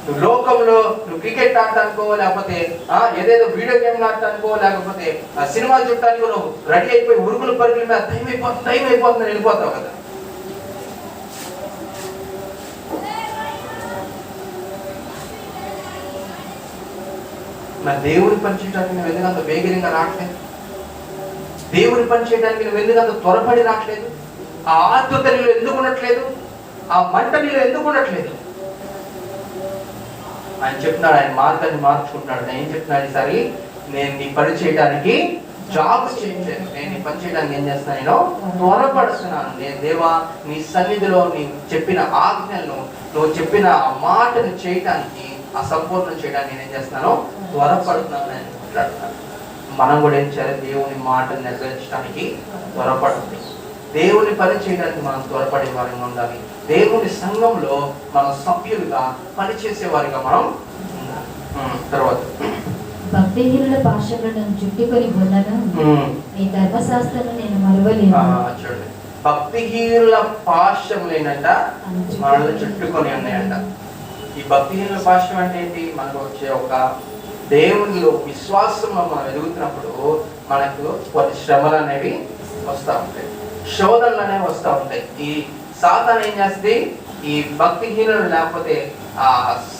నువ్వు లోకంలో నువ్వు క్రికెట్ ఆడటానికో, లేకపోతే ఏదేదో వీడియో గేమ్లు ఆడటానికో, లేకపోతే సినిమా చూడటానికో నువ్వు రెడీ అయిపోయి ఉరుగుల పరుగుల మీద టైం అయిపోతుంది వెళ్ళిపోతావు కదా. మరి దేవుని పని చేయడానికి నువ్వు ఎందుకు అంత వేగిరంగా రావట్లేదు? దేవుని పని చేయడానికి నువ్వు ఎందుకు అంత త్వరపడి రావట్లేదు? ఆ ఆతృత నీలో ఎందుకు ఉండట్లేదు? ఆ మంట నీలో ఎందుకు ఉండట్లేదు? ఆయన చెప్తున్నాడు, ఆయన మార్గాన్ని మార్చుకుంటున్నాడు. నేను ఏం చెప్తున్నాడు, ఈసారి నేను నీ పని చేయడానికి జాబ్ చేయట్లేదు, నేను నీ పని చేయడానికి ఏం చేస్తున్నాను, నేను త్వరపడుతున్నాను. నేను దేవా నీ సన్నిధిలో నీవు చెప్పిన ఆజ్ఞలను, నువ్వు చెప్పిన ఆ మాటను చేయటానికి, ఆ సంపూర్ణం చేయడానికి నేను ఏం చేస్తున్నాను, త్వరపడుతున్నాను నేను మాట్లాడుతున్నాను. మనం కూడా ఏం చేయాలి, దేవుని మాటను నెరవేర్చడానికి త్వరపడుతుంది. దేవుని పని చేయడానికి మనం త్వరపడే వారిగా ఉండాలి. దేవుని సంఘంలో మన సభ్యులుగా పనిచేసే వారిగా మనం ఉండాలి. తర్వాత భక్తిహీనుల భాషలను చుట్టుకొని ఉన్నను, నీ ధర్మశాస్త్రం నేను మరువలేను. చూడండి, భక్తిహీనుల పాశములేనంట మనల్ని చుట్టుకొని ఉన్నాయంట. ఈ భక్తిహీనుల పాశం అంటే ఏంటి? మనకు వచ్చే ఒక దేవునిలో విశ్వాసంలో మనం ఎదుగుతున్నప్పుడు మనకు కొన్ని శ్రమలు అనేవి వస్తూ ఉంటాయి, శోధనలు అనేవి వస్తూ ఉంటాయి. ఈ సాతాను ఏం చేస్తుంది, ఈ భక్తిహీనులు లేకపోతే ఆ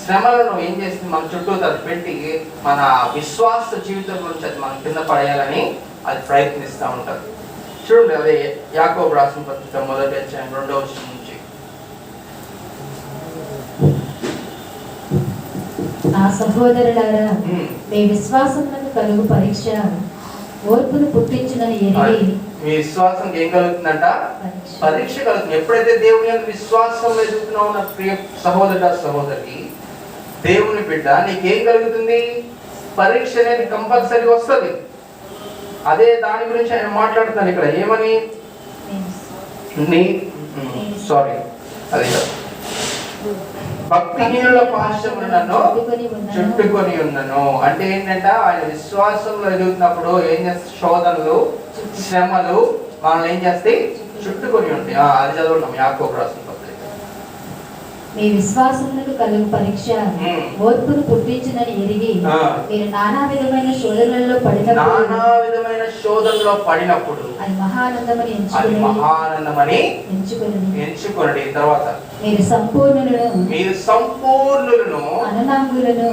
శ్రమలను ఏం చేస్తుంది, మన చుట్టూ అది పెట్టి మన విశ్వాస జీవితం నుంచి అది మనం కింద పడేయాలని అది ప్రయత్నిస్తూ ఉంటారు. చూడండి, అదే యాకోబు రాసిన పత్రిక 1వ అధ్యాయం 2వ వచనం నుంచి. నా సహోదరులారా, మీ విశ్వాసమునకు కలుగు పరీక్ష ఓర్పును పుట్టించునని ఎరిగి. మీ విశ్వాసం ఏం కలుగుతుందంట? పరీక్ష కలుగుతుంది. ఎప్పుడైతే దేవుని యొక్క విశ్వాసం ఎదుగుతున్నావు నా ప్రియ సహోదరుడు సహోదరి, దేవుని బిడ్డ, నీకేం కలుగుతుంది? పరీక్ష అనేది కంపల్సరీ వస్తుంది. అదే దాని గురించి ఆయన మాట్లాడుతున్నాను ఇక్కడ. ఏమని? అదే భక్తిహీనుల పాశములు నన్ను చుట్టుకొని ఉన్నను అంటే ఏంటంటే, ఆయన విశ్వాసంలో ఎదుగుతున్నప్పుడు ఏం చేస్తే శోధనలు, శ్రమలు మనల్ని ఏం చేస్తే చుట్టుకొని ఉంటాయి. అది చదువున్నాం యాకోబు రాసిన పత్రిక. మీ విశ్వాసమునకు కలుగు పరీక్ష ఓర్పును పుట్టించునని ఎరిగి, మీరు నానా విధమైన శోధనలలో పడినప్పుడు అది మహానందమని ఎంచుకోండి. తర్వాత మీరు సంపూర్ణులను అననాంగులను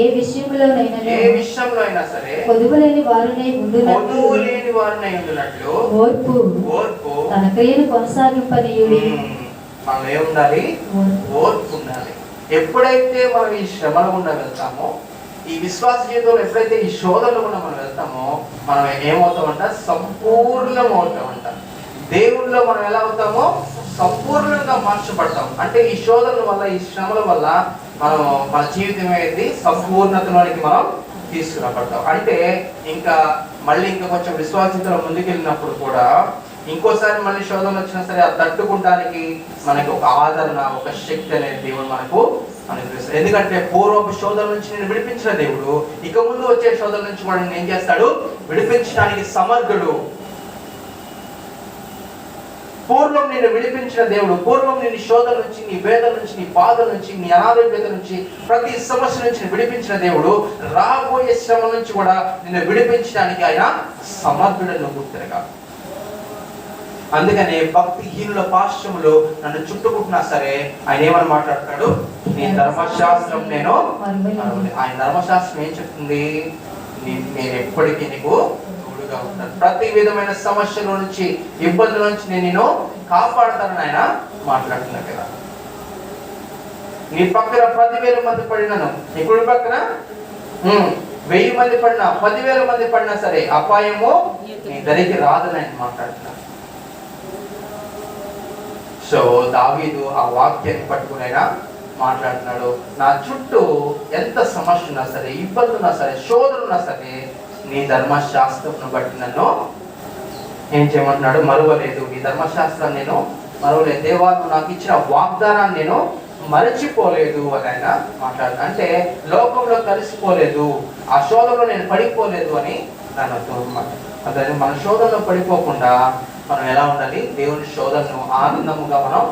ఏ విషయంలోనైనా సరే కొదువులేని వారునై ఉండునట్లు ఓర్పు తన క్రియను కొనసాగింపనీయుడి. మనం ఏముండాలి? ఓర్పు ఉండాలి. ఎప్పుడైతే మనం ఈ శ్రమల గుండా వెళ్తామో, ఈ విశ్వాస జీవితంలో ఎప్పుడైతే ఈ శోధనలు గుండా మనం వెళ్తామో, మనం ఏమవుతామంట? సంపూర్ణం అవుతామంట. దేవుళ్ళలో మనం ఎలా అవుతామో సంపూర్ణంగా మార్చబడతాం. అంటే ఈ శోధనల వల్ల, ఈ శ్రమల వల్ల మనం మన జీవితం అనేది సంపూర్ణతలోనికి మనం తీసుకురాబడతాం. అంటే ఇంకా మళ్ళీ ఇంకా కొంచెం విశ్వాసంతో ముందుకెళ్ళినప్పుడు కూడా ఇంకోసారి మళ్ళీ శోధనలు వచ్చినా సరే అది తట్టుకుంటానికి మనకి ఒక ఆదరణ, ఒక శక్తి అనేది దేవుడు మనకు అనుగ్రహిస్తాడు. ఎందుకంటే పూర్వపు శోధన నుంచి నేను విడిపించిన దేవుడు ఇక ముందు వచ్చే శోధన నుంచి కూడా నేను ఏం చేస్తాడు? విడిపించడానికి సమర్థుడు. పూర్వం నేను విడిపించిన దేవుడు, పూర్వం నేను శోధన నుంచి, నీ వేదన నుంచి, నీ బాధ నుంచి, నీ అనారోగ్యత నుంచి, ప్రతి సమస్య నుంచి విడిపించిన దేవుడు రాబోయే శ్రమ నుంచి కూడా నిన్ను విడిపించడానికి ఆయన సమర్థుడని గుర్తుగా. అందుకనే భక్తిహీనుల పాశ్చములు నన్ను చుట్టుకుంటున్నా సరే ఆయన ఏమని మాట్లాడతాడు, నీ ధర్మశాస్త్రం నేను ఆయన ధర్మశాస్త్రం ఏం చెప్తుంది, నేను ఎప్పటికీ నీకు తోడుగా ఉంటాను, ప్రతి విధమైన సమస్యల నుంచి ఇబ్బందుల నుంచి నేను కాపాడతానని ఆయన మాట్లాడుతున్నా కదా. నీ పక్కన 10,000 మంది పడినాను, నీ కుడి పక్కన 1000 మంది పడినా 10,000 మంది పడినా సరే అపాయము నీ దరికి రాదని ఆయన మాట్లాడుతున్నా. సో దావీదు ఆ వాక్యాన్ని పట్టుకుని ఆయన మాట్లాడుతున్నాడు, నా చుట్టూ ఎంత సమస్య ఉన్నా సరే, ఇబ్బంది ఉన్నా సరే, శోధన ఉన్నా సరే, నీ ధర్మశాస్త్రం బట్టి నన్ను ఏం చేయమంటున్నాడు, మరువలేదు. నీ ధర్మశాస్త్రాన్ని నేను మరువలేదు. దేవా నువ్వు నాకు ఇచ్చిన వాగ్దానాన్ని నేను మరచిపోలేదు అని ఆయన మాట్లాడుతున్నాడు. అంటే లోకంలో కలిసిపోలేదు, ఆ శోధనలో నేను పడిపోలేదు అని దాని అర్థం అన్నమాట. అదే మన శోధనలో పడిపోకుండా మనం ఎలా ఉండాలి, దేవుని శోధనను ఆనందముగా మనం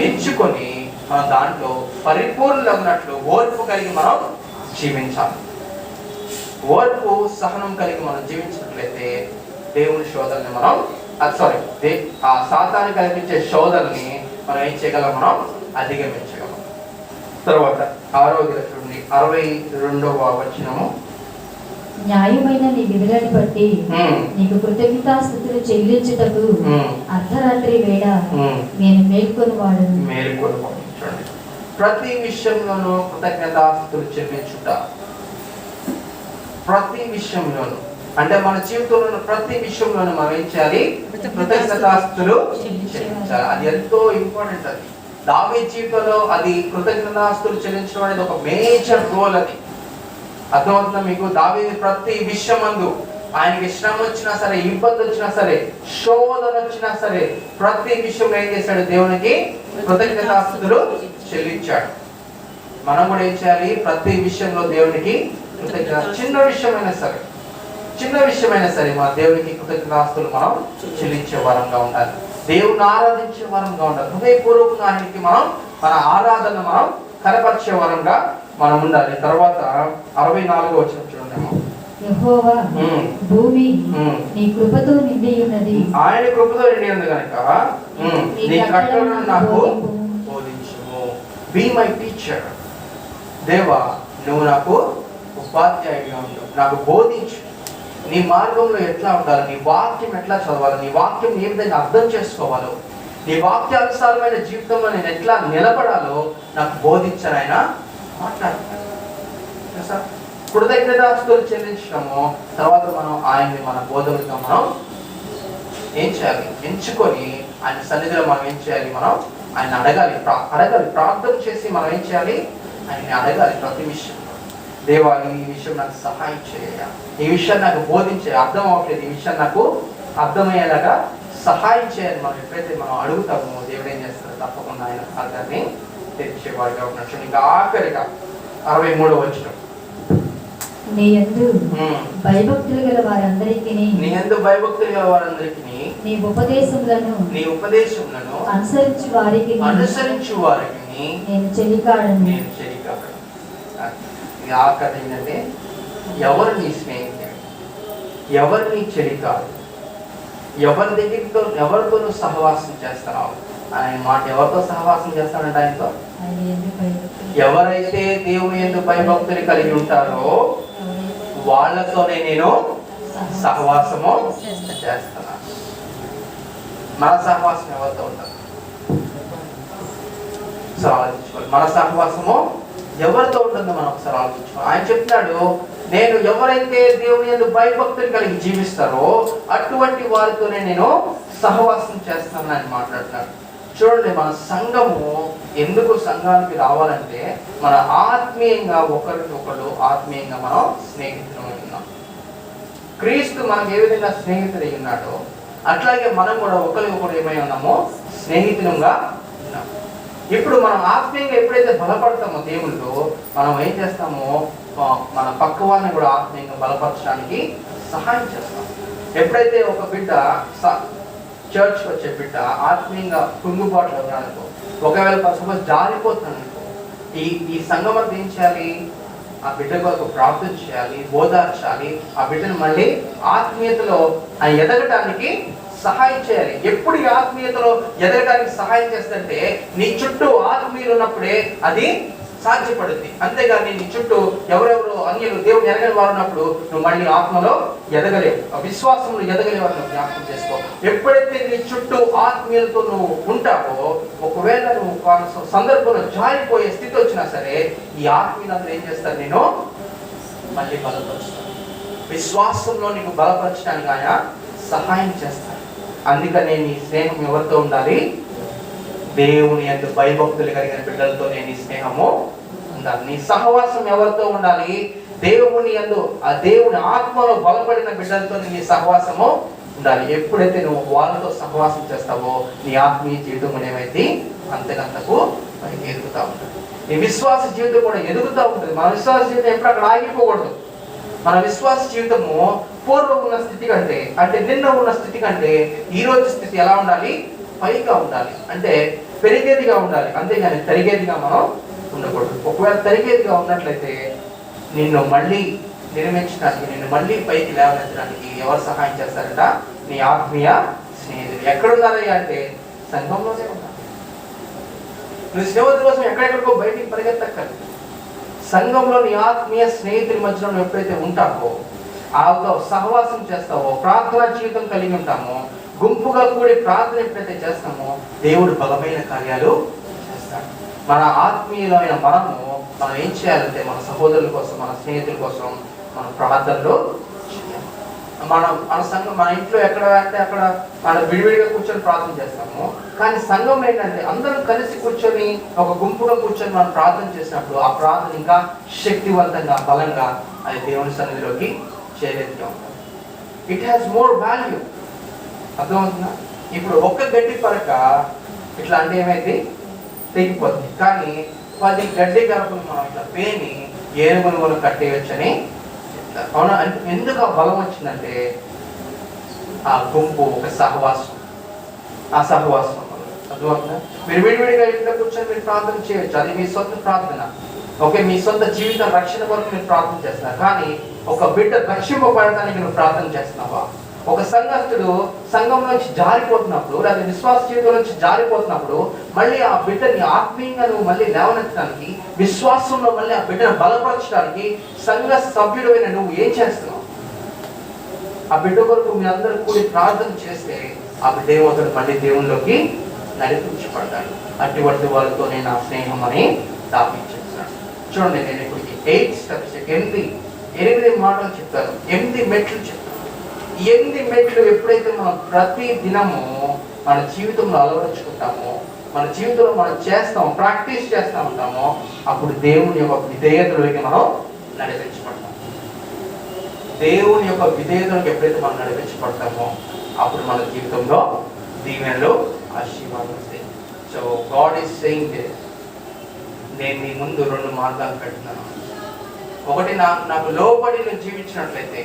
ఎంచుకొని మనం దాంట్లో పరిపూర్ణంగా ఉన్నట్లు ఓర్పు కలిగి మనం జీవించాలి. ఓర్పు సహనం కలిగి మనం జీవించినట్లయితే దేవుని శోధనని మనం ఆ సాతాను కల్పించే శోధనని మనం ఏం చేయగలం, మనం అధిగమించగలం. తర్వాత 6వ చూడండి, 62వ వచనము, న్యాయమైన నీ విధులను బట్టి నీకు కృతజ్ఞతాస్తుతులు చెల్లించుటకు అర్ధరాత్రి వేళ నేను మేల్కొని వాడను. చూడండి, ప్రతి విషయంలోనూ కృతజ్ఞతాస్తుతులు చెల్లించుట, ప్రతి విషయంలోనూ అంటే మన జీవితంలో ప్రతి విషయంలోనూ మనం ఏం చేయాలి, కృతజ్ఞతాస్తుతులు చెల్లించాలి. అది ఎంతో ఇంపార్టెంట్. అది దావీదు జీవితంలో అది కృతజ్ఞతాస్తుతులు చెల్లించడం అనేది ఒక మేజర్ రోల్. అది అర్థమవుతుందా మీకు? దావీదు ప్రతి విషయమందు ఆయనకి శ్రమ వచ్చినా సరే, ఇబ్బంది వచ్చినా సరే, శోధన వచ్చినా సరే, ప్రతి విషయంలో ఏం చేశాడు, దేవునికి కృతజ్ఞతాస్తుతులు చెల్లించాడు. మనం కూడా ఏం చేయాలి, ప్రతి విషయంలో దేవునికి కృతజ్ఞత, చిన్న విషయమైనా సరే మన దేవునికి కృతజ్ఞతాస్తుతులు మనం చెల్లించే వరంగా ఉండాలి, దేవుని ఆరాధించే వరంగా ఉండాలి. హృదయపూర్వకంగా ఆయనకి మనం మన ఆరాధన మనం కనపరిచే వరంగా మనం ఉండాలి. తర్వాత 64వ వచనం చూడండి, యెహోవా భూమి నీ కృపతో నిండి ఉన్నది, ఆయన కృపతో నిండి ఉంది కనుక నీ కట్టడలను నాకు బోధించుము. Be my teacher. దేవా నువ్వు నాకు ఉపాధ్యాయుడిగా ఉండు, నాకు బోధించు. నీ మార్గంలో ఎట్లా ఉండాలి, నీ వాక్యం ఎట్లా చదవాలి, నీ వాక్యం ఏ విధంగా అర్థం చేసుకోవాలో, నీ వాక్యానుసారమైన జీవితంలో నేను ఎట్లా నిలబడాలో నాకు బోధించని ఆయన మాట్లాడుతున్నాడు. కృతజ్ఞతాస్తుతులు చెల్లించడము, తర్వాత మనం ఆయన్ని మన బోధకులుగా మనం ఏం చేయాలి, ఎంచుకొని ఆయన సన్నిధిలో మనం ఏం చేయాలి, మనం ఆయన అడగాలి, ప్రార్థన చేసి మనం ఏం చేయాలి, ఆయన్ని అడగాలి ప్రతి విషయంలో. దేవా ఈ విషయం నాకు సహాయం చేయ, ఈ విషయం నాకు బోధించే, అర్థం అవ్వట్లేదు, ఈ విషయం నాకు అర్థమయ్యేలాగా సహాయం చేయాలి. మనం ఎప్పుడైతే మనం అడుగుతామో దేవుడు ఏం చేస్తారో తప్పకుండా ఆయన మార్గాన్ని తెరిచేవాడుగా ఉన్నట్టు. ఇంకా ఆఖరిగా 63వ వచనం, నీ యందు భయభక్తులు గల వారందరికీ నీ ఉపదేశములను అనుసరించు వారికి నేను చెలికాడను. ఆఖరి ఏంటంటే ఎవరు నీ స్నేహితుడు, ఎవరు నీ చెలికాడు, ఎవరి దగ్గరతో ఎవరితో నువ్వు సహవాసం చేస్తున్నావు ఆయన మాట. ఎవరితో సహవాసం చేస్తానంటే ఆయనతో, ఎవరైతే దేవుని యందు భయభక్తులు కలిగి ఉంటారో వాళ్ళతోనే నేను సహవాసము చేస్తున్నాను. మన సహవాసం ఎవరితో ఉంటుంది ఆలోచించుకోవాలి. మన సహవాసము ఎవరితో ఉంటుందో మనం ఒకసారి ఆలోచించుకోవాలి. ఆయన చెప్తున్నాడు, నేను ఎవరైతే దేవుని యందు భయభక్తులు కలిగి జీవిస్తారో అటువంటి వారితోనే నేను సహవాసం చేస్తానని ఆయన మాట్లాడుతున్నాడు. చూడండి, మన సంఘము ఎందుకు సంఘానికి రావాలంటే మన ఆత్మీయంగా ఒకరికొకరు ఆత్మీయంగా మనం స్నేహితులమై ఉన్నాం. క్రీస్తు మనకు ఏ విధంగా స్నేహితుడై ఉన్నాడో అట్లాగే మనం కూడా ఒకరికొకరు ఏమై ఉన్నామో స్నేహితులుగా ఉన్నాం. ఇప్పుడు మనం ఆత్మీయంగా ఎప్పుడైతే బలపడతామో దేవుళ్ళు, మనం ఏం చేస్తామో మన పక్క వాళ్ళని కూడా ఆత్మీయంగా బలపరచడానికి సహాయం చేస్తాం. ఎప్పుడైతే ఒక బిడ్డ చర్చ్కి వచ్చే బిడ్డ ఆత్మీయంగా కుంగుబాట్లు ఉన్నాడనుకో, ఒకవేళ సపోజ్ జారిపోతున్నాడు అనుకో, ఈ సంఘం అంతా ఏం చేయాలి, ఆ బిడ్డ కొరకు ప్రార్థన చేయాలి, బోధార్చాలి, ఆ బిడ్డను మళ్ళీ ఆత్మీయతలో ఎదగటానికి సహాయం చేయాలి. ఎప్పుడు ఈ ఆత్మీయతలో ఎదగడానికి సహాయం చేస్తుంటే నీ చుట్టూ ఆత్మీయులు ఉన్నప్పుడే అది సాధ్యపడుద్ది. అంతేగాని నీ చుట్టూ ఎవరెవరు అన్యులు దేవుని ఎరగని వారు ఉన్నప్పుడు నువ్వు మళ్ళీ ఆత్మలో ఎదగలేవు, విశ్వాసంలో ఎదగలేవు అని నువ్వు జ్ఞాపకం చేసుకో. ఎప్పుడైతే నీ చుట్టూ ఆత్మీయులతో నువ్వు ఉంటావో, ఒకవేళ నువ్వు సందర్భంలో జారిపోయే స్థితి వచ్చినా సరే ఈ ఆత్మీయులందరూ ఏం చేస్తారు, నేను మళ్ళీ బలపరుస్తాను. విశ్వాసంలో నీకు బలపరచడానికి ఆయన సహాయం చేస్తాను. అందుకనే నీ స్నేహం ఎవరితో ఉండాలి? దేవుని యందు భయభక్తులు కలిగిన బిడ్డలతో నీ స్నేహము ఉండాలి. నీ సహవాసం ఎవరితో ఉండాలి? దేవుని యందు ఆ దేవుని ఆత్మలో బలపడిన బిడ్డలతో నీ సహవాసము ఉండాలి. ఎప్పుడైతే నువ్వు వాళ్ళతో సహవాసం చేస్తావో నీ ఆత్మీయ జీవితం ఏమైతే అంతకంతకు ఎదుగుతూ ఉంటుంది. నీ విశ్వాస జీవితం కూడా ఎదుగుతూ ఉంటుంది. మన విశ్వాస జీవితం ఎప్పుడు అక్కడ ఆగిపోకూడదు. మన విశ్వాస జీవితము పూర్వం ఉన్న స్థితి కంటే, అంటే నిన్న ఉన్న స్థితి కంటే ఈ రోజు స్థితి ఎలా ఉండాలి? పైగా ఉండాలి, అంటే పెరిగేదిగా ఉండాలి. అంతేగాని తరిగేదిగా మనం ఉండకూడదు. ఒకవేళ తరిగేదిగా ఉన్నట్లయితే నిన్ను మళ్ళీ నిర్మించడానికి, నిన్ను మళ్ళీ పైకి లేవనెత్తడానికి ఎవరు సహాయం చేస్తారంట? నీ ఆత్మీయ స్నేహితులు. ఎక్కడున్నారయ్యా అంటే సంఘంలోనే ఉన్నారు. నువ్వు స్నేహితుల కోసం ఎక్కడెక్కడికో బయటికి పరిగెత్తక్కర్లేదు. సంఘంలో నీ ఆత్మీయ స్నేహితుల మధ్యలో నువ్వు ఎప్పుడైతే ఉంటావో, ఆతో సహవాసం చేస్తావో, ప్రార్థనా జీవితం కలిగి ఉంటామో, గుంపుగా కూడి ప్రార్థన ఎప్పుడైతే చేస్తామో దేవుడు బలమైన కార్యాలు చేస్తాడు. మన ఆత్మీయులైన మనం ఏం చేయాలంటే మన సహోదరుల కోసం, మన స్నేహితుల కోసం మన ప్రార్థనలో మన సంఘం, మన ఇంట్లో ఎక్కడ అంటే అక్కడ మనం విడివిడిగా కూర్చొని ప్రార్థన చేస్తాము. కానీ సంఘం ఏంటంటే అందరం కలిసి కూర్చొని ఒక గుంపుగా కూర్చొని మనం ప్రార్థన చేసినప్పుడు ఆ ప్రార్థన ఇంకా శక్తివంతంగా, బలంగా అది దేవుని సన్నిధిలోకి చేరేదిగా ఉంటుంది. It has more value. అర్థమవుతుందా? ఇప్పుడు ఒక్క గడ్డి పరక ఇట్లా అంటే ఏమైంది, తెగిపోతుంది. కానీ 10 గడ్డి కరపలు మనం ఇట్లా పేని ఏనుగును మనం కట్టేయచ్చని చెప్తారు. అవునా? అంటే ఎందుకు ఆ బలం వచ్చిందంటే ఆ గుంపు, ఒక సహవాసం, ఆ సహవాసం. అర్థమవుతుందా? మీరు విడివిడిగా ఇంట్లో కూర్చొని మీరు ప్రార్థన చేయొచ్చు, అది మీ సొంత ప్రార్థన. ఓకే, మీ సొంత జీవిత రక్షణ కొరకు మీరు ప్రార్థన చేస్తున్నారు. కానీ ఒక బిడ్డ రక్షింపబడటానికి నువ్వు ప్రార్థన చేస్తున్నావా? ఒక సంఘస్థుడు సంఘం నుంచి జారిపోతున్నప్పుడు, లేదా విశ్వాస జీవితం నుంచి జారిపోతున్నప్పుడు మళ్ళీ ఆ బిడ్డని ఆత్మీయంగా నువ్వు మళ్ళీ లేవనెత్తడానికి, విశ్వాసంలో మళ్ళీ ఆ బిడ్డను బలపరచడానికి సంఘ సభ్యుడైన నువ్వు ఏం చేస్తున్నావు? ఆ బిడ్డ కొరకు మీ అందరూ కూడి ప్రార్థన చేస్తే ఆ బిడ్డ ఏమవుతాడు? మళ్ళీ దేవునిలోకి నడిపించబడతాడు. అటువంటి వాళ్ళతో నేను ఆ స్నేహం అని స్థాపించేస్తాను. చూడండి, నేను ఇప్పటికి 8 స్టెప్స్, 8 మాటలు చెప్తాను, 8 మెట్లు చెప్తాను. 8 మెట్లు ఎప్పుడైతే మనం ప్రతి దినము మన జీవితంలో అలవరుచుకుంటామో, మన జీవితంలో మనం చేస్తాం, ప్రాక్టీస్ చేస్తూ ఉంటామో, అప్పుడు దేవుని యొక్క విధేయతలోకి మనం నడిపించబడతాం. దేవుని యొక్క విధేయతలోకి ఎప్పుడైతే మనం నడిపించబడతామో అప్పుడు మన జీవితంలో దీవెనలు, ఆశీర్వాదాలు వస్తాయి. So God is saying this. నేను మీ ముందు 2 మార్గాలు పెడుతున్నాను. ఒకటి, నాకు లోబడి నువ్వు జీవించినట్లయితే,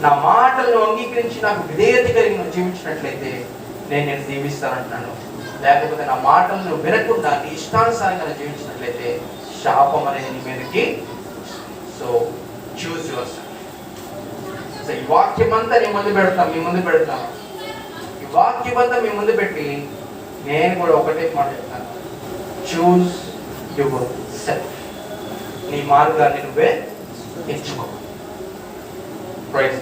నా మాటలను అంగీకరించి నాకు విధేయత కలిగి నువ్వు జీవించినట్లయితే నేను దీవిస్తానంటున్నాను. లేకపోతే నా మాటలను వినకుండా నీ ఇష్టానుసారంగా జీవించినట్లయితే శాపం అనేది నీ మీదకి. So choose your self. So ఈ వాక్యం అంతా మీ ముందు పెడతాను. ఈ వాక్యం అంతా మీ ముందు పెట్టి నేను కూడా ఒకటే మాట చెప్తాను, చూస్ యువర్ సెల్ఫ్. నీ మార్గాన్ని నువ్వే ఎంచుకో. ప్రైజ్